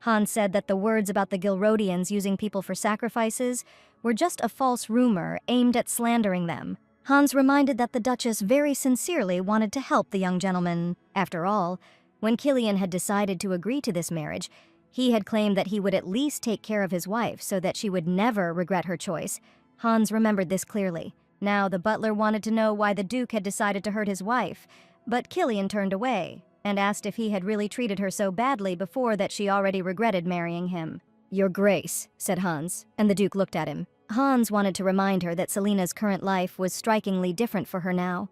Hans said that the words about the Gilrodians using people for sacrifices were just a false rumor aimed at slandering them. Hans reminded that the Duchess very sincerely wanted to help the young gentleman. After all, when Killian had decided to agree to this marriage, he had claimed that he would at least take care of his wife so that she would never regret her choice. Hans remembered this clearly. Now the butler wanted to know why the Duke had decided to hurt his wife, but Killian turned away and asked if he had really treated her so badly before that she already regretted marrying him. "Your Grace," said Hans, and the Duke looked at him. Hans wanted to remind her that Selina's current life was strikingly different for her now.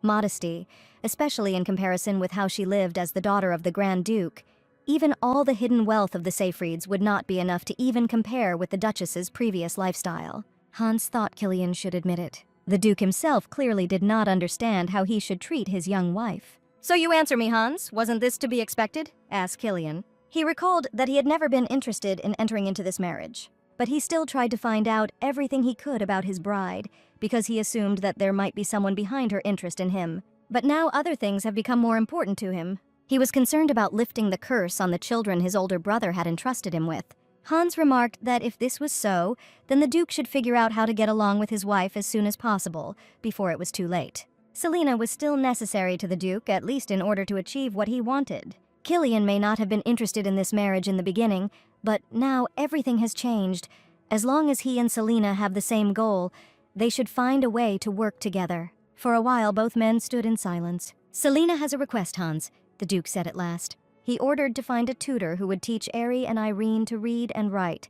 Modesty, especially in comparison with how she lived as the daughter of the Grand Duke. Even all the hidden wealth of the Seyfrieds would not be enough to even compare with the Duchess's previous lifestyle. Hans thought Killian should admit it. The Duke himself clearly did not understand how he should treat his young wife. "So you answer me, Hans. Wasn't this to be expected?" asked Killian. He recalled that he had never been interested in entering into this marriage, but he still tried to find out everything he could about his bride, because he assumed that there might be someone behind her interest in him. But now other things have become more important to him. He was concerned about lifting the curse on the children his older brother had entrusted him with. Hans remarked that if this was so, then the Duke should figure out how to get along with his wife as soon as possible, before it was too late. Selina was still necessary to the Duke, at least in order to achieve what he wanted. Killian may not have been interested in this marriage in the beginning, but now everything has changed. As long as he and Selina have the same goal, they should find a way to work together. For a while, both men stood in silence. "Selina has a request, Hans," the Duke said at last. He ordered to find a tutor who would teach Ari and Irene to read and write.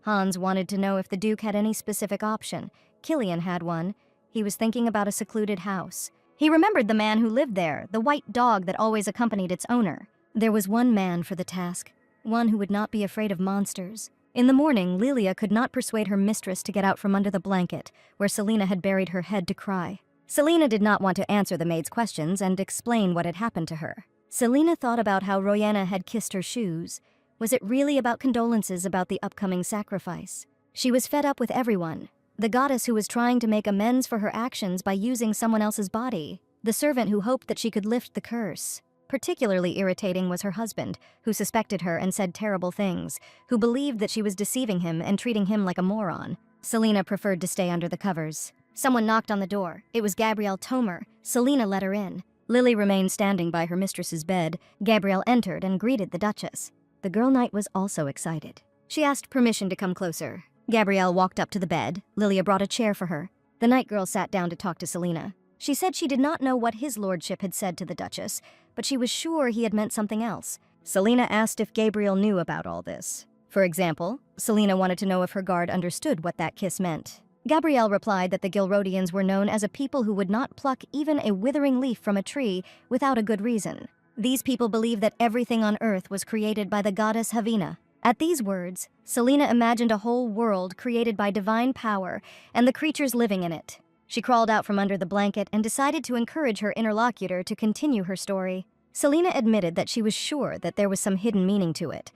Hans wanted to know if the Duke had any specific option. Killian had one. He was thinking about a secluded house. He remembered the man who lived there, the white dog that always accompanied its owner. There was one man for the task, one who would not be afraid of monsters. In the morning, Lilia could not persuade her mistress to get out from under the blanket, where Selina had buried her head to cry. Selina did not want to answer the maid's questions and explain what had happened to her. Selina thought about how Royana had kissed her shoes. Was it really about condolences about the upcoming sacrifice? She was fed up with everyone. The goddess who was trying to make amends for her actions by using someone else's body. The servant who hoped that she could lift the curse. Particularly irritating was her husband, who suspected her and said terrible things, who believed that she was deceiving him and treating him like a moron. Selina preferred to stay under the covers. Someone knocked on the door. It was Gabrielle Tomer. Selina let her in. Lily remained standing by her mistress's bed. Gabrielle entered and greeted the Duchess. The girl knight was also excited. She asked permission to come closer. Gabrielle walked up to the bed. Lilia brought a chair for her. The night girl sat down to talk to Selina. She said she did not know what his lordship had said to the Duchess, but she was sure he had meant something else. Selina asked if Gabriel knew about all this. For example, Selina wanted to know if her guard understood what that kiss meant. Gabrielle replied that the Gilrodians were known as a people who would not pluck even a withering leaf from a tree without a good reason. These people believed that everything on earth was created by the goddess Havina. At these words, Selina imagined a whole world created by divine power and the creatures living in it. She crawled out from under the blanket and decided to encourage her interlocutor to continue her story. Selina admitted that she was sure that there was some hidden meaning to it.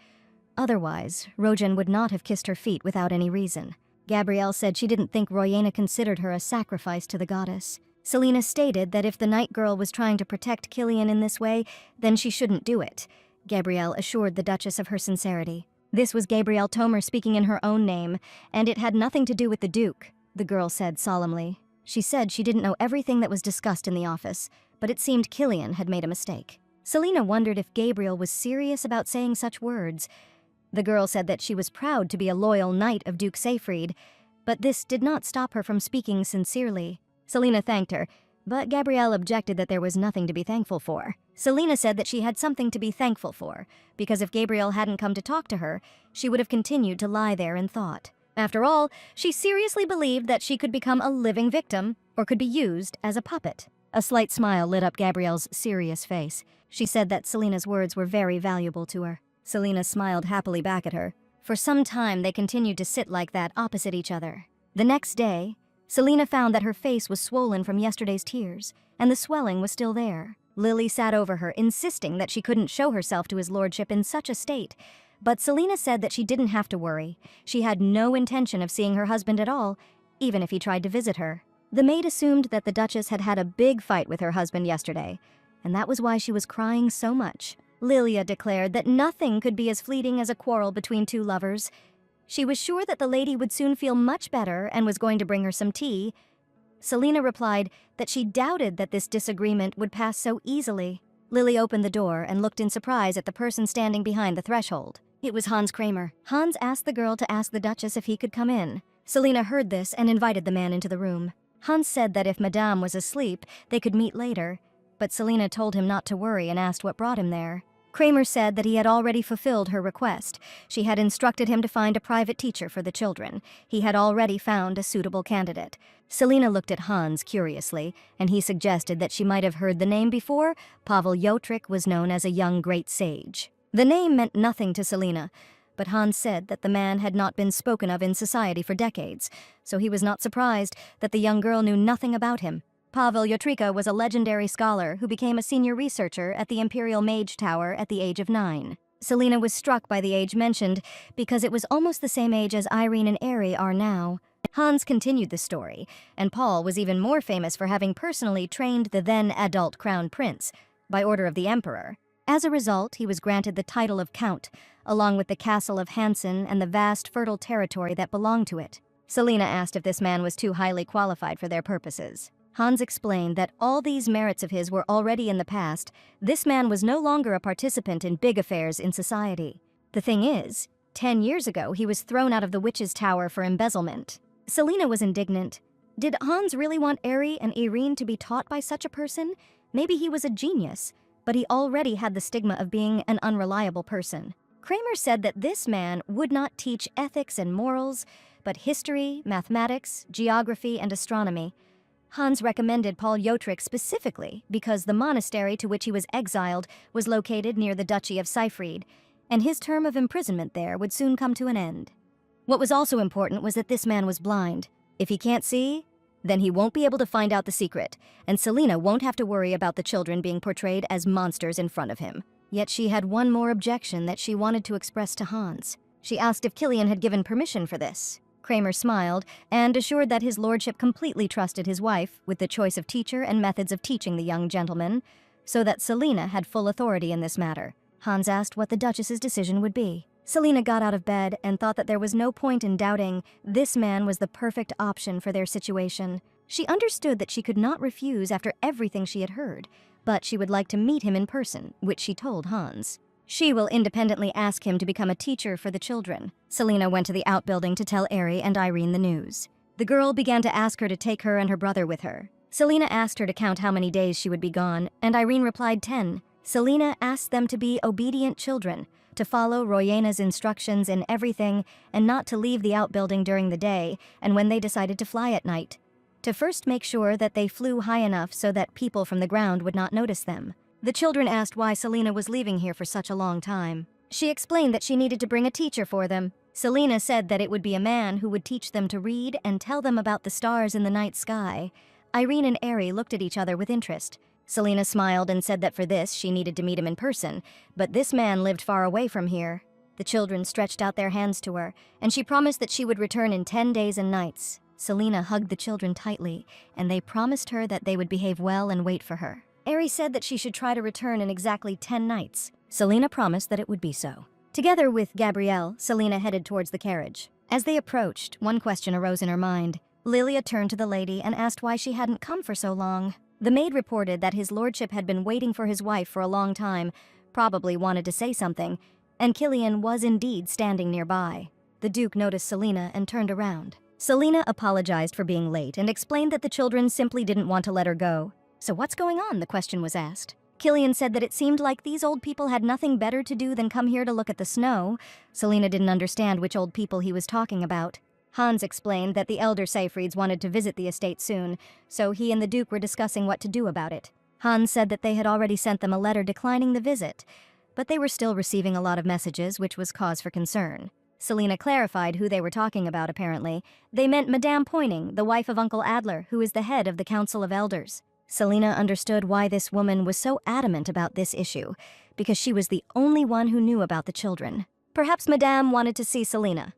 Otherwise, Rojan would not have kissed her feet without any reason. Gabrielle said she didn't think Royana considered her a sacrifice to the goddess. Selina stated that if the night girl was trying to protect Killian in this way, then she shouldn't do it. Gabrielle assured the Duchess of her sincerity. This was Gabrielle Tomer speaking in her own name, and it had nothing to do with the Duke, the girl said solemnly. She said she didn't know everything that was discussed in the office, but it seemed Killian had made a mistake. Selina wondered if Gabriel was serious about saying such words. The girl said that she was proud to be a loyal knight of Duke Seyfried, but this did not stop her from speaking sincerely. Selina thanked her, but Gabrielle objected that there was nothing to be thankful for. Selina said that she had something to be thankful for, because if Gabriel hadn't come to talk to her, she would have continued to lie there in thought. After all, she seriously believed that she could become a living victim, or could be used as a puppet. A slight smile lit up Gabrielle's serious face. She said that Selina's words were very valuable to her. Selina smiled happily back at her. For some time, they continued to sit like that opposite each other. The next day, Selina found that her face was swollen from yesterday's tears, and the swelling was still there. Lily sat over her, insisting that she couldn't show herself to his lordship in such a state. But Selina said that she didn't have to worry. She had no intention of seeing her husband at all, even if he tried to visit her. The maid assumed that the Duchess had had a big fight with her husband yesterday, and that was why she was crying so much. Lilia declared that nothing could be as fleeting as a quarrel between two lovers. She was sure that the lady would soon feel much better and was going to bring her some tea. Selina replied that she doubted that this disagreement would pass so easily. Lily opened the door and looked in surprise at the person standing behind the threshold. It was Hans Kramer. Hans asked the girl to ask the Duchess if he could come in. Selina heard this and invited the man into the room. Hans said that if Madame was asleep, they could meet later, but Selina told him not to worry and asked what brought him there. Kramer said that he had already fulfilled her request. She had instructed him to find a private teacher for the children. He had already found a suitable candidate. Selina looked at Hans curiously, and he suggested that she might have heard the name before. Pavel Jotrik was known as a young great sage. The name meant nothing to Selina, but Hans said that the man had not been spoken of in society for decades, so he was not surprised that the young girl knew nothing about him. Pavel Jotrika was a legendary scholar who became a senior researcher at the Imperial Mage Tower at the age of 9. Selina was struck by the age mentioned because it was almost the same age as Irene and Aerie are now. Hans continued the story, and Paul was even more famous for having personally trained the then-adult crown prince, by order of the emperor. As a result, he was granted the title of Count, along with the castle of Hansen and the vast fertile territory that belonged to it. Selina asked if this man was too highly qualified for their purposes. Hans explained that all these merits of his were already in the past. This man was no longer a participant in big affairs in society. The thing is, 10 years ago he was thrown out of the witch's tower for embezzlement. Selina was indignant. Did Hans really want Aerie and Irene to be taught by such a person? Maybe he was a genius, but he already had the stigma of being an unreliable person. Kramer said that this man would not teach ethics and morals, but history, mathematics, geography, and astronomy. Hans recommended Paul Jotrik specifically because the monastery to which he was exiled was located near the Duchy of Seyfried, and his term of imprisonment there would soon come to an end. What was also important was that this man was blind. If he can't see, Then he won't be able to find out the secret, and Selina won't have to worry about the children being portrayed as monsters in front of him. Yet she had one more objection that she wanted to express to Hans. She asked if Killian had given permission for this. Kramer smiled and assured that his lordship completely trusted his wife with the choice of teacher and methods of teaching the young gentleman, so that Selina had full authority in this matter. Hans asked what the Duchess's decision would be. Selina got out of bed and thought that there was no point in doubting this man was the perfect option for their situation. She understood that she could not refuse after everything she had heard, but she would like to meet him in person, which she told Hans. She will independently ask him to become a teacher for the children. Selina went to the outbuilding to tell Ari and Irene the news. The girl began to ask her to take her and her brother with her. Selina asked her to count how many days she would be gone, and Irene replied 10. Selina asked them to be obedient children, to follow Royena's instructions in everything, and not to leave the outbuilding during the day and when they decided to fly at night. To first make sure that they flew high enough so that people from the ground would not notice them. The children asked why Selina was leaving here for such a long time. She explained that she needed to bring a teacher for them. Selina said that it would be a man who would teach them to read and tell them about the stars in the night sky. Irene and Ari looked at each other with interest. Selina smiled and said that for this she needed to meet him in person, but this man lived far away from here. The children stretched out their hands to her, and she promised that she would return in 10 days and nights. Selina hugged the children tightly, and they promised her that they would behave well and wait for her. Ari said that she should try to return in exactly 10 nights. Selina promised that it would be so. Together with Gabrielle, Selina headed towards the carriage. As they approached, one question arose in her mind. Lilia turned to the lady and asked why she hadn't come for so long. The maid reported that his lordship had been waiting for his wife for a long time, probably wanted to say something, and Killian was indeed standing nearby. The Duke noticed Selina and turned around. Selina apologized for being late and explained that the children simply didn't want to let her go. So what's going on? The question was asked. Killian said that it seemed like these old people had nothing better to do than come here to look at the snow. Selina didn't understand which old people he was talking about. Hans explained that the elder Seyfrieds wanted to visit the estate soon, so he and the Duke were discussing what to do about it. Hans said that they had already sent them a letter declining the visit, but they were still receiving a lot of messages, which was cause for concern. Selina clarified who they were talking about, apparently. They meant Madame Pointing, the wife of Uncle Adler, who is the head of the Council of Elders. Selina understood why this woman was so adamant about this issue, because she was the only one who knew about the children. Perhaps Madame wanted to see Selina,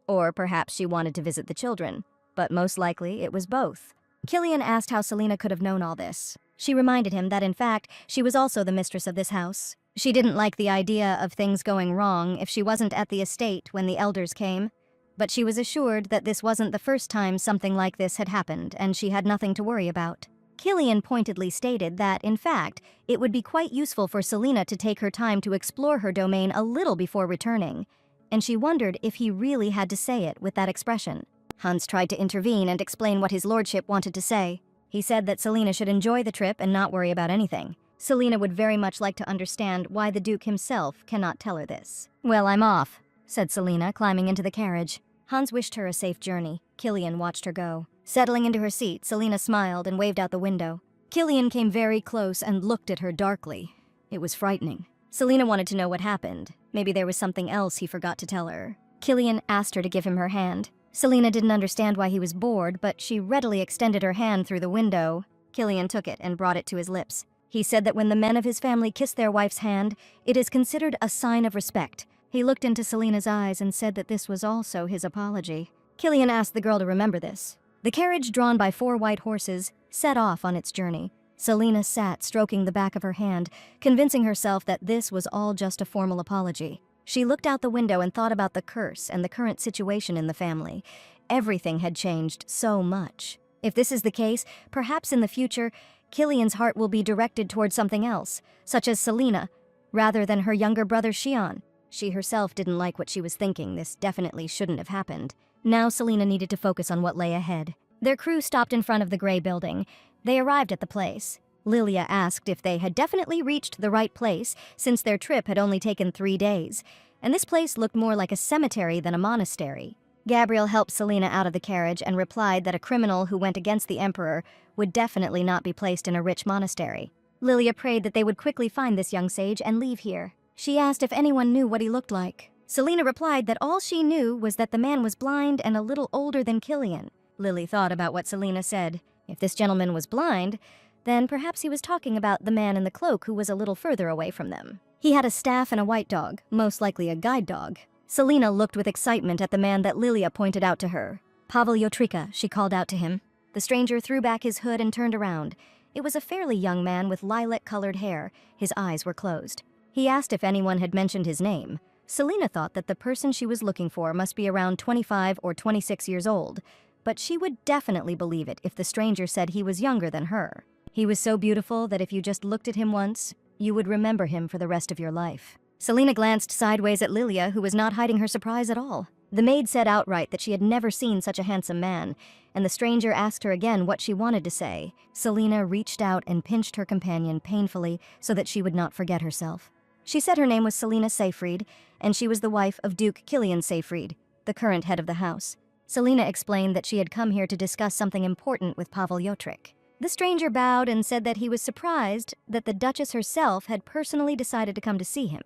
or perhaps she wanted to visit the children, but most likely it was both. Killian asked how Selina could have known all this. She reminded him that in fact, she was also the mistress of this house. She didn't like the idea of things going wrong if she wasn't at the estate when the elders came, but she was assured that this wasn't the first time something like this had happened and she had nothing to worry about. Killian pointedly stated that, in fact, it would be quite useful for Selina to take her time to explore her domain a little before returning, and she wondered if he really had to say it with that expression. Hans tried to intervene and explain what his lordship wanted to say. He said that Selina should enjoy the trip and not worry about anything. Selina would very much like to understand why the Duke himself cannot tell her this. "Well, I'm off," said Selina, climbing into the carriage. Hans wished her a safe journey. Killian watched her go. Settling into her seat, Selina smiled and waved out the window. Killian came very close and looked at her darkly. It was frightening. Selina wanted to know what happened. Maybe there was something else he forgot to tell her. Killian asked her to give him her hand. Selina didn't understand why he was bored, but she readily extended her hand through the window. Killian took it and brought it to his lips. He said that when the men of his family kiss their wife's hand, it is considered a sign of respect. He looked into Selina's eyes and said that this was also his apology. Killian asked the girl to remember this. The carriage, drawn by 4 white horses, set off on its journey. Selina sat, stroking the back of her hand, convincing herself that this was all just a formal apology. She looked out the window and thought about the curse and the current situation in the family. Everything had changed so much. If this is the case, perhaps in the future, Killian's heart will be directed towards something else, such as Selina, rather than her younger brother Xian. She herself didn't like what she was thinking. This definitely shouldn't have happened. Now Selina needed to focus on what lay ahead. Their crew stopped in front of the gray building. They arrived at the place. Lilia asked if they had definitely reached the right place, since their trip had only taken 3 days, and this place looked more like a cemetery than a monastery. Gabriel helped Selina out of the carriage and replied that a criminal who went against the emperor would definitely not be placed in a rich monastery. Lilia prayed that they would quickly find this young sage and leave here. She asked if anyone knew what he looked like. Selina replied that all she knew was that the man was blind and a little older than Killian. Lily thought about what Selena said. If this gentleman was blind, then perhaps he was talking about the man in the cloak who was a little further away from them. He had a staff and a white dog, most likely a guide dog. Selena looked with excitement at the man that Lilia pointed out to her. Pavel Yotrika, she called out to him. The stranger threw back his hood and turned around. It was a fairly young man with lilac-colored hair. His eyes were closed. He asked if anyone had mentioned his name. Selena thought that the person she was looking for must be around 25 or 26 years old, but she would definitely believe it if the stranger said he was younger than her. He was so beautiful that if you just looked at him once, you would remember him for the rest of your life. Selena glanced sideways at Lilia, who was not hiding her surprise at all. The maid said outright that she had never seen such a handsome man, and the stranger asked her again what she wanted to say. Selena reached out and pinched her companion painfully so that she would not forget herself. She said her name was Selena Seyfried, and she was the wife of Duke Killian Seyfried, the current head of the house. Selena explained that she had come here to discuss something important with Pavel Yotrik. The stranger bowed and said that he was surprised that the Duchess herself had personally decided to come to see him.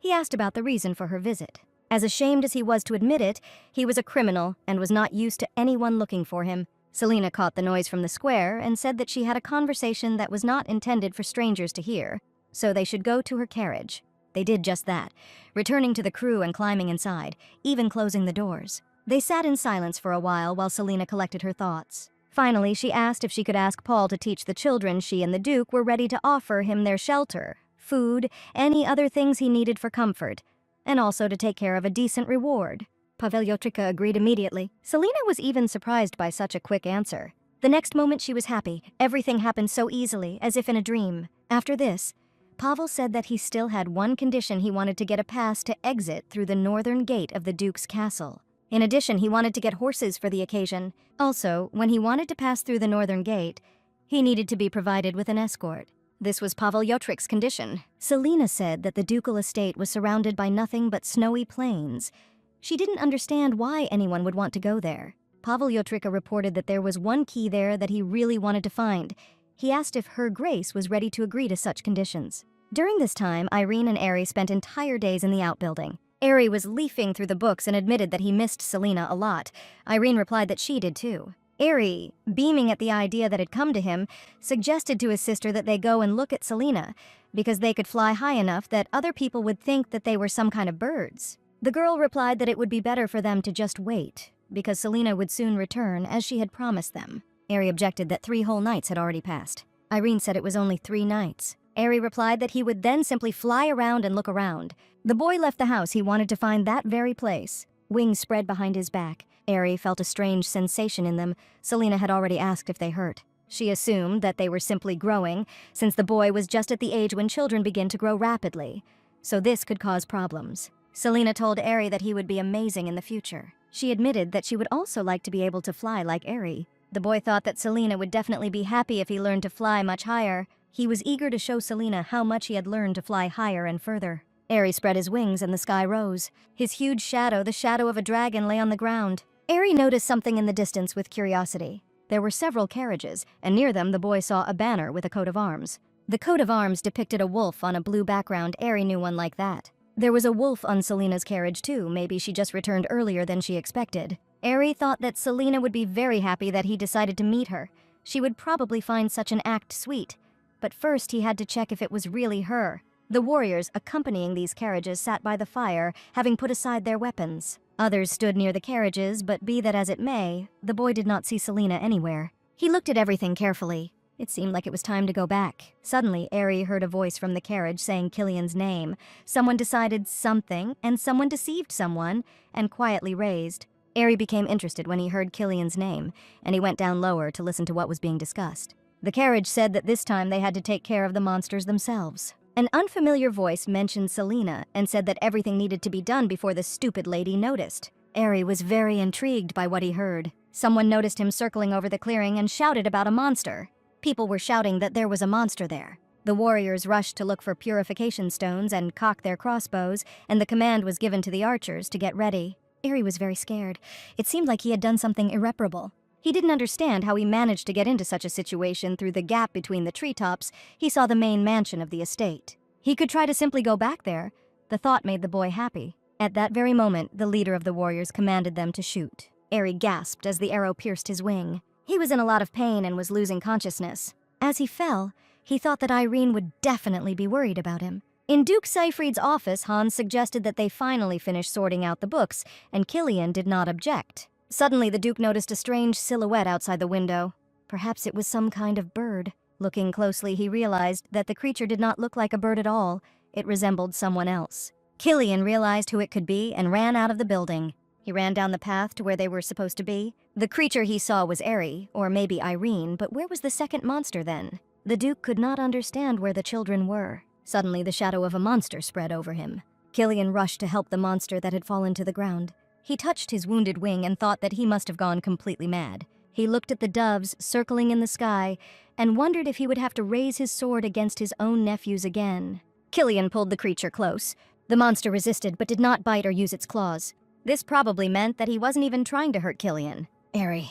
He asked about the reason for her visit. As ashamed as he was to admit it, he was a criminal and was not used to anyone looking for him. Selena caught the noise from the square and said that she had a conversation that was not intended for strangers to hear, so they should go to her carriage. They did just that, returning to the crew and climbing inside, even closing the doors. They sat in silence for a while Selena collected her thoughts. Finally, she asked if she could ask Paul to teach the children she and the Duke were ready to offer him their shelter, food, any other things he needed for comfort, and also to take care of a decent reward. Pavel Yotrika agreed immediately. Selena was even surprised by such a quick answer. The next moment she was happy. Everything happened so easily, as if in a dream. After this, Pavel said that he still had one condition: he wanted to get a pass to exit through the northern gate of the Duke's castle. In addition, he wanted to get horses for the occasion. Also, when he wanted to pass through the northern gate, he needed to be provided with an escort. This was Pavel Yotrik's condition. Selena said that the ducal estate was surrounded by nothing but snowy plains. She didn't understand why anyone would want to go there. Pavel Yotrika reported that there was one key there that he really wanted to find. He asked if Her Grace was ready to agree to such conditions. During this time, Irene and Ari spent entire days in the outbuilding. Ari was leafing through the books and admitted that he missed Selena a lot. Irene replied that she did too. Ari, beaming at the idea that had come to him, suggested to his sister that they go and look at Selena, because they could fly high enough that other people would think that they were some kind of birds. The girl replied that it would be better for them to just wait, because Selena would soon return, as she had promised them. Ari objected that 3 whole nights had already passed. Irene said it was only 3 nights. Ari replied that he would then simply fly around and look around. The boy left the house. He wanted to find that very place. Wings spread behind his back. Ari felt a strange sensation in them. Selena had already asked if they hurt. She assumed that they were simply growing, since the boy was just at the age when children begin to grow rapidly. So this could cause problems. Selena told Ari that he would be amazing in the future. She admitted that she would also like to be able to fly like Ari. The boy thought that Selena would definitely be happy if he learned to fly much higher. He was eager to show Selena how much he had learned to fly higher and further. Ari spread his wings and the sky rose. His huge shadow, the shadow of a dragon, lay on the ground. Ari noticed something in the distance with curiosity. There were several carriages, and near them the boy saw a banner with a coat of arms. The coat of arms depicted a wolf on a blue background. Ari knew one like that. There was a wolf on Selena's carriage too. Maybe she just returned earlier than she expected. Ari thought that Selena would be very happy that he decided to meet her. She would probably find such an act sweet. But first he had to check if it was really her. The warriors accompanying these carriages sat by the fire, having put aside their weapons. Others stood near the carriages, but be that as it may, the boy did not see Selena anywhere. He looked at everything carefully. It seemed like it was time to go back. Suddenly, Ari heard a voice from the carriage saying Killian's name. Someone decided something, and someone deceived someone, and quietly raised. Ari became interested when he heard Killian's name, and he went down lower to listen to what was being discussed. The carriage said that this time they had to take care of the monsters themselves. An unfamiliar voice mentioned Selena and said that everything needed to be done before the stupid lady noticed. Ari was very intrigued by what he heard. Someone noticed him circling over the clearing and shouted about a monster. People were shouting that there was a monster there. The warriors rushed to look for purification stones and cock their crossbows, and the command was given to the archers to get ready. Ari was very scared. It seemed like he had done something irreparable. He didn't understand how he managed to get into such a situation through the gap between the treetops. He saw the main mansion of the estate. He could try to simply go back there. The thought made the boy happy. At that very moment, the leader of the warriors commanded them to shoot. Eri gasped as the arrow pierced his wing. He was in a lot of pain and was losing consciousness. As he fell, he thought that Irene would definitely be worried about him. In Duke Seyfried's office, Hans suggested that they finally finish sorting out the books, and Killian did not object. Suddenly, the Duke noticed a strange silhouette outside the window. Perhaps it was some kind of bird. Looking closely, he realized that the creature did not look like a bird at all. It resembled someone else. Killian realized who it could be and ran out of the building. He ran down the path to where they were supposed to be. The creature he saw was Eri, or maybe Irene, but where was the second monster then? The Duke could not understand where the children were. Suddenly, the shadow of a monster spread over him. Killian rushed to help the monster that had fallen to the ground. He touched his wounded wing and thought that he must have gone completely mad. He looked at the doves circling in the sky and wondered if he would have to raise his sword against his own nephews again. Killian pulled the creature close. The monster resisted but did not bite or use its claws. This probably meant that he wasn't even trying to hurt Killian. "Eri,"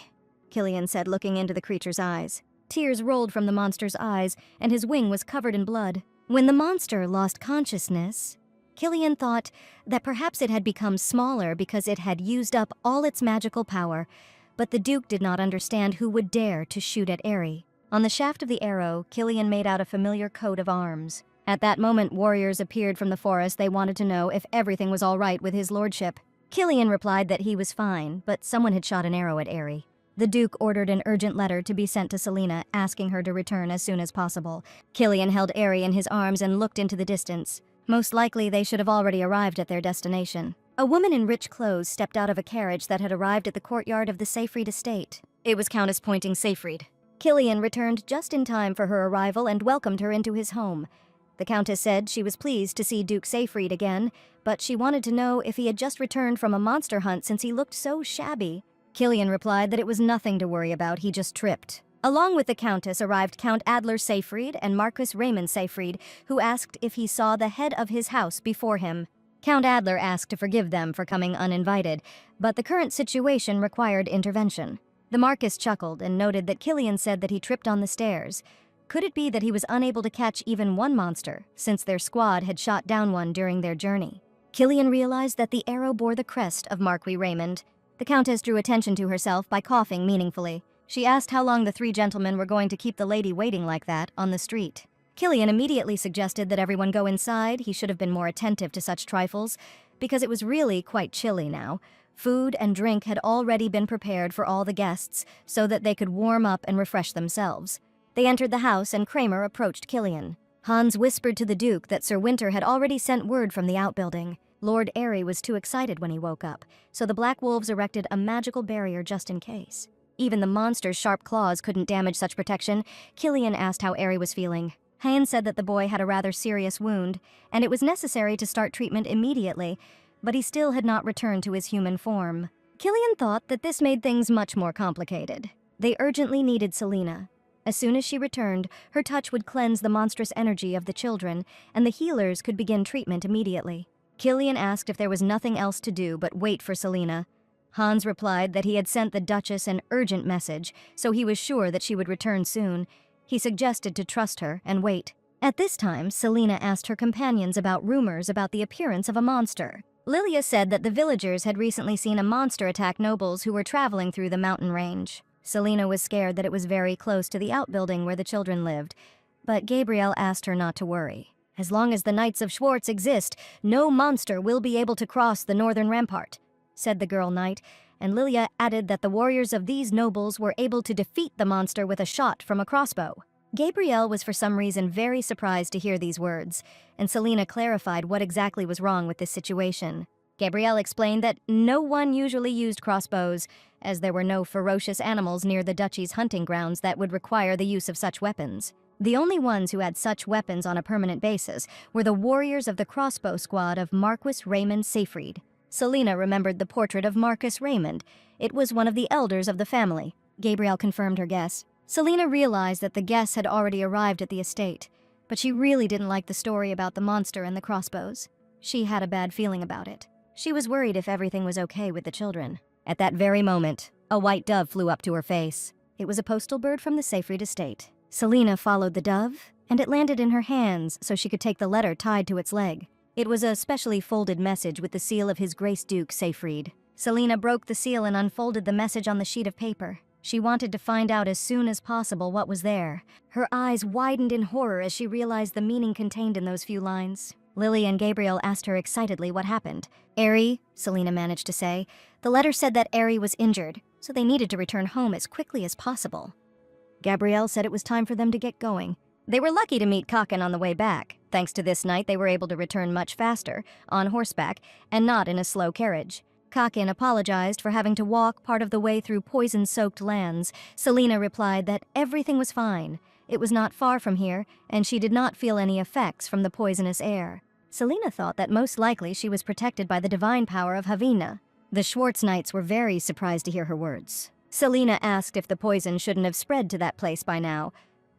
Killian said, looking into the creature's eyes. Tears rolled from the monster's eyes, and his wing was covered in blood. When the monster lost consciousness, Killian thought that perhaps it had become smaller because it had used up all its magical power, but the Duke did not understand who would dare to shoot at Eri. On the shaft of the arrow, Killian made out a familiar coat of arms. At that moment, warriors appeared from the forest. They wanted to know if everything was all right with his lordship. Killian replied that he was fine, but someone had shot an arrow at Eri. The Duke ordered an urgent letter to be sent to Selena, asking her to return as soon as possible. Killian held Eri in his arms and looked into the distance. Most likely, they should have already arrived at their destination. A woman in rich clothes stepped out of a carriage that had arrived at the courtyard of the Seyfried estate. It was Countess Pointing Seyfried. Killian returned just in time for her arrival and welcomed her into his home. The Countess said she was pleased to see Duke Seyfried again, but she wanted to know if he had just returned from a monster hunt since he looked so shabby. Killian replied that it was nothing to worry about, he just tripped. Along with the Countess arrived Count Adler Seyfried and Marquis Raymond Seyfried, who asked if he saw the head of his house before him. Count Adler asked to forgive them for coming uninvited, but the current situation required intervention. The Marquis chuckled and noted that Killian said that he tripped on the stairs. Could it be that he was unable to catch even one monster, since their squad had shot down one during their journey? Killian realized that the arrow bore the crest of Marquis Raymond. The Countess drew attention to herself by coughing meaningfully. She asked how long the three gentlemen were going to keep the lady waiting like that on the street. Killian immediately suggested that everyone go inside. He should have been more attentive to such trifles, because it was really quite chilly now. Food and drink had already been prepared for all the guests so that they could warm up and refresh themselves. They entered the house and Kramer approached Killian. Hans whispered to the Duke that Sir Winter had already sent word from the outbuilding. Lord Eri was too excited when he woke up, so the Black Wolves erected a magical barrier just in case. Even the monster's sharp claws couldn't damage such protection. Killian asked how Eri was feeling. Hain said that the boy had a rather serious wound, and it was necessary to start treatment immediately, but he still had not returned to his human form. Killian thought that this made things much more complicated. They urgently needed Selena. As soon as she returned, her touch would cleanse the monstrous energy of the children, and the healers could begin treatment immediately. Killian asked if there was nothing else to do but wait for Selena. Hans replied that he had sent the Duchess an urgent message, so he was sure that she would return soon. He suggested to trust her and wait. At this time, Selena asked her companions about rumors about the appearance of a monster. Lilia said that the villagers had recently seen a monster attack nobles who were traveling through the mountain range. Selena was scared that it was very close to the outbuilding where the children lived, but Gabriel asked her not to worry. As long as the Knights of Schwartz exist, no monster will be able to cross the northern rampart, said the girl knight, and Lilia added that the warriors of these nobles were able to defeat the monster with a shot from a crossbow. Gabriel was for some reason very surprised to hear these words, and Selena clarified what exactly was wrong with this situation. Gabriel explained that no one usually used crossbows, as there were no ferocious animals near the duchy's hunting grounds that would require the use of such weapons. The only ones who had such weapons on a permanent basis were the warriors of the crossbow squad of Marquis Raymond Seyfried. Selena remembered the portrait of Marquis Raymond. It was one of the elders of the family. Gabriel confirmed her guess. Selena realized that the guests had already arrived at the estate, but she really didn't like the story about the monster and the crossbows. She had a bad feeling about it. She was worried if everything was okay with the children. At that very moment, a white dove flew up to her face. It was a postal bird from the Seyfried estate. Selena followed the dove, and it landed in her hands so she could take the letter tied to its leg. It was a specially folded message with the seal of His Grace Duke Seyfried. Selina broke the seal and unfolded the message on the sheet of paper. She wanted to find out as soon as possible what was there. Her eyes widened in horror as she realized the meaning contained in those few lines. Lily and Gabriel asked her excitedly what happened. "Eri," Selina managed to say. "The letter said that Eri was injured, so they needed to return home as quickly as possible." Gabrielle said it was time for them to get going. They were lucky to meet Kakin on the way back. Thanks to this night, they were able to return much faster, on horseback, and not in a slow carriage. Kakin apologized for having to walk part of the way through poison-soaked lands. Selina replied that everything was fine. It was not far from here, and she did not feel any effects from the poisonous air. Selina thought that most likely she was protected by the divine power of Havina. The Schwartz Knights were very surprised to hear her words. Selina asked if the poison shouldn't have spread to that place by now,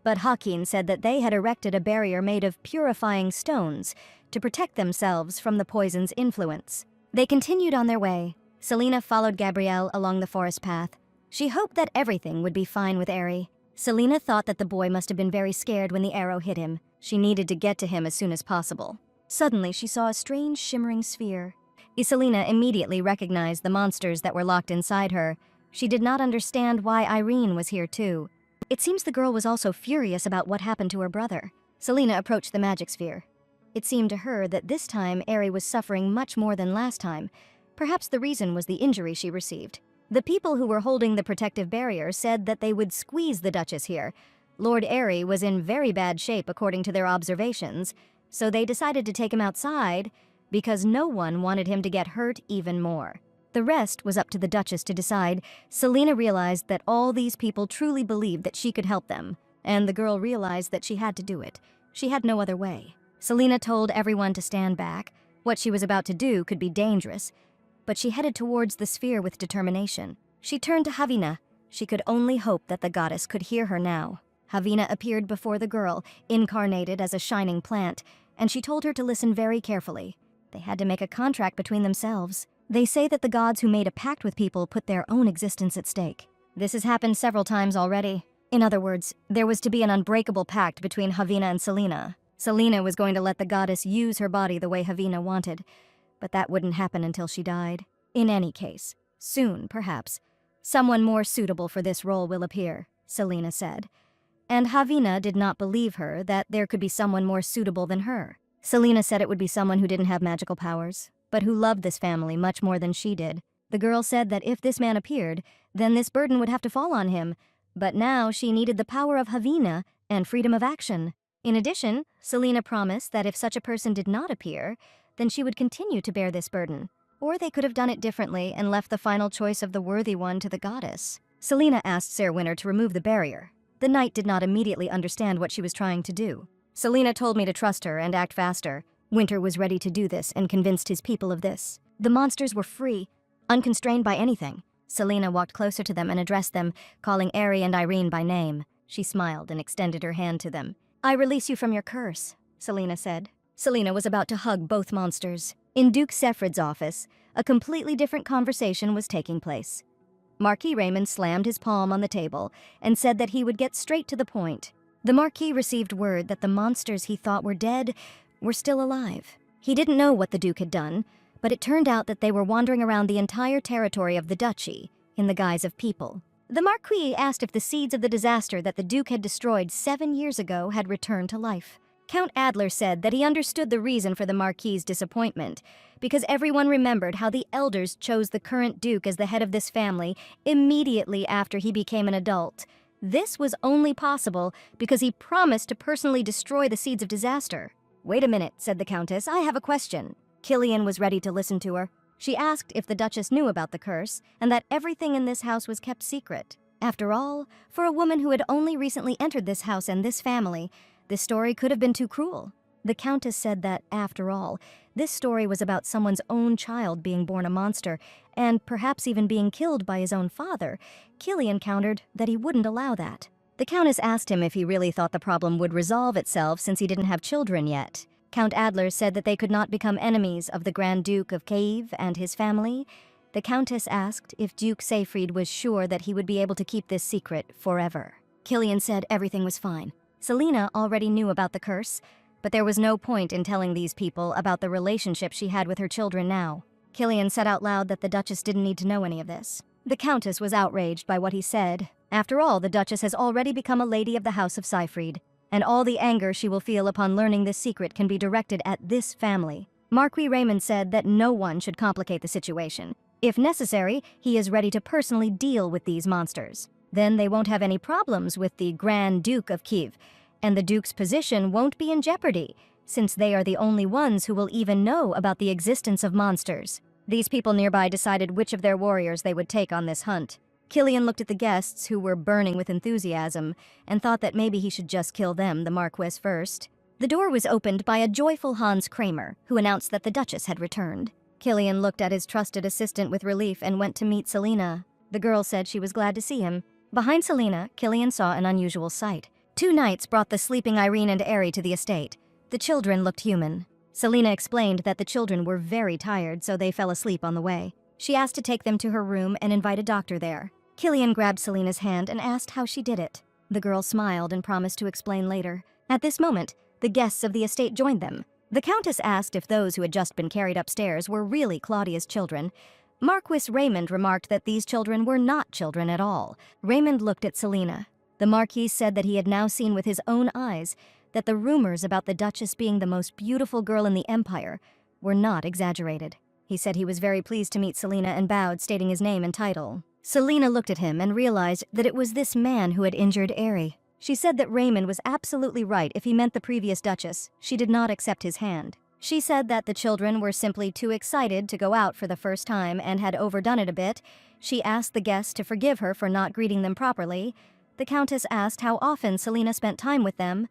but Hakin said that they had erected a barrier made of purifying stones to protect themselves from the poison's influence. They continued on their way. Selina followed Gabrielle along the forest path. She hoped that everything would be fine with Eri. Selina thought that the boy must have been very scared when the arrow hit him. She needed to get to him as soon as possible. Suddenly, she saw a strange shimmering sphere. Selina immediately recognized the monsters that were locked inside her. She did not understand why Irene was here too. It seems the girl was also furious about what happened to her brother. Selina approached the magic sphere. It seemed to her that this time Eri was suffering much more than last time. Perhaps the reason was the injury she received. The people who were holding the protective barrier said that they would squeeze the Duchess here. Lord Eri was in very bad shape according to their observations, so they decided to take him outside because no one wanted him to get hurt even more. The rest was up to the Duchess to decide. Selina realized that all these people truly believed that she could help them, and the girl realized that she had to do it. She had no other way. Selina told everyone to stand back. What she was about to do could be dangerous, but she headed towards the sphere with determination. She turned to Havina. She could only hope that the goddess could hear her now. Havina appeared before the girl, incarnated as a shining plant, and she told her to listen very carefully. They had to make a contract between themselves. They say that the gods who made a pact with people put their own existence at stake. This has happened several times already. In other words, there was to be an unbreakable pact between Havina and Selina. Selina was going to let the goddess use her body the way Havina wanted, but that wouldn't happen until she died. In any case, soon, perhaps, someone more suitable for this role will appear, Selina said. And Havina did not believe her that there could be someone more suitable than her. Selina said it would be someone who didn't have magical powers, but who loved this family much more than she did. The girl said that if this man appeared, then this burden would have to fall on him, but now she needed the power of Havina and freedom of action. In addition, Selina promised that if such a person did not appear, then she would continue to bear this burden. Or they could have done it differently and left the final choice of the worthy one to the goddess. Selina asked Sir Winter to remove the barrier. The knight did not immediately understand what she was trying to do. Selina told me to trust her and act faster. Winter was ready to do this and convinced his people of this. The monsters were free, unconstrained by anything. Selina walked closer to them and addressed them, calling Eri and Irene by name. She smiled and extended her hand to them. "I release you from your curse," Selina said. Selina was about to hug both monsters. In Duke Sefrid's office, a completely different conversation was taking place. Marquis Raymond slammed his palm on the table and said that he would get straight to the point. The Marquis received word that the monsters he thought were dead were still alive. He didn't know what the Duke had done, but it turned out that they were wandering around the entire territory of the duchy in the guise of people. The Marquis asked if the seeds of the disaster that the Duke had destroyed 7 years ago had returned to life. Count Adler said that he understood the reason for the Marquis's disappointment, because everyone remembered how the elders chose the current Duke as the head of this family immediately after he became an adult. This was only possible because he promised to personally destroy the seeds of disaster. "Wait a minute," said the Countess. "I have a question." Killian was ready to listen to her. She asked if the Duchess knew about the curse and that everything in this house was kept secret. After all, for a woman who had only recently entered this house and this family, this story could have been too cruel. The Countess said that, after all, this story was about someone's own child being born a monster and perhaps even being killed by his own father. Killian countered that he wouldn't allow that. The Countess asked him if he really thought the problem would resolve itself since he didn't have children yet. Count Adler said that they could not become enemies of the Grand Duke of Cave and his family. The Countess asked if Duke Seyfried was sure that he would be able to keep this secret forever. Killian said everything was fine. Selina already knew about the curse, but there was no point in telling these people about the relationship she had with her children now. Killian said out loud that the Duchess didn't need to know any of this. The Countess was outraged by what he said. After all, the Duchess has already become a lady of the House of Seyfried, and all the anger she will feel upon learning this secret can be directed at this family. Marquis Raymond said that no one should complicate the situation. If necessary, he is ready to personally deal with these monsters. Then they won't have any problems with the Grand Duke of Kiev, and the Duke's position won't be in jeopardy, since they are the only ones who will even know about the existence of monsters. These people nearby decided which of their warriors they would take on this hunt. Killian looked at the guests, who were burning with enthusiasm, and thought that maybe he should just kill them, the Marquess, first. The door was opened by a joyful Hans Kramer, who announced that the Duchess had returned. Killian looked at his trusted assistant with relief and went to meet Selina. The girl said she was glad to see him. Behind Selina, Killian saw an unusual sight. 2 knights brought the sleeping Irene and Aerie to the estate. The children looked human. Selina explained that the children were very tired, so they fell asleep on the way. She asked to take them to her room and invite a doctor there. Killian grabbed Selina's hand and asked how she did it. The girl smiled and promised to explain later. At this moment, the guests of the estate joined them. The Countess asked if those who had just been carried upstairs were really Claudia's children. Marquis Raymond remarked that these children were not children at all. Raymond looked at Selina. The Marquis said that he had now seen with his own eyes that the rumors about the Duchess being the most beautiful girl in the Empire were not exaggerated. He said he was very pleased to meet Selina and bowed, stating his name and title. Selina looked at him and realized that it was this man who had injured Aerie. She said that Raymond was absolutely right if he meant the previous Duchess. She did not accept his hand. She said that the children were simply too excited to go out for the first time and had overdone it a bit. She asked the guests to forgive her for not greeting them properly. The Countess asked how often Selina spent time with them.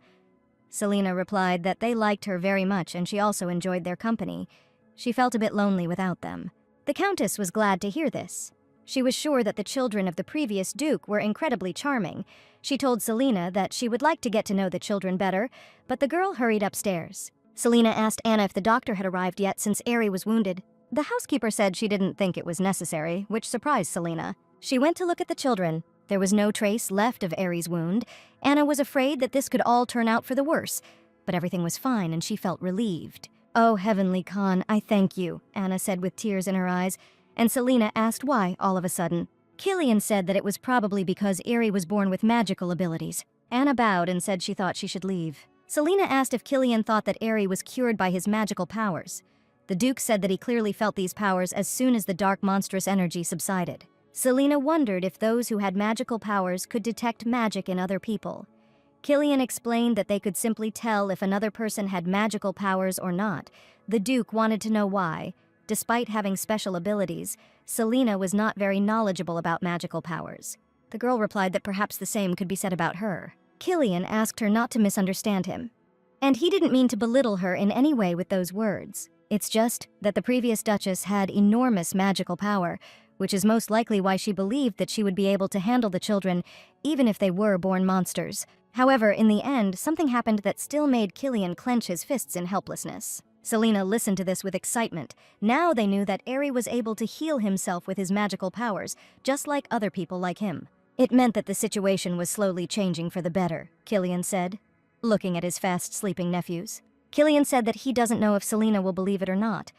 Selina replied that they liked her very much and she also enjoyed their company. She felt a bit lonely without them. The Countess was glad to hear this. She was sure that the children of the previous Duke were incredibly charming. She told Selina that she would like to get to know the children better, but the girl hurried upstairs. Selina asked Anna if the doctor had arrived yet since Aerie was wounded. The housekeeper said she didn't think it was necessary, which surprised Selina. She went to look at the children. There was no trace left of Aerie's wound. Anna was afraid that this could all turn out for the worse, but everything was fine and she felt relieved. "Oh, Heavenly Khan, I thank you," Anna said with tears in her eyes, and Selina asked why all of a sudden. Killian said that it was probably because Aerie was born with magical abilities. Anna bowed and said she thought she should leave. Selina asked if Killian thought that Aerie was cured by his magical powers. The Duke said that he clearly felt these powers as soon as the dark monstrous energy subsided. Selina wondered if those who had magical powers could detect magic in other people. Killian explained that they could simply tell if another person had magical powers or not. The Duke wanted to know why. Despite having special abilities, Selina was not very knowledgeable about magical powers. The girl replied that perhaps the same could be said about her. Killian asked her not to misunderstand him. And he didn't mean to belittle her in any way with those words. It's just that the previous Duchess had enormous magical power, which is most likely why she believed that she would be able to handle the children, even if they were born monsters. However, in the end, something happened that still made Killian clench his fists in helplessness. Selina listened to this with excitement. Now they knew that Aerie was able to heal himself with his magical powers, just like other people like him. It meant that the situation was slowly changing for the better, Killian said, looking at his fast-sleeping nephews. Killian said that he doesn't know if Selina will believe it or not,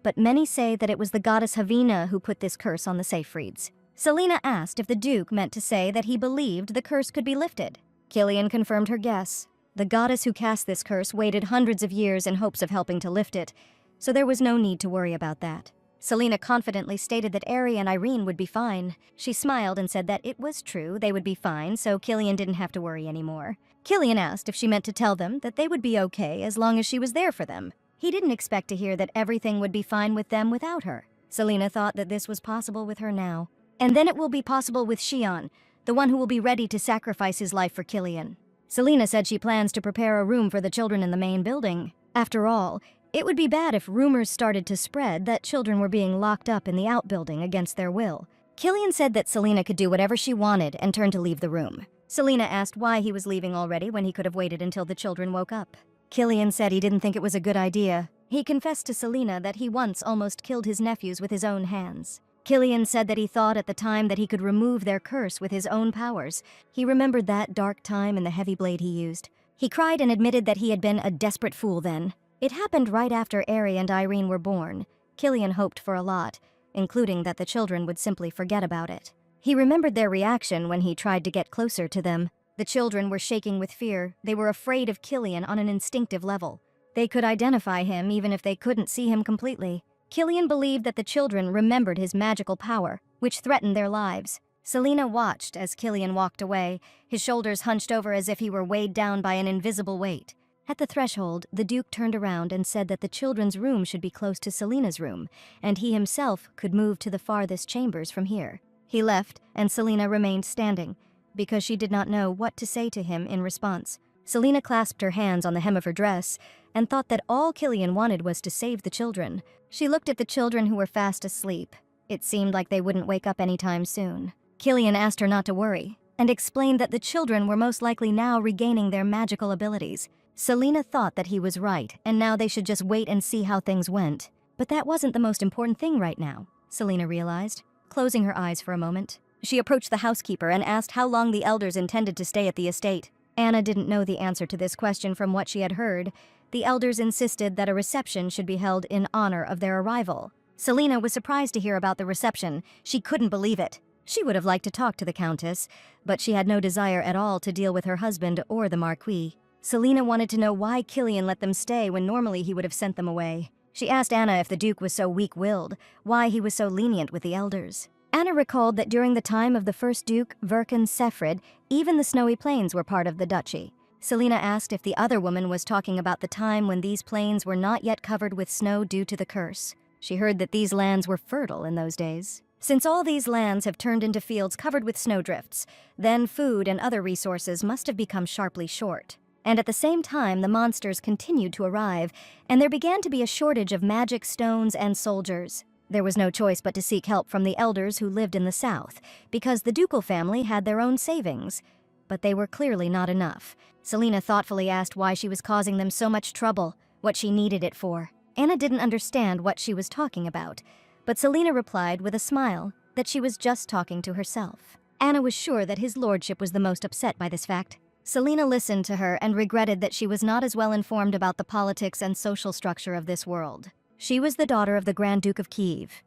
but many say that it was the goddess Havina who put this curse on the Seyfrieds. Selina asked if the Duke meant to say that he believed the curse could be lifted. Killian confirmed her guess. The goddess who cast this curse waited hundreds of years in hopes of helping to lift it, so there was no need to worry about that. Selina confidently stated that Aerie and Irene would be fine. She smiled and said that it was true, they would be fine, so Killian didn't have to worry anymore. Killian asked if she meant to tell them that they would be okay as long as she was there for them. He didn't expect to hear that everything would be fine with them without her. Selina thought that this was possible with her now. And then it will be possible with Xion, the one who will be ready to sacrifice his life for Killian. Selina said she plans to prepare a room for the children in the main building. After all, it would be bad if rumors started to spread that children were being locked up in the outbuilding against their will. Killian said that Selina could do whatever she wanted and turned to leave the room. Selina asked why he was leaving already when he could have waited until the children woke up. Killian said he didn't think it was a good idea. He confessed to Selina that he once almost killed his nephews with his own hands. Killian said that he thought at the time that he could remove their curse with his own powers. He remembered that dark time and the heavy blade he used. He cried and admitted that he had been a desperate fool then. It happened right after Aerie and Irene were born. Killian hoped for a lot, including that the children would simply forget about it. He remembered their reaction when he tried to get closer to them. The children were shaking with fear. They were afraid of Killian on an instinctive level. They could identify him even if they couldn't see him completely. Killian believed that the children remembered his magical power, which threatened their lives. Selena watched as Killian walked away, his shoulders hunched over as if he were weighed down by an invisible weight. At the threshold, the Duke turned around and said that the children's room should be close to Selena's room, and he himself could move to the farthest chambers from here. He left, and Selena remained standing, because she did not know what to say to him in response. Selena clasped her hands on the hem of her dress and thought that all Killian wanted was to save the children. She looked at the children who were fast asleep. It seemed like they wouldn't wake up anytime soon. Killian asked her not to worry, and explained that the children were most likely now regaining their magical abilities. Selena thought that he was right, and now they should just wait and see how things went. But that wasn't the most important thing right now, Selena realized, closing her eyes for a moment. She approached the housekeeper and asked how long the elders intended to stay at the estate. Anna didn't know the answer to this question from what she had heard. The elders insisted that a reception should be held in honor of their arrival. Selena was surprised to hear about the reception. She couldn't believe it. She would have liked to talk to the Countess, but she had no desire at all to deal with her husband or the Marquis. Selena wanted to know why Killian let them stay when normally he would have sent them away. She asked Anna if the Duke was so weak-willed, why he was so lenient with the elders. Anna recalled that during the time of the first Duke, Verkan Sefrid, even the Snowy Plains were part of the duchy. Selena asked if the other woman was talking about the time when these plains were not yet covered with snow due to the curse. She heard that these lands were fertile in those days. Since all these lands have turned into fields covered with snowdrifts, then food and other resources must have become sharply short. And at the same time, the monsters continued to arrive, and there began to be a shortage of magic stones and soldiers. There was no choice but to seek help from the elders who lived in the south, because the ducal family had their own savings. But they were clearly not enough. Selena thoughtfully asked why she was causing them so much trouble, what she needed it for. Anna didn't understand what she was talking about, but Selena replied with a smile that she was just talking to herself. Anna was sure that his lordship was the most upset by this fact. Selena listened to her and regretted that she was not as well informed about the politics and social structure of this world. She was the daughter of the Grand Duke of Kiev,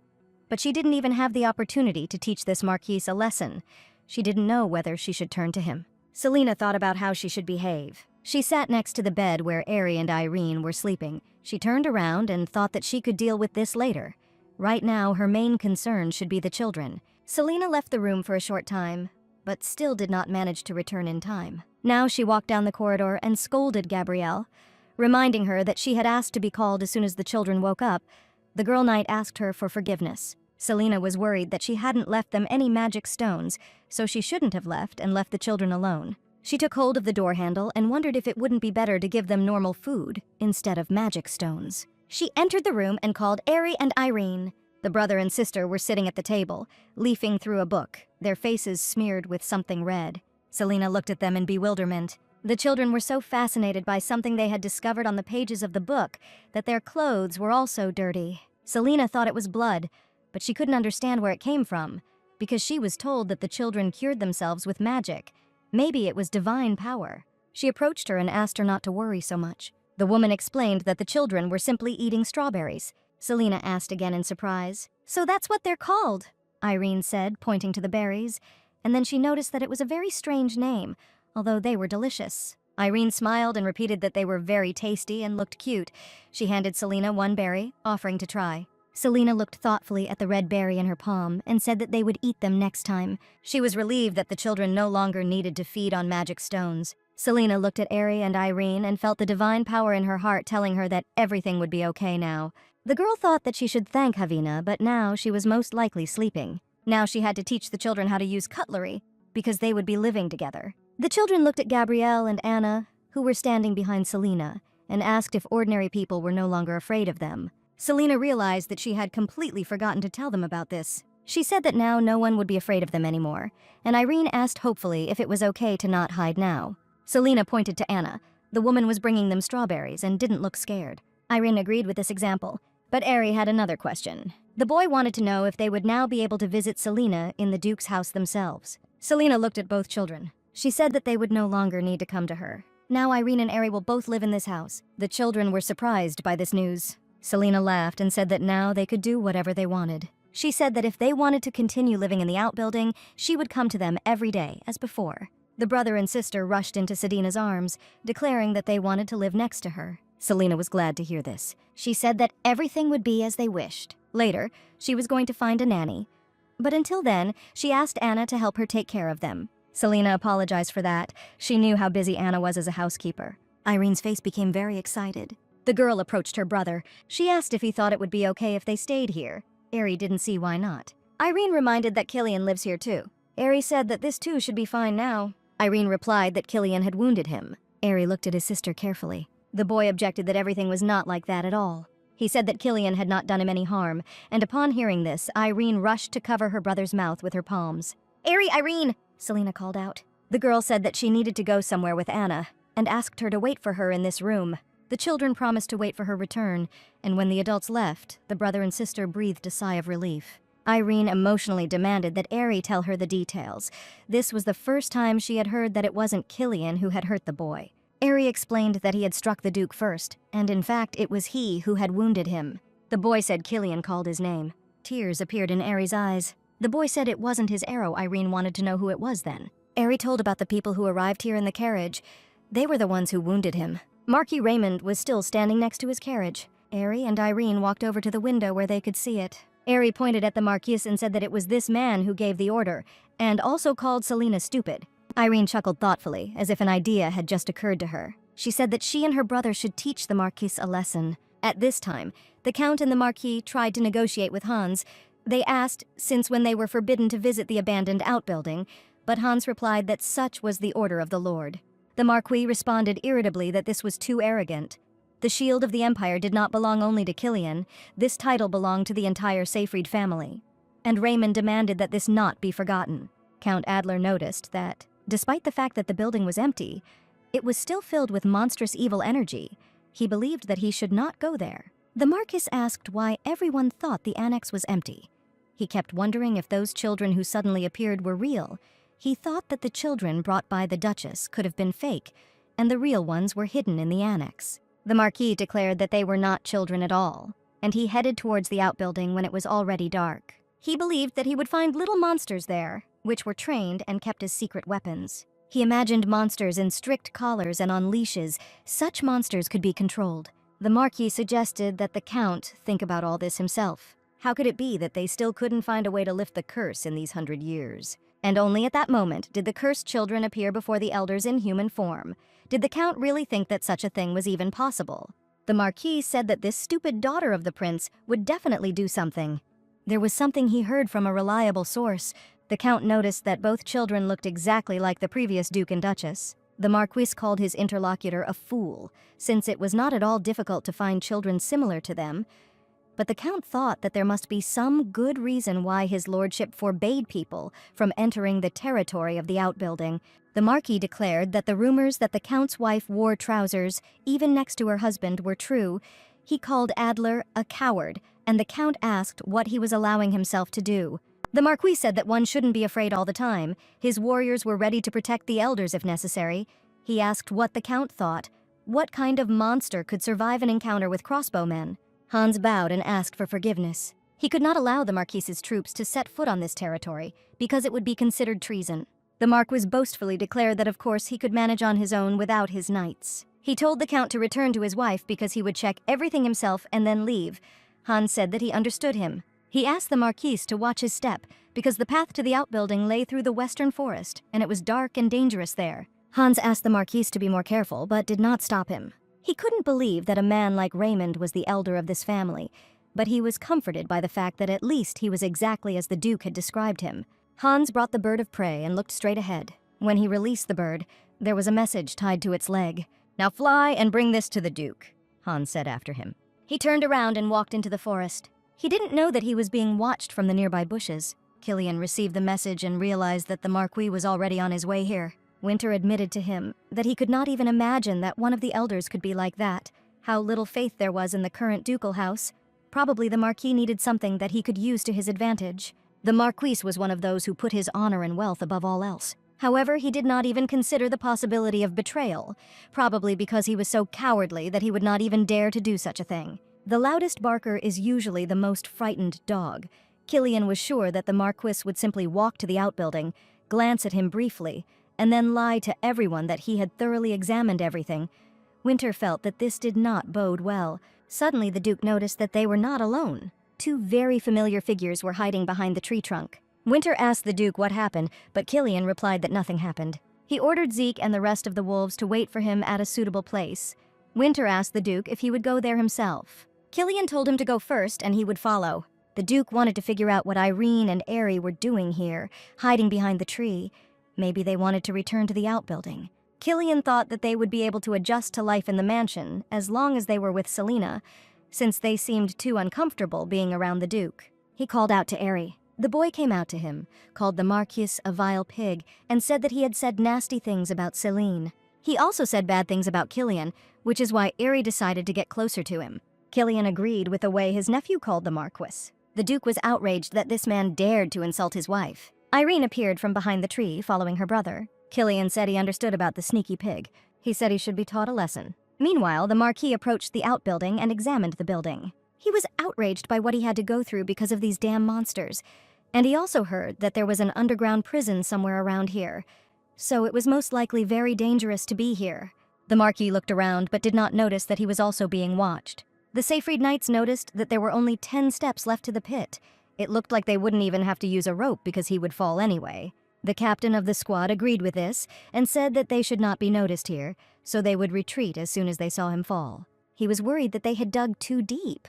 but she didn't even have the opportunity to teach this Marquis a lesson. She didn't know whether she should turn to him. Selena thought about how she should behave. She sat next to the bed where Ari and Irene were sleeping. She turned around and thought that she could deal with this later. Right now, her main concern should be the children. Selena left the room for a short time, but still did not manage to return in time. Now she walked down the corridor and scolded Gabrielle, reminding her that she had asked to be called as soon as the children woke up. The girl knight asked her for forgiveness. Selena was worried that she hadn't left them any magic stones, so she shouldn't have left and left the children alone. She took hold of the door handle and wondered if it wouldn't be better to give them normal food instead of magic stones. She entered the room and called Ari and Irene. The brother and sister were sitting at the table, leafing through a book, their faces smeared with something red. Selena looked at them in bewilderment. The children were so fascinated by something they had discovered on the pages of the book that their clothes were also dirty. Selena thought it was blood, but she couldn't understand where it came from, because she was told that the children cured themselves with magic. Maybe it was divine power. She approached her and asked her not to worry so much. The woman explained that the children were simply eating strawberries. Selena asked again in surprise. "So that's what they're called," Irene said, pointing to the berries, and then she noticed that it was a very strange name, although they were delicious. Irene smiled and repeated that they were very tasty and looked cute. She handed Selena one berry, offering to try. Selena looked thoughtfully at the red berry in her palm and said that they would eat them next time. She was relieved that the children no longer needed to feed on magic stones. Selena looked at Ari and Irene and felt the divine power in her heart telling her that everything would be okay now. The girl thought that she should thank Havina, but now she was most likely sleeping. Now she had to teach the children how to use cutlery, because they would be living together. The children looked at Gabrielle and Anna, who were standing behind Selena, and asked if ordinary people were no longer afraid of them. Selena realized that she had completely forgotten to tell them about this. She said that now no one would be afraid of them anymore, and Irene asked hopefully if it was okay to not hide now. Selena pointed to Anna. The woman was bringing them strawberries and didn't look scared. Irene agreed with this example, but Ari had another question. The boy wanted to know if they would now be able to visit Selena in the Duke's house themselves. Selena looked at both children. She said that they would no longer need to come to her. Now Irene and Ari will both live in this house. The children were surprised by this news. Selena laughed and said that now they could do whatever they wanted. She said that if they wanted to continue living in the outbuilding, she would come to them every day, as before. The brother and sister rushed into Sedina's arms, declaring that they wanted to live next to her. Selena was glad to hear this. She said that everything would be as they wished. Later, she was going to find a nanny. But until then, she asked Anna to help her take care of them. Selena apologized for that. She knew how busy Anna was as a housekeeper. Irene's face became very excited. The girl approached her brother. She asked if he thought it would be okay if they stayed here. Ari didn't see why not. Irene reminded that Killian lives here too. Ari said that this too should be fine now. Irene replied that Killian had wounded him. Ari looked at his sister carefully. The boy objected that everything was not like that at all. He said that Killian had not done him any harm, and upon hearing this, Irene rushed to cover her brother's mouth with her palms. Irene! Selena called out. The girl said that she needed to go somewhere with Anna, and asked her to wait for her in this room. The children promised to wait for her return, and when the adults left, the brother and sister breathed a sigh of relief. Irene emotionally demanded that Ari tell her the details. This was the first time she had heard that it wasn't Killian who had hurt the boy. Ari explained that he had struck the Duke first, and in fact it was he who had wounded him. The boy said Killian called his name. Tears appeared in Ari's eyes. The boy said it wasn't his arrow. Irene wanted to know who it was then. Ari told about the people who arrived here in the carriage. They were the ones who wounded him. Marquis Raymond was still standing next to his carriage. Ari and Irene walked over to the window where they could see it. Ari pointed at the Marquis and said that it was this man who gave the order, and also called Selena stupid. Irene chuckled thoughtfully, as if an idea had just occurred to her. She said that she and her brother should teach the Marquis a lesson. At this time, the Count and the Marquis tried to negotiate with Hans. They asked, since when they were forbidden to visit the abandoned outbuilding, but Hans replied that such was the order of the Lord. The Marquis responded irritably that this was too arrogant. The shield of the Empire did not belong only to Killian. This title belonged to the entire Seyfried family. And Raymond demanded that this not be forgotten. Count Adler noticed that, despite the fact that the building was empty, it was still filled with monstrous evil energy. He believed that he should not go there. The Marquis asked why everyone thought the annex was empty. He kept wondering if those children who suddenly appeared were real. He thought that the children brought by the Duchess could have been fake, and the real ones were hidden in the annex. The Marquis declared that they were not children at all, and he headed towards the outbuilding when it was already dark. He believed that he would find little monsters there, which were trained and kept as secret weapons. He imagined monsters in strict collars and on leashes. Such monsters could be controlled. The Marquis suggested that the Count think about all this himself. How could it be that they still couldn't find a way to lift the curse in these 100 years? And only at that moment did the cursed children appear before the elders in human form. Did the Count really think that such a thing was even possible? The Marquis said that this stupid daughter of the prince would definitely do something. There was something he heard from a reliable source. The Count noticed that both children looked exactly like the previous Duke and Duchess. The Marquis called his interlocutor a fool, since it was not at all difficult to find children similar to them. But the Count thought that there must be some good reason why his lordship forbade people from entering the territory of the outbuilding. The Marquis declared that the rumors that the Count's wife wore trousers, even next to her husband, were true. He called Adler a coward, and the Count asked what he was allowing himself to do. The Marquis said that one shouldn't be afraid all the time. His warriors were ready to protect the elders if necessary. He asked what the Count thought. What kind of monster could survive an encounter with crossbowmen? Hans bowed and asked for forgiveness. He could not allow the Marquis's troops to set foot on this territory, because it would be considered treason. The Marquis boastfully declared that of course he could manage on his own without his knights. He told the Count to return to his wife because he would check everything himself and then leave. Hans said that he understood him. He asked the Marquis to watch his step, because the path to the outbuilding lay through the western forest, and it was dark and dangerous there. Hans asked the Marquis to be more careful, but did not stop him. He couldn't believe that a man like Raymond was the elder of this family, but he was comforted by the fact that at least he was exactly as the Duke had described him. Hans brought the bird of prey and looked straight ahead. When he released the bird, there was a message tied to its leg. "Now fly and bring this to the Duke," Hans said after him. He turned around and walked into the forest. He didn't know that he was being watched from the nearby bushes. Killian received the message and realized that the Marquis was already on his way here. Winter admitted to him that he could not even imagine that one of the elders could be like that. How little faith there was in the current ducal house. Probably the Marquis needed something that he could use to his advantage. The Marquis was one of those who put his honor and wealth above all else. However, he did not even consider the possibility of betrayal, probably because he was so cowardly that he would not even dare to do such a thing. The loudest barker is usually the most frightened dog. Killian was sure that the Marquis would simply walk to the outbuilding, glance at him briefly, and then lie to everyone that he had thoroughly examined everything. Winter felt that this did not bode well. Suddenly the Duke noticed that they were not alone. Two very familiar figures were hiding behind the tree trunk. Winter asked the Duke what happened, but Killian replied that nothing happened. He ordered Zeke and the rest of the wolves to wait for him at a suitable place. Winter asked the Duke if he would go there himself. Killian told him to go first and he would follow. The Duke wanted to figure out what Irene and Aerie were doing here, hiding behind the tree. Maybe they wanted to return to the outbuilding. Killian thought that they would be able to adjust to life in the mansion as long as they were with Selena, since they seemed too uncomfortable being around the Duke. He called out to Aerie. The boy came out to him, called the Marquis a vile pig, and said that he had said nasty things about Celine. He also said bad things about Killian, which is why Aerie decided to get closer to him. Killian agreed with the way his nephew called the Marquis. The Duke was outraged that this man dared to insult his wife. Irene appeared from behind the tree, following her brother. Killian said he understood about the sneaky pig. He said he should be taught a lesson. Meanwhile, the Marquis approached the outbuilding and examined the building. He was outraged by what he had to go through because of these damn monsters. And he also heard that there was an underground prison somewhere around here. So it was most likely very dangerous to be here. The Marquis looked around but did not notice that he was also being watched. The Seyfried Knights noticed that there were only 10 steps left to the pit. It looked like they wouldn't even have to use a rope because he would fall anyway. The captain of the squad agreed with this and said that they should not be noticed here, so they would retreat as soon as they saw him fall. He was worried that they had dug too deep,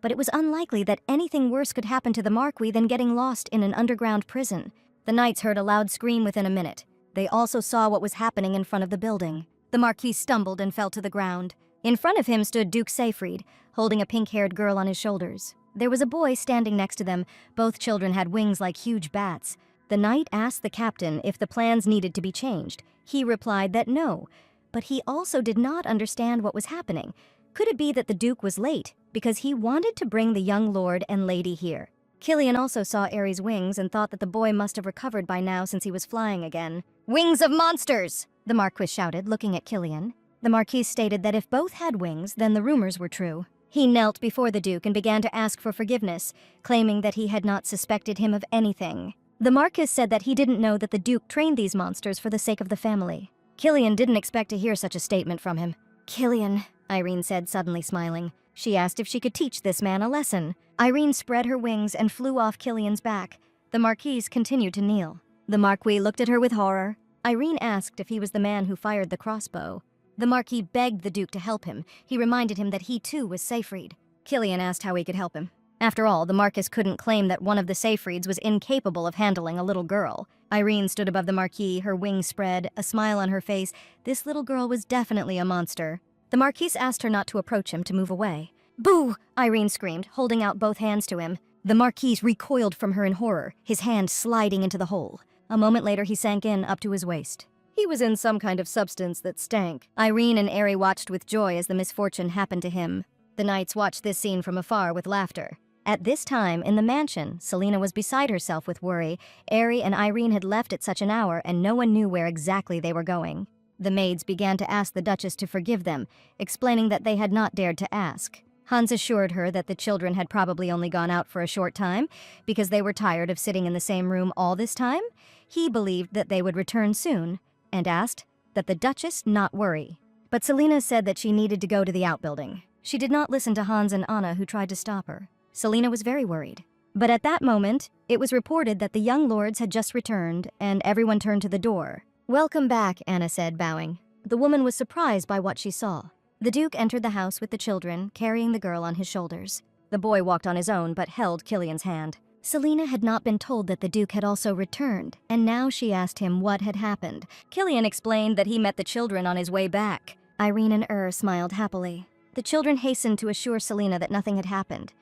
but it was unlikely that anything worse could happen to the Marquis than getting lost in an underground prison. The knights heard a loud scream within a minute. They also saw what was happening in front of the building. The Marquis stumbled and fell to the ground. In front of him stood Duke Seyfried, holding a pink-haired girl on his shoulders. There was a boy standing next to them. Both children had wings like huge bats. The knight asked the captain if the plans needed to be changed. He replied that no, but he also did not understand what was happening. Could it be that the Duke was late because he wanted to bring the young lord and lady here? Killian also saw Aerie's wings and thought that the boy must have recovered by now since he was flying again. "Wings of monsters!" the Marquis shouted, looking at Killian. The Marquis stated that if both had wings, then the rumors were true. He knelt before the Duke and began to ask for forgiveness, claiming that he had not suspected him of anything. The Marquis said that he didn't know that the Duke trained these monsters for the sake of the family. Killian didn't expect to hear such a statement from him. "Killian," Irene said, suddenly smiling. She asked if she could teach this man a lesson. Irene spread her wings and flew off Killian's back. The Marquise continued to kneel. The Marquis looked at her with horror. Irene asked if he was the man who fired the crossbow. The Marquis begged the Duke to help him. He reminded him that he too was Seyfried. Killian asked how he could help him. After all, the Marquis couldn't claim that one of the Seyfrieds was incapable of handling a little girl. Irene stood above the Marquis, her wings spread, a smile on her face. This little girl was definitely a monster. The Marquise asked her not to approach him, to move away. "Boo!" Irene screamed, holding out both hands to him. The Marquise recoiled from her in horror, his hand sliding into the hole. A moment later, he sank in up to his waist. He was in some kind of substance that stank. Irene and Aerie watched with joy as the misfortune happened to him. The knights watched this scene from afar with laughter. At this time, in the mansion, Selena was beside herself with worry. Aerie and Irene had left at such an hour, and no one knew where exactly they were going. The maids began to ask the Duchess to forgive them, explaining that they had not dared to ask. Hans assured her that the children had probably only gone out for a short time because they were tired of sitting in the same room all this time. He believed that they would return soon, and asked that the Duchess not worry. But Selena said that she needed to go to the outbuilding. She did not listen to Hans and Anna, who tried to stop her. Selena was very worried. But at that moment, it was reported that the young lords had just returned, and everyone turned to the door. "Welcome back," Anna said, bowing. The woman was surprised by what she saw. The Duke entered the house with the children, carrying the girl on his shoulders. The boy walked on his own, but held Killian's hand. Selena had not been told that the Duke had also returned, and now she asked him what had happened. Killian explained that he met the children on his way back. Irene and smiled happily. The children hastened to assure Selena that nothing had happened,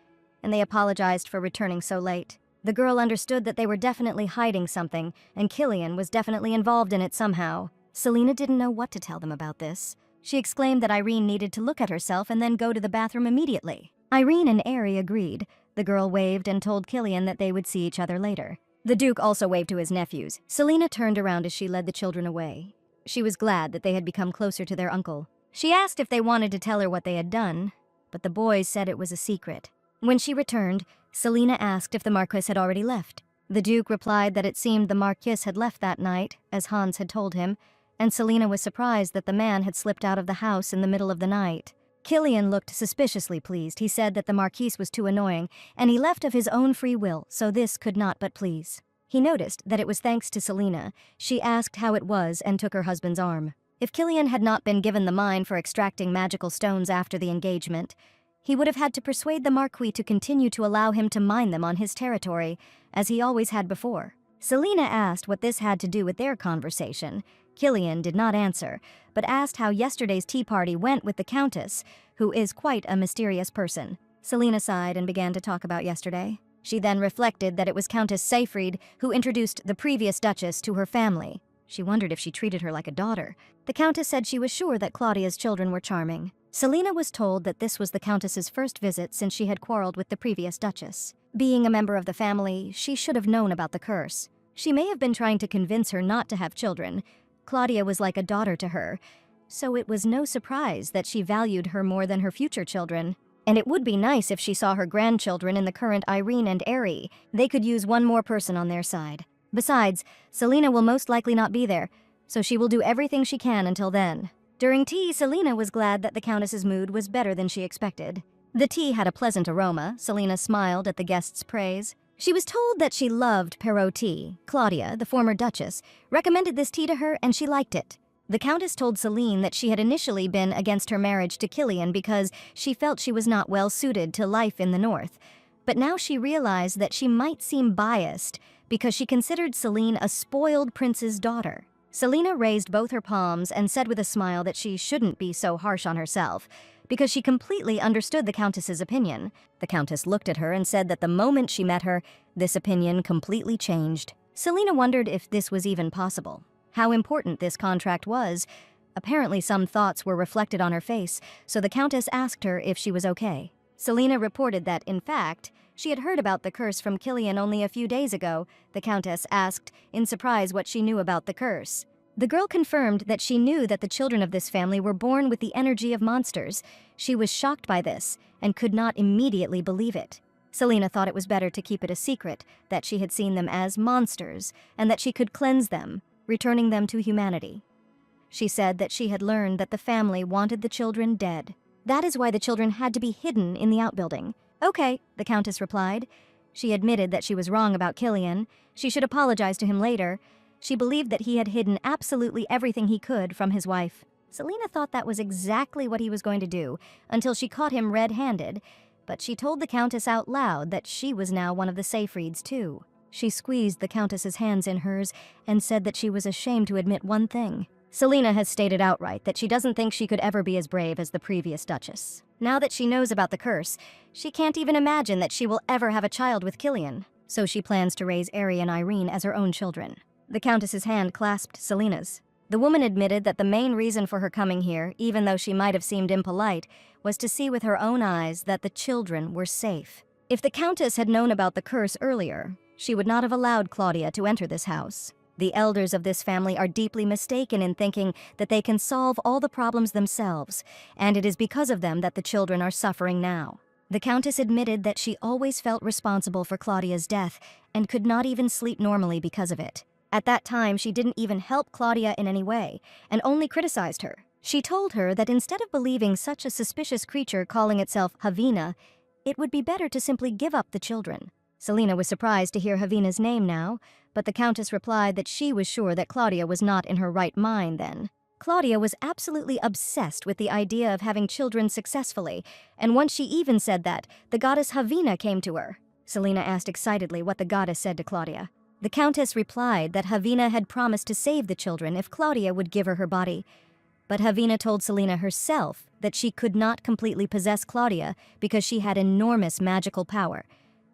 and they apologized for returning so late. The girl understood that they were definitely hiding something, and Killian was definitely involved in it somehow. Selena didn't know what to tell them about this. She exclaimed that Irene needed to look at herself and then go to the bathroom immediately. Irene and Aerie agreed. The girl waved and told Killian that they would see each other later. The Duke also waved to his nephews. Selena turned around as she led the children away. She was glad that they had become closer to their uncle. She asked if they wanted to tell her what they had done, but the boys said it was a secret. When she returned, Selina asked if the Marquis had already left. The Duke replied that it seemed the Marquis had left that night, as Hans had told him, and Selina was surprised that the man had slipped out of the house in the middle of the night. Killian looked suspiciously pleased. He said that the Marquis was too annoying, and he left of his own free will, so this could not but please. He noticed that it was thanks to Selina. She asked how it was and took her husband's arm. If Killian had not been given the mine for extracting magical stones after the engagement, he would have had to persuade the Marquis to continue to allow him to mine them on his territory, as he always had before. Selina asked what this had to do with their conversation. Killian did not answer, but asked how yesterday's tea party went with the Countess, who is quite a mysterious person. Selina sighed and began to talk about yesterday. She then reflected that it was Countess Seyfried who introduced the previous Duchess to her family. She wondered if she treated her like a daughter. The Countess said she was sure that Claudia's children were charming. Selina was told that this was the Countess's first visit since she had quarreled with the previous Duchess. Being a member of the family, she should have known about the curse. She may have been trying to convince her not to have children. Claudia was like a daughter to her, so it was no surprise that she valued her more than her future children. And it would be nice if she saw her grandchildren in the current Irene and Aerie. They could use one more person on their side. Besides, Selina will most likely not be there, so she will do everything she can until then. During tea, Selina was glad that the Countess's mood was better than she expected. The tea had a pleasant aroma. Selina smiled at the guests' praise. She was told that she loved Perot tea. Claudia, the former Duchess, recommended this tea to her and she liked it. The Countess told Celine that she had initially been against her marriage to Killian because she felt she was not well suited to life in the north. But now she realized that she might seem biased because she considered Celine a spoiled prince's daughter. Selina raised both her palms and said with a smile that she shouldn't be so harsh on herself, because she completely understood the Countess's opinion. The Countess looked at her and said that the moment she met her, this opinion completely changed. Selina wondered if this was even possible. How important this contract was. Apparently some thoughts were reflected on her face, so the Countess asked her if she was okay. Selina reported that, in fact, she had heard about the curse from Killian only a few days ago. The Countess asked, in surprise, what she knew about the curse. The girl confirmed that she knew that the children of this family were born with the energy of monsters. She was shocked by this and could not immediately believe it. Selina thought it was better to keep it a secret, that she had seen them as monsters and that she could cleanse them, returning them to humanity. She said that she had learned that the family wanted the children dead. That is why the children had to be hidden in the outbuilding. Okay, the Countess replied. She admitted that she was wrong about Killian. She should apologize to him later. She believed that he had hidden absolutely everything he could from his wife. Selina thought that was exactly what he was going to do, until she caught him red-handed, but she told the Countess out loud that she was now one of the Seyfrieds too. She squeezed the Countess's hands in hers and said that she was ashamed to admit one thing. Selina has stated outright that she doesn't think she could ever be as brave as the previous Duchess. Now that she knows about the curse, she can't even imagine that she will ever have a child with Killian, so she plans to raise Aerie and Irene as her own children. The Countess's hand clasped Selina's. The woman admitted that the main reason for her coming here, even though she might have seemed impolite, was to see with her own eyes that the children were safe. If the Countess had known about the curse earlier, she would not have allowed Claudia to enter this house. The elders of this family are deeply mistaken in thinking that they can solve all the problems themselves, and it is because of them that the children are suffering now. The Countess admitted that she always felt responsible for Claudia's death and could not even sleep normally because of it. At that time, she didn't even help Claudia in any way, and only criticized her. She told her that instead of believing such a suspicious creature calling itself Havina, it would be better to simply give up the children. Selina was surprised to hear Havina's name now, but the Countess replied that she was sure that Claudia was not in her right mind then. Claudia was absolutely obsessed with the idea of having children successfully, and once she even said that, the goddess Havina came to her. Selina asked excitedly what the goddess said to Claudia. The Countess replied that Havina had promised to save the children if Claudia would give her body. But Havina told Selina herself that she could not completely possess Claudia because she had enormous magical power.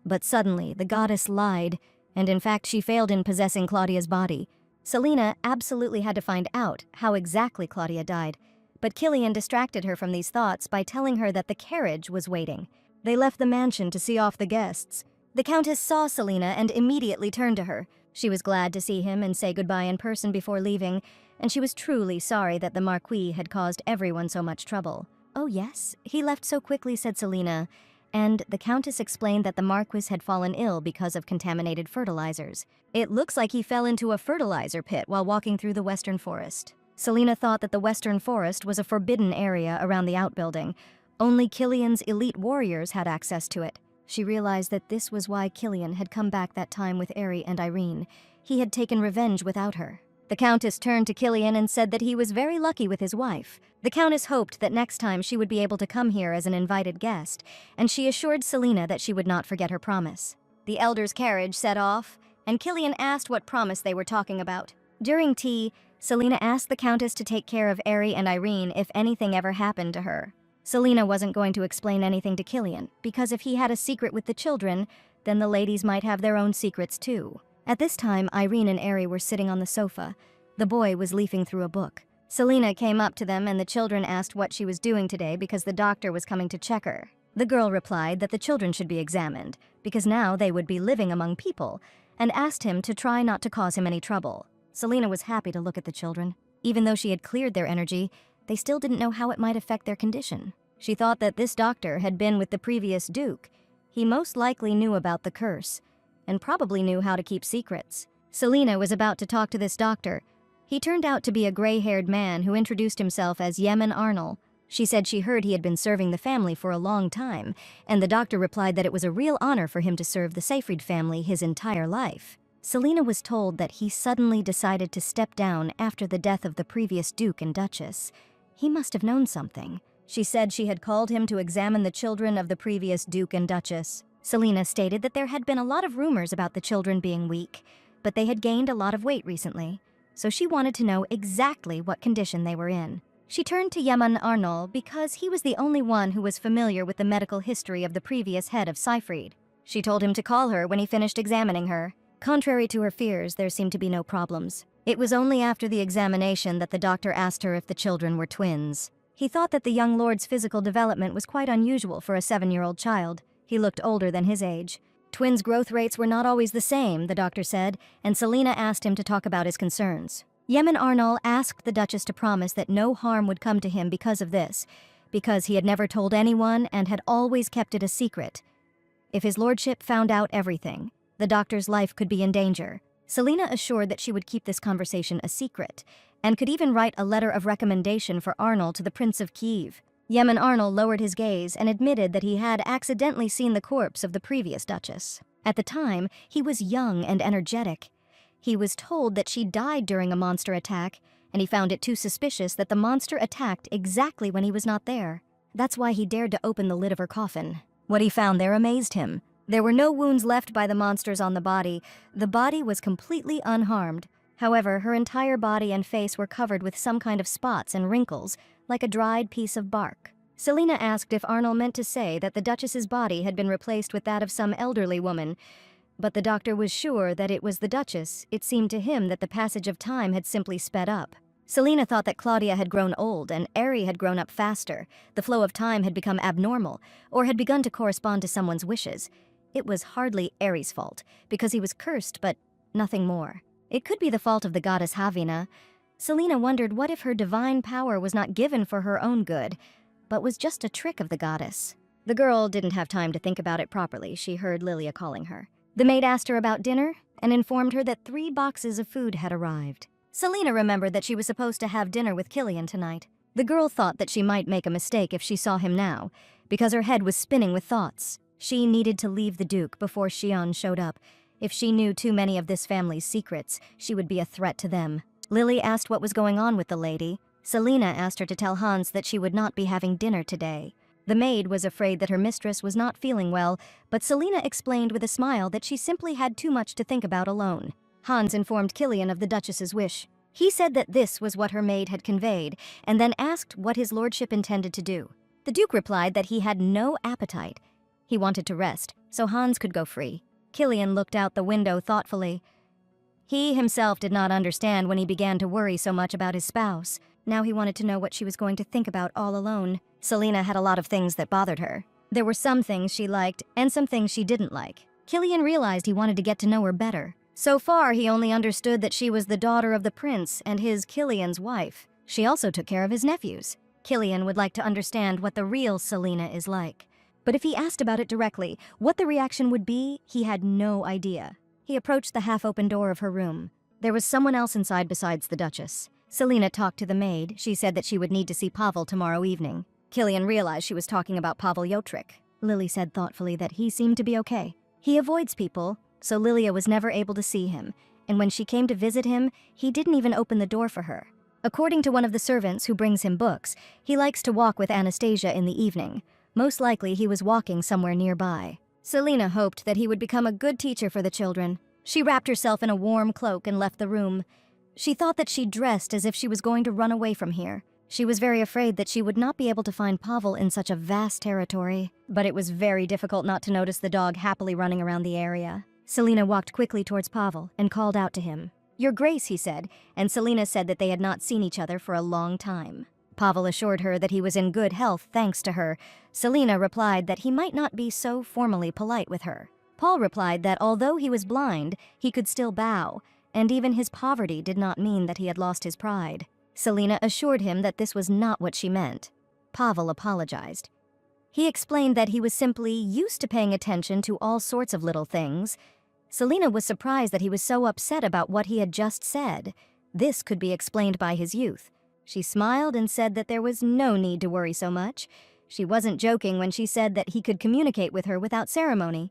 But suddenly, the goddess lied, and in fact she failed in possessing Claudia's body. Selina absolutely had to find out how exactly Claudia died, but Killian distracted her from these thoughts by telling her that the carriage was waiting. They left the mansion to see off the guests. The Countess saw Selina and immediately turned to her. She was glad to see him and say goodbye in person before leaving, and she was truly sorry that the Marquis had caused everyone so much trouble. "Oh yes, he left so quickly," said Selina, and the Countess explained that the Marquis had fallen ill because of contaminated fertilizers. "It looks like he fell into a fertilizer pit while walking through the Western Forest." Selina thought that the Western Forest was a forbidden area around the outbuilding. Only Killian's elite warriors had access to it. She realized that this was why Killian had come back that time with Eri and Irene. He had taken revenge without her. The Countess turned to Killian and said that he was very lucky with his wife. The Countess hoped that next time she would be able to come here as an invited guest, and she assured Selina that she would not forget her promise. The elder's carriage set off, and Killian asked what promise they were talking about. During tea, Selina asked the Countess to take care of Eri and Irene if anything ever happened to her. Selina wasn't going to explain anything to Killian, because if he had a secret with the children, then the ladies might have their own secrets too. At this time, Irene and Eri were sitting on the sofa. The boy was leafing through a book. Selina came up to them and the children asked what she was doing today because the doctor was coming to check her. The girl replied that the children should be examined, because now they would be living among people, and asked him to try not to cause him any trouble. Selina was happy to look at the children. Even though she had cleared their energy, they still didn't know how it might affect their condition. She thought that this doctor had been with the previous duke. He most likely knew about the curse, and probably knew how to keep secrets. Selina was about to talk to this doctor. He turned out to be a gray-haired man who introduced himself as Yemen Arnold. She said she heard he had been serving the family for a long time, and the doctor replied that it was a real honor for him to serve the Seyfried family his entire life. Selina was told that he suddenly decided to step down after the death of the previous duke and duchess. He must have known something. She said she had called him to examine the children of the previous duke and duchess. Selina stated that there had been a lot of rumors about the children being weak, but they had gained a lot of weight recently, so she wanted to know exactly what condition they were in. She turned to Yemen Arnold because he was the only one who was familiar with the medical history of the previous head of Seyfried. She told him to call her when he finished examining her. Contrary to her fears, there seemed to be no problems. It was only after the examination that the doctor asked her if the children were twins. He thought that the young lord's physical development was quite unusual for a 7-year-old child. He looked older than his age. Twins' growth rates were not always the same, the doctor said, and Selina asked him to talk about his concerns. Yemen Arnold asked the Duchess to promise that no harm would come to him because of this, because he had never told anyone and had always kept it a secret. If his lordship found out everything, the doctor's life could be in danger. Selina assured that she would keep this conversation a secret, and could even write a letter of recommendation for Arnold to the Prince of Kiev. Yemen Arnold lowered his gaze and admitted that he had accidentally seen the corpse of the previous duchess. At the time, he was young and energetic. He was told that she died during a monster attack, and he found it too suspicious that the monster attacked exactly when he was not there. That's why he dared to open the lid of her coffin. What he found there amazed him. There were no wounds left by the monsters on the body. The body was completely unharmed. However, her entire body and face were covered with some kind of spots and wrinkles, like a dried piece of bark. Selina asked if Arnold meant to say that the Duchess's body had been replaced with that of some elderly woman, but the doctor was sure that it was the Duchess. It seemed to him that the passage of time had simply sped up. Selina thought that Claudia had grown old and Eri had grown up faster. The flow of time had become abnormal, or had begun to correspond to someone's wishes. It was hardly Eri's fault, because he was cursed, but nothing more. It could be the fault of the goddess Havina. Selina wondered what if her divine power was not given for her own good, but was just a trick of the goddess. The girl didn't have time to think about it properly. She heard Lilia calling her. The maid asked her about dinner and informed her that 3 boxes of food had arrived. Selina remembered that she was supposed to have dinner with Killian tonight. The girl thought that she might make a mistake if she saw him now, because her head was spinning with thoughts. She needed to leave the Duke before Xion showed up. If she knew too many of this family's secrets, she would be a threat to them. Lily asked what was going on with the lady. Selina asked her to tell Hans that she would not be having dinner today. The maid was afraid that her mistress was not feeling well, but Selina explained with a smile that she simply had too much to think about alone. Hans informed Killian of the Duchess's wish. He said that this was what her maid had conveyed, and then asked what his lordship intended to do. The Duke replied that he had no appetite. He wanted to rest, so Hans could go free. Killian looked out the window thoughtfully. He himself did not understand when he began to worry so much about his spouse. Now he wanted to know what she was going to think about all alone. Selina had a lot of things that bothered her. There were some things she liked and some things she didn't like. Killian realized he wanted to get to know her better. So far, he only understood that she was the daughter of the prince and his, Killian's, wife. She also took care of his nephews. Killian would like to understand what the real Selena is like. But if he asked about it directly, what the reaction would be, he had no idea. He approached the half-open door of her room. There was someone else inside besides the Duchess. Selena talked to the maid. She said that she would need to see Pavel tomorrow evening. Killian realized she was talking about Pavel Jotric. Lily said thoughtfully that he seemed to be okay. He avoids people, so Lilia was never able to see him, and when she came to visit him, he didn't even open the door for her. According to one of the servants who brings him books, he likes to walk with Anastasia in the evening. Most likely he was walking somewhere nearby. Selena hoped that he would become a good teacher for the children. She wrapped herself in a warm cloak and left the room. She thought that she dressed as if she was going to run away from here. She was very afraid that she would not be able to find Pavel in such a vast territory, but it was very difficult not to notice the dog happily running around the area. Selena walked quickly towards Pavel and called out to him. "Your Grace," he said, and Selena said that they had not seen each other for a long time. Pavel assured her that he was in good health thanks to her. Selena replied that he might not be so formally polite with her. Paul replied that although he was blind, he could still bow, and even his poverty did not mean that he had lost his pride. Selena assured him that this was not what she meant. Pavel apologized. He explained that he was simply used to paying attention to all sorts of little things. Selena was surprised that he was so upset about what he had just said. This could be explained by his youth. She smiled and said that there was no need to worry so much. She wasn't joking when she said that he could communicate with her without ceremony.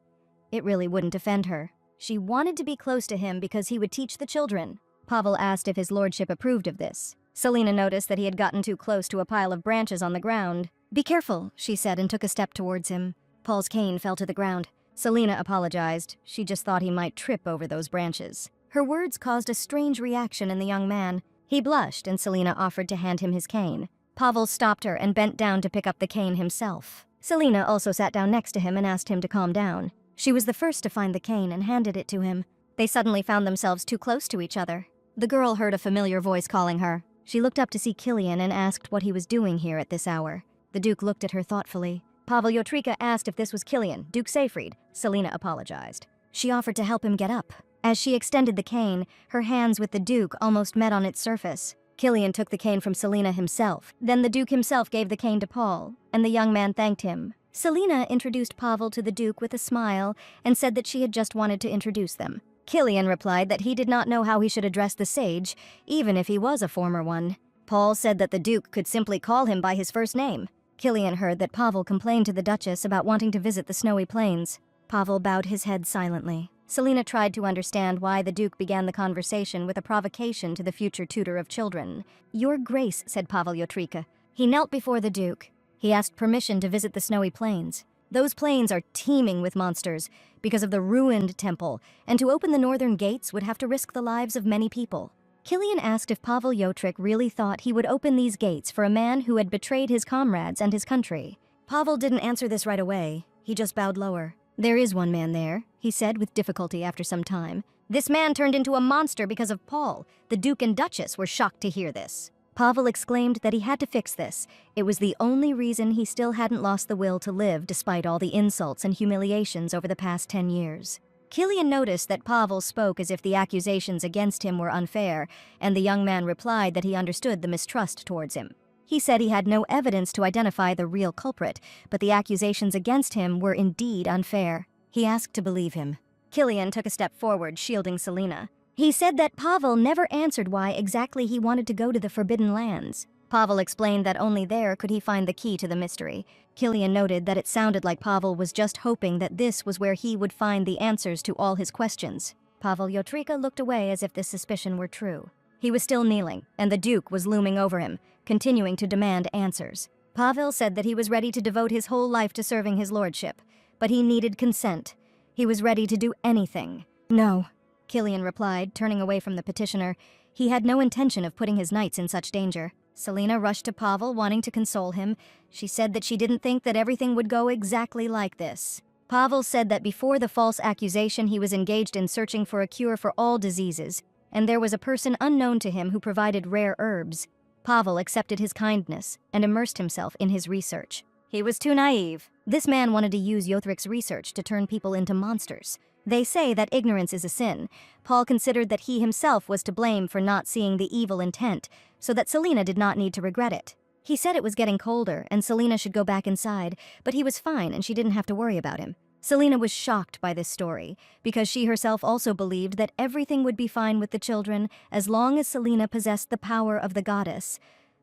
It really wouldn't offend her. She wanted to be close to him because he would teach the children. Pavel asked if his lordship approved of this. Selena noticed that he had gotten too close to a pile of branches on the ground. "Be careful," she said and took a step towards him. Paul's cane fell to the ground. Selena apologized. She just thought he might trip over those branches. Her words caused a strange reaction in the young man. He blushed and Selena offered to hand him his cane. Pavel stopped her and bent down to pick up the cane himself. Selena also sat down next to him and asked him to calm down. She was the first to find the cane and handed it to him. They suddenly found themselves too close to each other. The girl heard a familiar voice calling her. She looked up to see Killian and asked what he was doing here at this hour. The Duke looked at her thoughtfully. Pavel Jotrica asked if this was Killian, Duke Seyfried. Selena apologized. She offered to help him get up. As she extended the cane, her hands with the Duke almost met on its surface. Killian took the cane from Selena himself. Then the Duke himself gave the cane to Paul, and the young man thanked him. Selena introduced Pavel to the Duke with a smile and said that she had just wanted to introduce them. Killian replied that he did not know how he should address the sage, even if he was a former one. Paul said that the Duke could simply call him by his first name. Killian heard that Pavel complained to the Duchess about wanting to visit the snowy plains. Pavel bowed his head silently. Selena tried to understand why the Duke began the conversation with a provocation to the future tutor of children. "Your Grace," said Pavel Jotrica. He knelt before the Duke. He asked permission to visit the snowy plains. Those plains are teeming with monsters because of the ruined temple, and to open the northern gates would have to risk the lives of many people. Killian asked if Pavel Jotric really thought he would open these gates for a man who had betrayed his comrades and his country. Pavel didn't answer this right away. He just bowed lower. "There is one man there," he said with difficulty after some time. "This man turned into a monster because of Paul. The Duke and Duchess were shocked to hear this." Pavel exclaimed that he had to fix this. It was the only reason he still hadn't lost the will to live despite all the insults and humiliations over the past 10 years. Killian noticed that Pavel spoke as if the accusations against him were unfair, and the young man replied that he understood the mistrust towards him. He said he had no evidence to identify the real culprit, but the accusations against him were indeed unfair. He asked to believe him. Killian took a step forward, shielding Selena. He said that Pavel never answered why exactly he wanted to go to the Forbidden Lands. Pavel explained that only there could he find the key to the mystery. Killian noted that it sounded like Pavel was just hoping that this was where he would find the answers to all his questions. Pavel Jotrica looked away as if this suspicion were true. He was still kneeling, and the Duke was looming over him, continuing to demand answers. Pavel said that he was ready to devote his whole life to serving his lordship, but he needed consent. He was ready to do anything. "No," Killian replied, turning away from the petitioner. He had no intention of putting his knights in such danger. Selena rushed to Pavel, wanting to console him. She said that she didn't think that everything would go exactly like this. Pavel said that before the false accusation he was engaged in searching for a cure for all diseases, and there was a person unknown to him who provided rare herbs. Pavel accepted his kindness and immersed himself in his research. He was too naive. This man wanted to use Jothric's research to turn people into monsters. They say that ignorance is a sin. Paul considered that he himself was to blame for not seeing the evil intent, so that Selena did not need to regret it. He said it was getting colder and Selena should go back inside, but he was fine and she didn't have to worry about him. Selena was shocked by this story, because she herself also believed that everything would be fine with the children as long as Selena possessed the power of the goddess.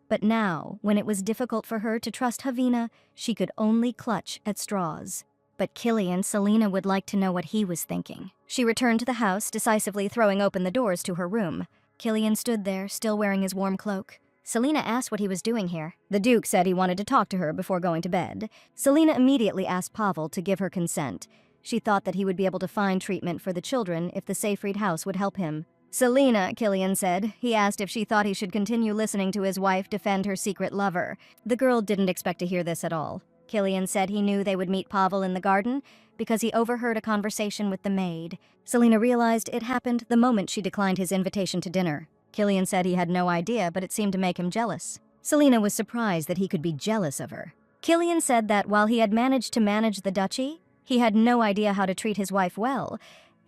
But now, when it was difficult for her to trust Havina, she could only clutch at straws. But Killian, Selena would like to know what he was thinking. She returned to the house, decisively throwing open the doors to her room. Killian stood there, still wearing his warm cloak. Selena asked what he was doing here. The Duke said he wanted to talk to her before going to bed. Selena immediately asked Pavel to give her consent. She thought that he would be able to find treatment for the children if the Seyfried house would help him. Selena, Killian said. He asked if she thought he should continue listening to his wife defend her secret lover. The girl didn't expect to hear this at all. Killian said he knew they would meet Pavel in the garden because he overheard a conversation with the maid. Selena realized it happened the moment she declined his invitation to dinner. Killian said he had no idea, but it seemed to make him jealous. Selena was surprised that he could be jealous of her. Killian said that while he had managed to manage the duchy, he had no idea how to treat his wife well,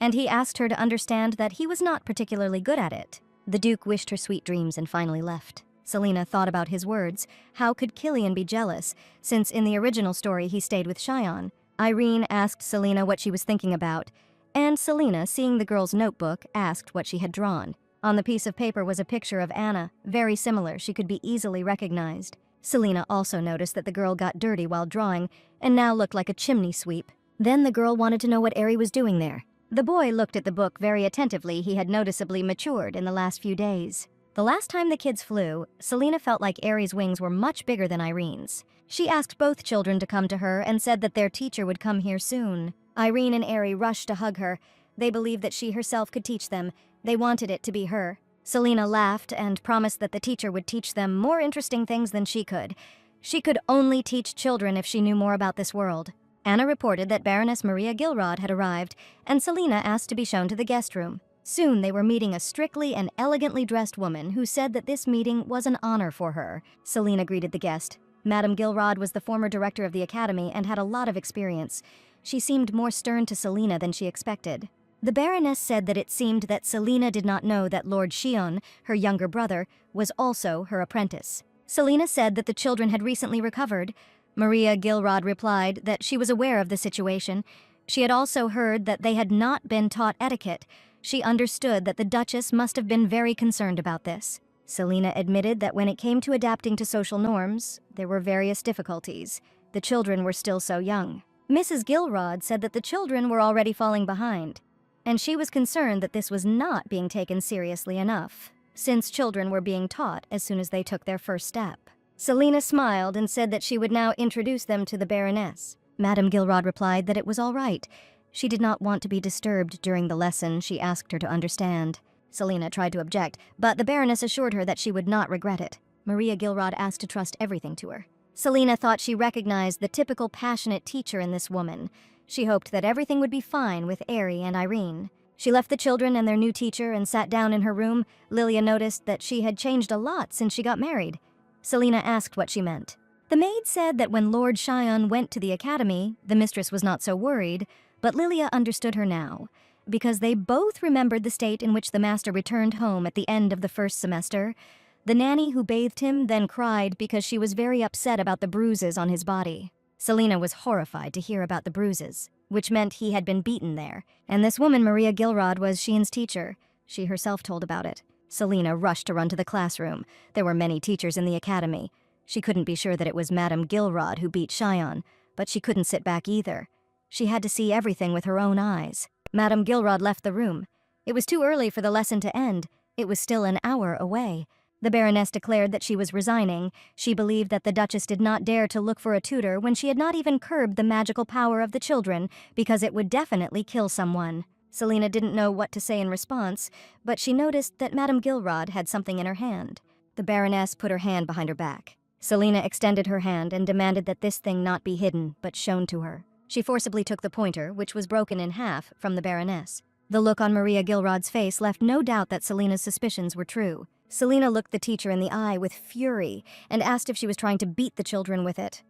and he asked her to understand that he was not particularly good at it. The Duke wished her sweet dreams and finally left. Selena thought about his words. How could Killian be jealous, since in the original story he stayed with Cheyenne? Irene asked Selena what she was thinking about, and Selena, seeing the girl's notebook, asked what she had drawn. On the piece of paper was a picture of Anna, very similar, she could be easily recognized. Selena also noticed that the girl got dirty while drawing, and now looked like a chimney sweep. Then the girl wanted to know what Ari was doing there. The boy looked at the book very attentively. He had noticeably matured in the last few days. The last time the kids flew, Selena felt like Ari's wings were much bigger than Irene's. She asked both children to come to her and said that their teacher would come here soon. Irene and Ari rushed to hug her. They believed that she herself could teach them. They wanted it to be her. Selena laughed and promised that the teacher would teach them more interesting things than she could. She could only teach children if she knew more about this world. Anna reported that Baroness Maria Gilrod had arrived, and Selena asked to be shown to the guest room. Soon they were meeting a strictly and elegantly dressed woman who said that this meeting was an honor for her. Selena greeted the guest. Madame Gilrod was the former director of the academy and had a lot of experience. She seemed more stern to Selena than she expected. The Baroness said that it seemed that Selena did not know that Lord Shion, her younger brother, was also her apprentice. Selena said that the children had recently recovered. Maria Gilrod replied that she was aware of the situation. She had also heard that they had not been taught etiquette. She understood that the Duchess must have been very concerned about this. Selena admitted that when it came to adapting to social norms, there were various difficulties. The children were still so young. Mrs. Gilrod said that the children were already falling behind, and she was concerned that this was not being taken seriously enough, since children were being taught as soon as they took their first step. Selena smiled and said that she would now introduce them to the Baroness. Madame Gilrod replied that it was all right. She did not want to be disturbed during the lesson. She asked her to understand. Selena tried to object, but the Baroness assured her that she would not regret it. Maria Gilrod asked to trust everything to her. Selena thought she recognized the typical passionate teacher in this woman. She hoped that everything would be fine with Ari and Irene. She left the children and their new teacher and sat down in her room. Lilia noticed that she had changed a lot since she got married. Selena asked what she meant. The maid said that when Lord Shion went to the academy, the mistress was not so worried, but Lilia understood her now, because they both remembered the state in which the master returned home at the end of the first semester. The nanny who bathed him then cried because she was very upset about the bruises on his body. Selena was horrified to hear about the bruises, which meant he had been beaten there, and this woman, Maria Gilrod, was Sheen's teacher. She herself told about it. Selena rushed to run to the classroom. There were many teachers in the academy. She couldn't be sure that it was Madame Gilrod who beat Shion, but she couldn't sit back either. She had to see everything with her own eyes. Madame Gilrod left the room. It was too early for the lesson to end. It was still an hour away. The Baroness declared that she was resigning. She believed that the Duchess did not dare to look for a tutor when she had not even curbed the magical power of the children, because it would definitely kill someone. Selena didn't know what to say in response, but she noticed that Madame Gilrod had something in her hand. The Baroness put her hand behind her back. Selena extended her hand and demanded that this thing not be hidden, but shown to her. She forcibly took the pointer, which was broken in half, from the Baroness. The look on Maria Gilrod's face left no doubt that Selena's suspicions were true. Selena looked the teacher in the eye with fury and asked if she was trying to beat the children with it.